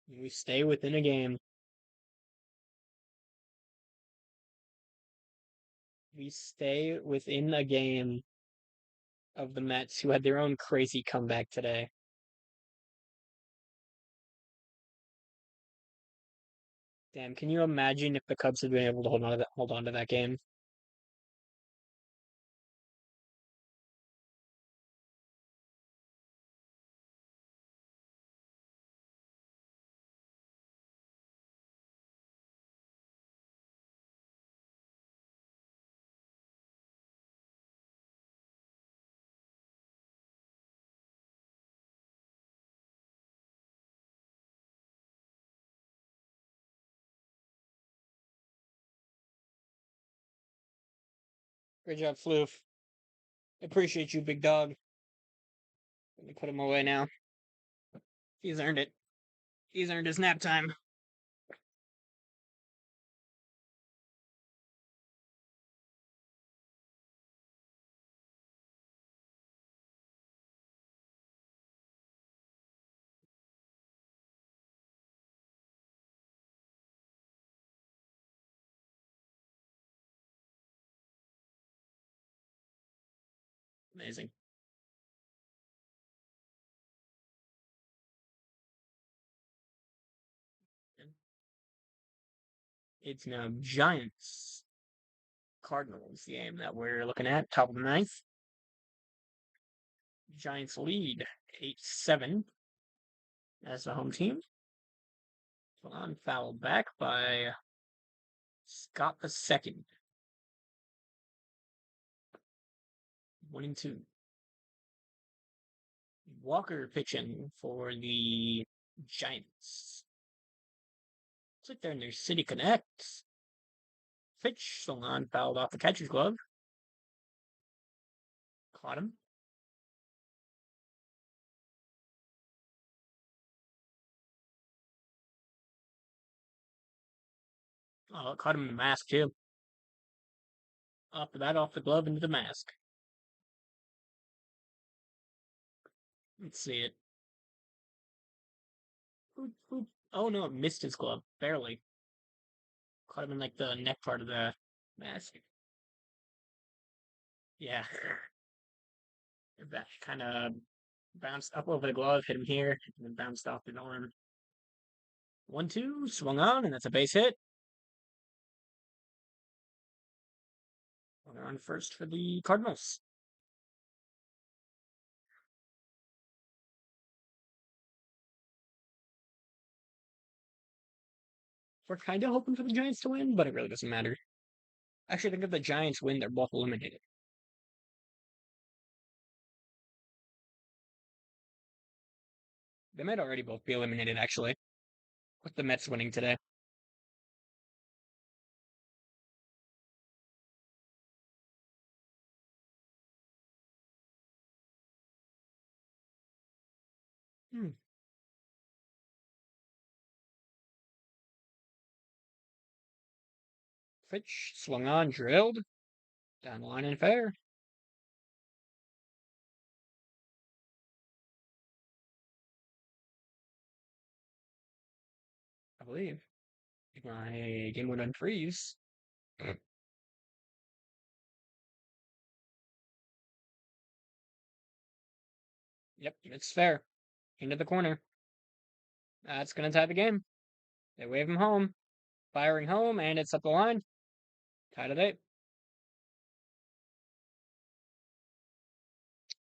[SPEAKER 1] We stay within a game. We stay within a game of the Mets, who had their own crazy comeback today. Damn, can you imagine if the Cubs had been able to hold on to that game? Great job, Floof. Appreciate you, big dog. Let me put him away now. He's earned it. He's earned his nap time. Amazing. It's now Giants Cardinals game that we're looking at. Top of the ninth. Giants lead 8-7 as the home team. On foul back by Scott the second. 1-2. Walker pitching for the Giants. Looks like they're in their City Connect. Pitch swung on, fouled off the catcher's glove. Caught him. Oh, it caught him in the mask too. Off the bat, off the glove, into the mask. Let's see it. Boop, boop. Oh no, it missed his glove. Barely. Caught him in like the neck part of the mask. Yeah. That kind of bounced up over the glove, hit him here, and then bounced off the arm. 1-2, swung on, and that's a base hit. Runner on first for the Cardinals. We're kind of hoping for the Giants to win, but it really doesn't matter. Actually, I think if the Giants win, they're both eliminated. They might already both be eliminated, actually, with the Mets winning today. Hmm. Pitch swung on, drilled down the line and fair. I believe. My game would unfreeze. Yep, it's fair. Into the corner. That's going to tie the game. They wave him home. Firing home, and it's up the line. Tied at 8.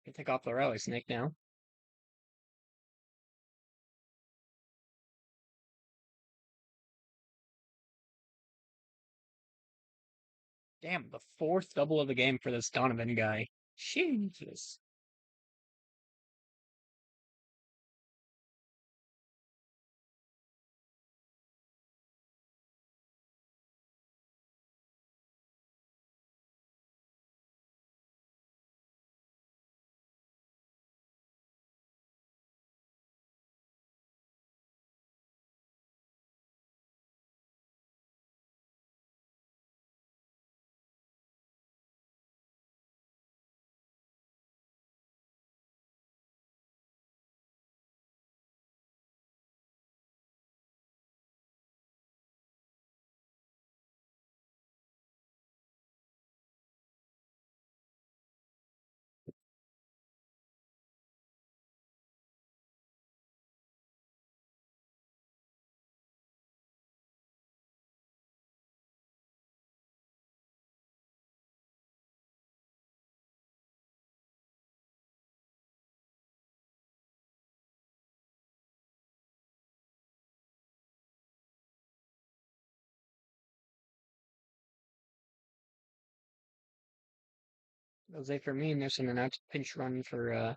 [SPEAKER 1] Can take off the rally snake now. Damn, the fourth double of the game for this Donovan guy. Jesus. Jose Fermin, there's an announced pinch run for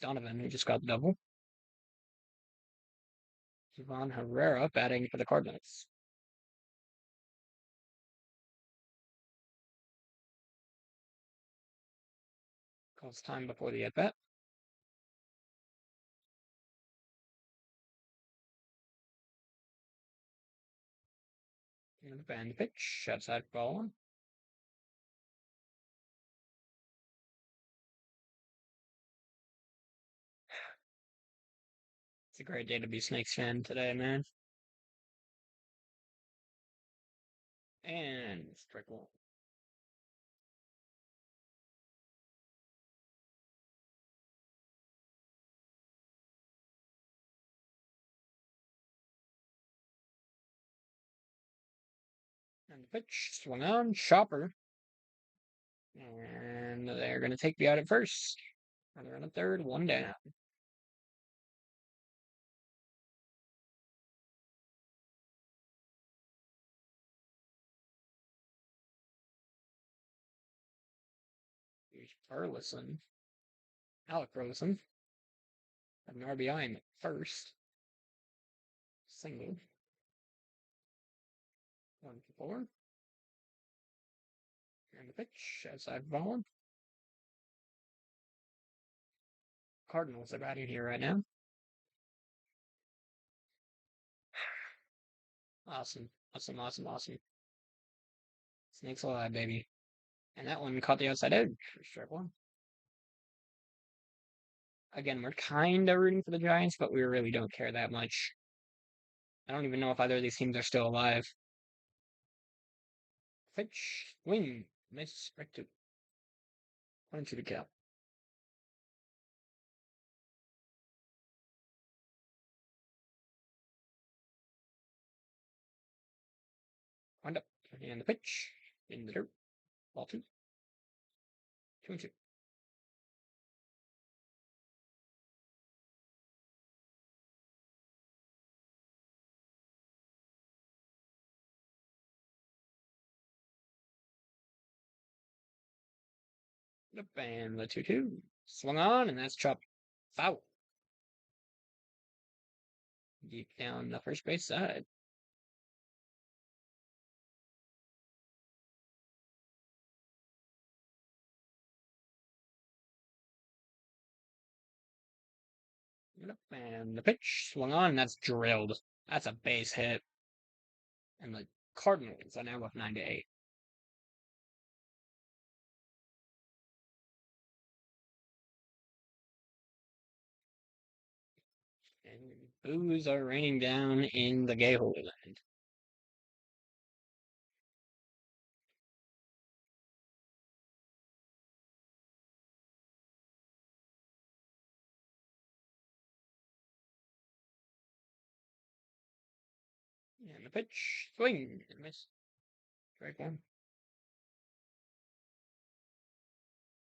[SPEAKER 1] Donovan, who just got the double. Ivan Herrera batting for the Cardinals. Calls time before the at-bat. And the band pitch, outside ball one. It's a great day to be Snakes fan today, man. And strike one. And the pitch, swung on, chopper. And they're going to take me out at first. Runner on a third, one down. Here's Burleson. Alec Burleson. An RBI in the first. Single. 1-4. And the pitch, outside ball one. Cardinals are batting here right now. Awesome. Awesome. Snakes alive, baby. And that one caught the outside edge for strike one. Again, we're kind of rooting for the Giants, but we really don't care that much. I don't even know if either of these teams are still alive. Pitch, swing, miss, strike two. 1-2 to count. Wind up. And the pitch. In the dirt. Ball two. 2-2. Up and the 2-2. Swung on, and that's chopped foul. Deep down the first base side. And the pitch swung on, and that's drilled. That's a base hit. And the Cardinals are now up 9-8. And boos are raining down in the gay Holy Land. And the pitch, swing, and miss. Strike one.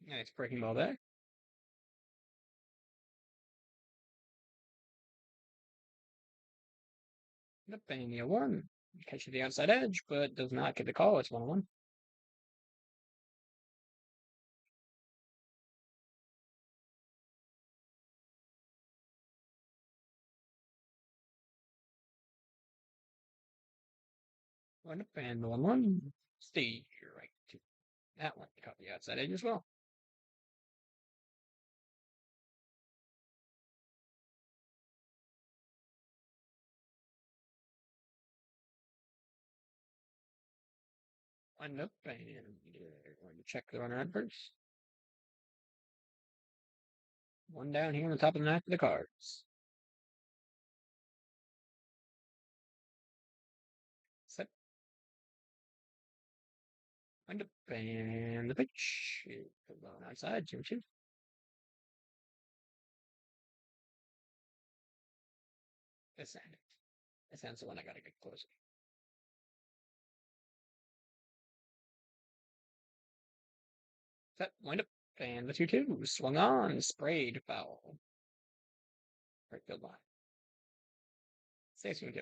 [SPEAKER 1] Nice breaking ball there. Up and the 1. Catches the outside edge, but does not get the call. It's 1-1. One up and the 1-1. Stay right to that one. Caught the outside edge as well. One up and they're going to check the runner out first. One down here on the top of the ninth for the Cards. Set. Wind up and the pitch. Going outside, 2-2. This end. This end's the one I gotta get closer. Set. Wind up and the 2-2. Swung on. Sprayed. Foul. Right field line. Stay 2-2.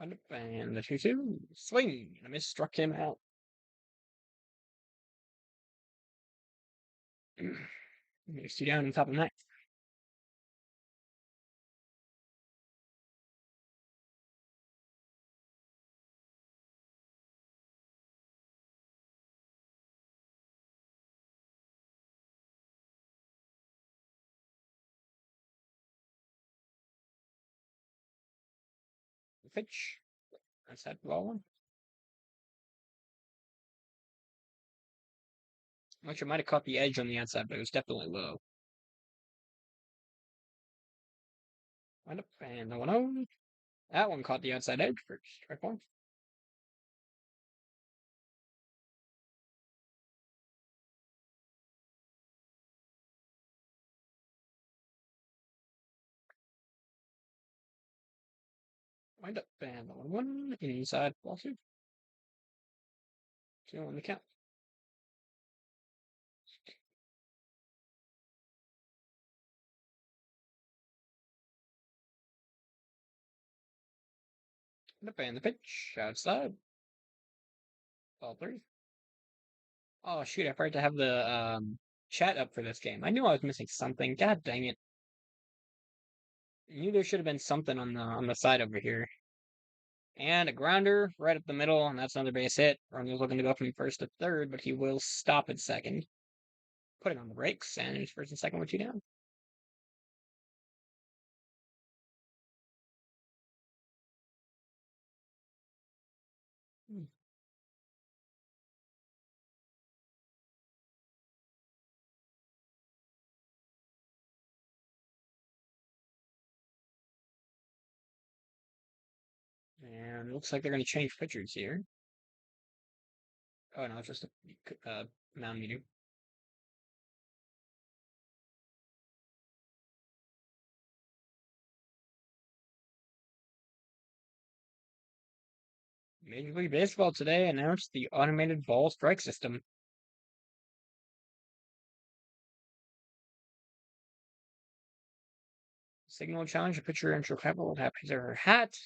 [SPEAKER 1] And the 2-2. Swing. And a miss struck him out. There's two down on top of the ninth. Pitch. That's that ball one. Which might have caught the edge on the outside, but it was definitely low. Wind up and the 1-0. That one caught the outside edge for strike one. Wind up and the 1-1. Inside ball two. 2 on the count. Wind up and the pitch. Outside. Ball three. Oh shoot, I forgot to have the chat up for this game. I knew I was missing something. God dang it. I knew there should have been something on the side over here. And a grounder right up the middle, and that's another base hit. Runner's looking to go from first to third, but he will stop at second. Putting on the brakes, and it's first and second with two down. And it looks like they're going to change pitchers here. Oh no, it's just a mound meter. Major League Baseball today announced the automated ball strike system. Signal challenge, a pitcher and couple will have his or her hat.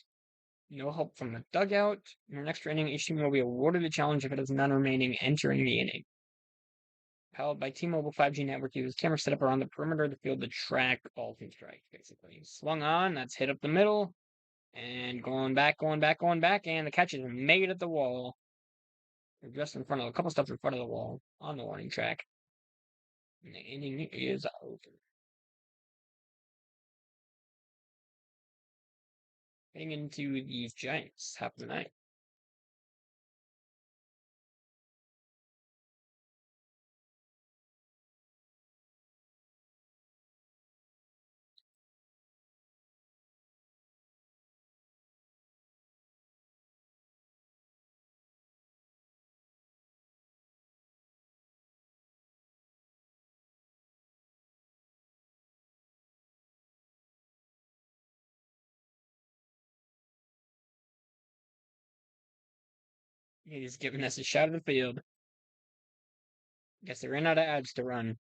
[SPEAKER 1] No help from the dugout. In the next inning, each team will be awarded the challenge if it has none remaining entering the inning. Powered by T-Mobile 5G network, uses camera set up around the perimeter of the field to track all team strikes, basically. Swung on, that's hit up the middle, and going back, and the catch is made at the wall. They're just in front of a couple steps in front of the wall on the warning track. And the inning is over. Heading into the Giants, half of the night. He's giving us a shot of the field. Guess they ran out of ads to run.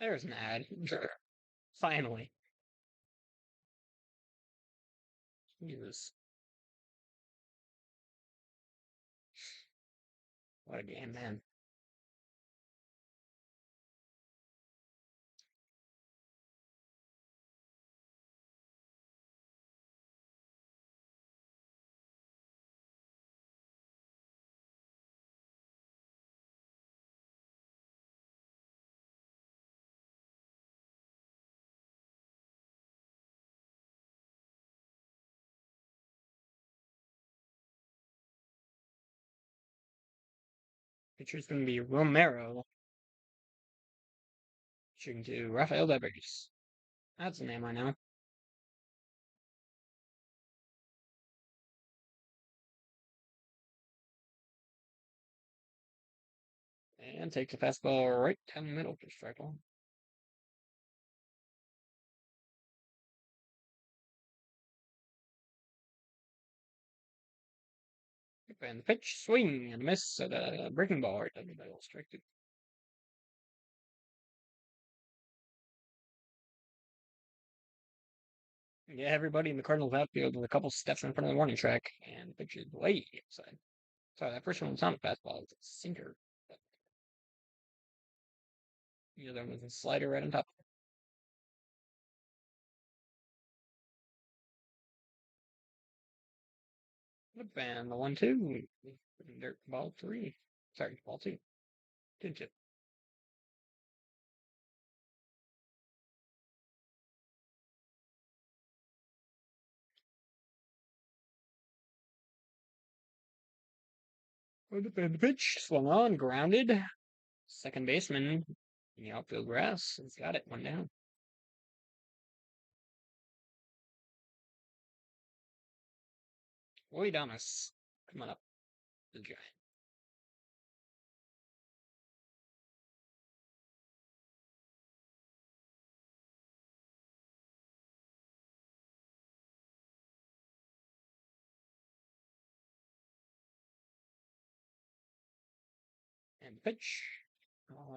[SPEAKER 1] There's an ad. Finally. Jesus. What a game, man. Pitcher's going to be Romero. Pitching to Rafael Devers. That's a name I know. And takes a fastball right down the middle for strike one. And the pitch, swing and a miss at a breaking ball right down the middle, strike two. Yeah, everybody in the Cardinals outfield with a couple steps in front of the warning track, and the pitch is way outside. Sorry, that first one was not a fastball, it's a sinker. But the other one was a slider right on top. And the 1-2. Dirt ball three. Sorry, ball two. 2-2. And the pitch swung on, grounded. Second baseman in the outfield grass. He's got it, one down. Roy Damas coming up the Giant. And pitch.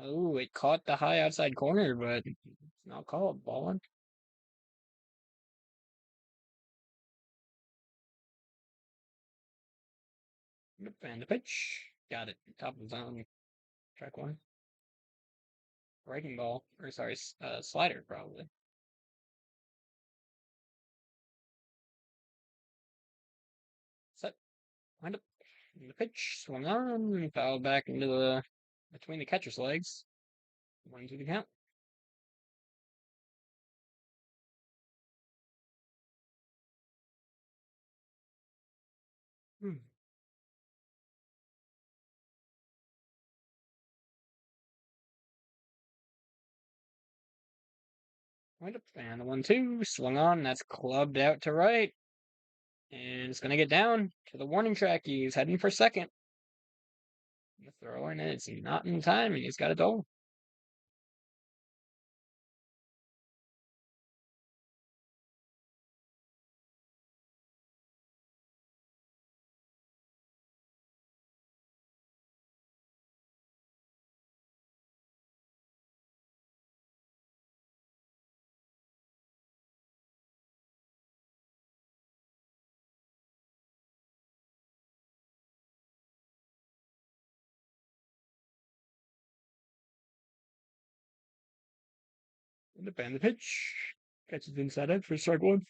[SPEAKER 1] Oh, it caught the high outside corner, but it's not called. Ball one. And the pitch. Got it. Top of the zone. Track one. Breaking ball. Or sorry, slider probably. Set. Wind up. And the pitch. Swung on. Fouled back into the between the catcher's legs. 1-2 the count. Hmm. Wind up. And the 1-2. Swung on. That's clubbed out to right. And it's going to get down to the warning track. He's heading for second. The throw in it's not in time, and he's got a double. And the pitch catches inside edge for strike one.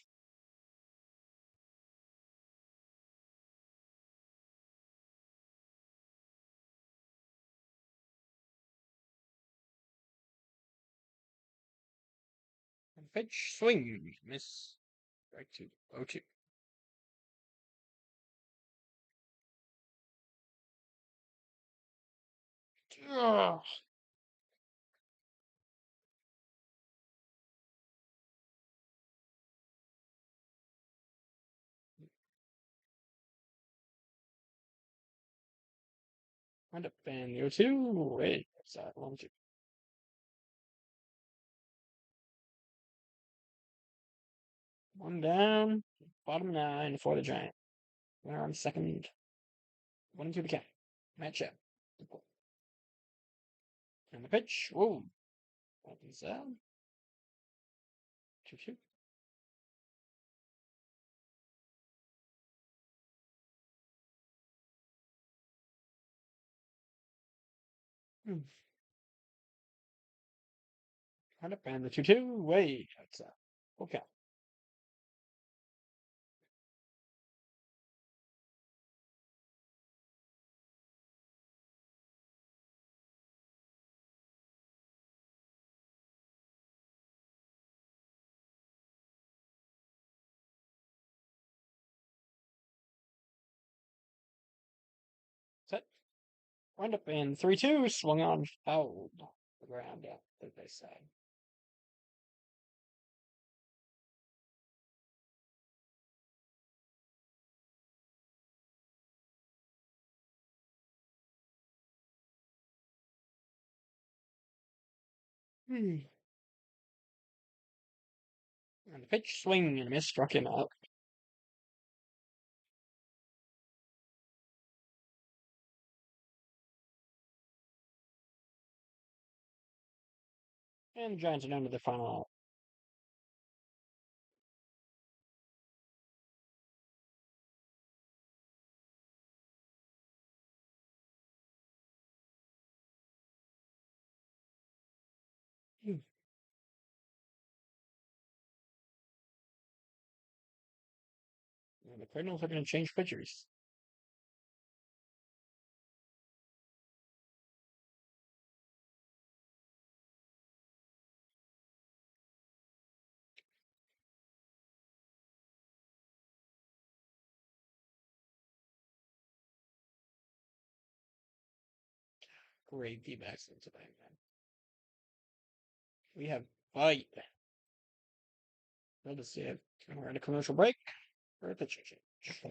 [SPEAKER 1] And pitch swing miss. Strike two. 0-2. Ugh. Wind up and 0-2. Wait, what's that? 1-2. One down. Bottom nine for the Giant. Winner on second. 1-2 the count. Matchup. And the pitch. Whoa. Opens out. 2-2. Hmm. Wind up and the 2-2. Wait, that's out. Okay. Set. Wind up in 3-2, swung on, fouled. The ground out, third base side. And the pitch, swing and a miss, struck him out. And the Giants are down to their final out. And the Cardinals are going to change pitchers. Great feedback since the man. We have fight. Let us see it. We're at a commercial break for a pitching change.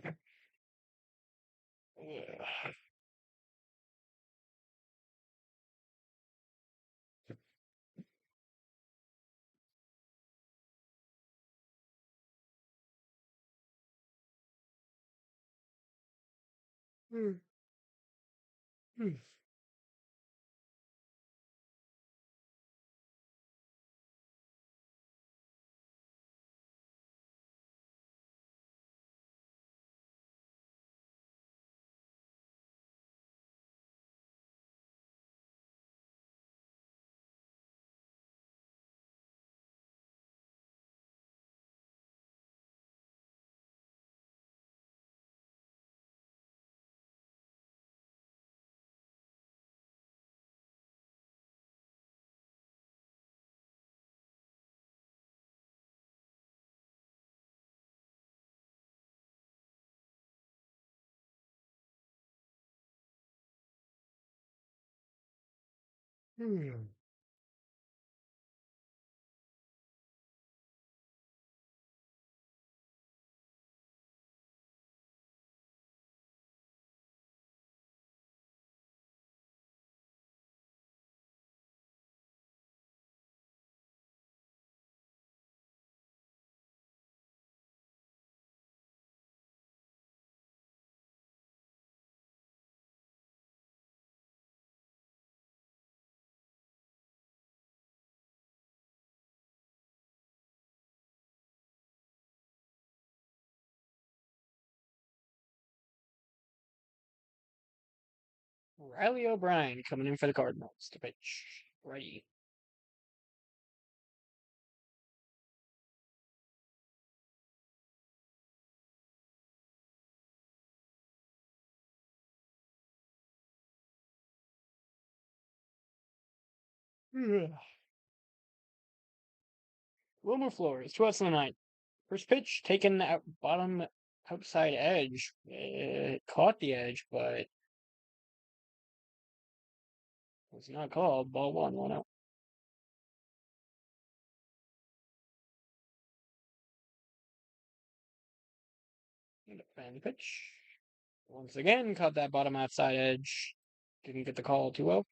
[SPEAKER 1] And Riley O'Brien coming in for the Cardinals to pitch. Righty. Wilmer Flores, 2 outs in the ninth. First pitch taken out bottom outside edge. It caught the edge, but was not called. Ball 1 out. And the pitch. Once again, caught that bottom outside edge. Didn't get the call 2-0.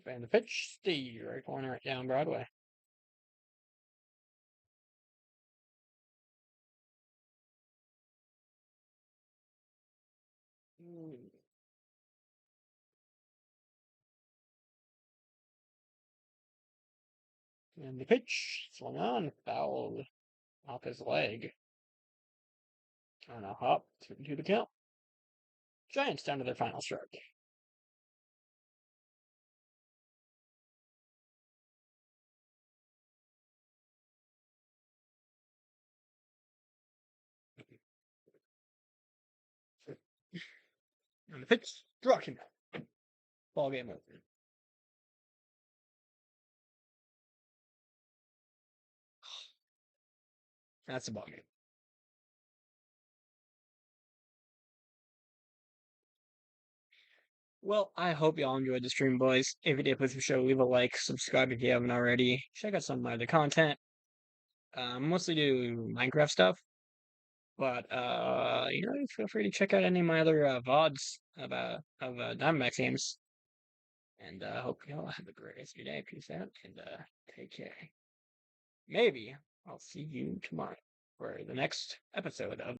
[SPEAKER 1] And the pitch, the right corner down Broadway. And the pitch swung on, fouled off his leg. On a hop to the count. Giants down to their final strike. And the pitch struck him. Ball game over. That's about it. Well, I hope y'all enjoyed the stream, boys. If you did, please be sure to leave a like, subscribe if you haven't already. Check out some of my other content. Mostly do Minecraft stuff, but feel free to check out any of my other VODs of Diamondbacks games. And hope y'all have a great rest of your day. Peace out and take care. Maybe I'll see you tomorrow for the next episode of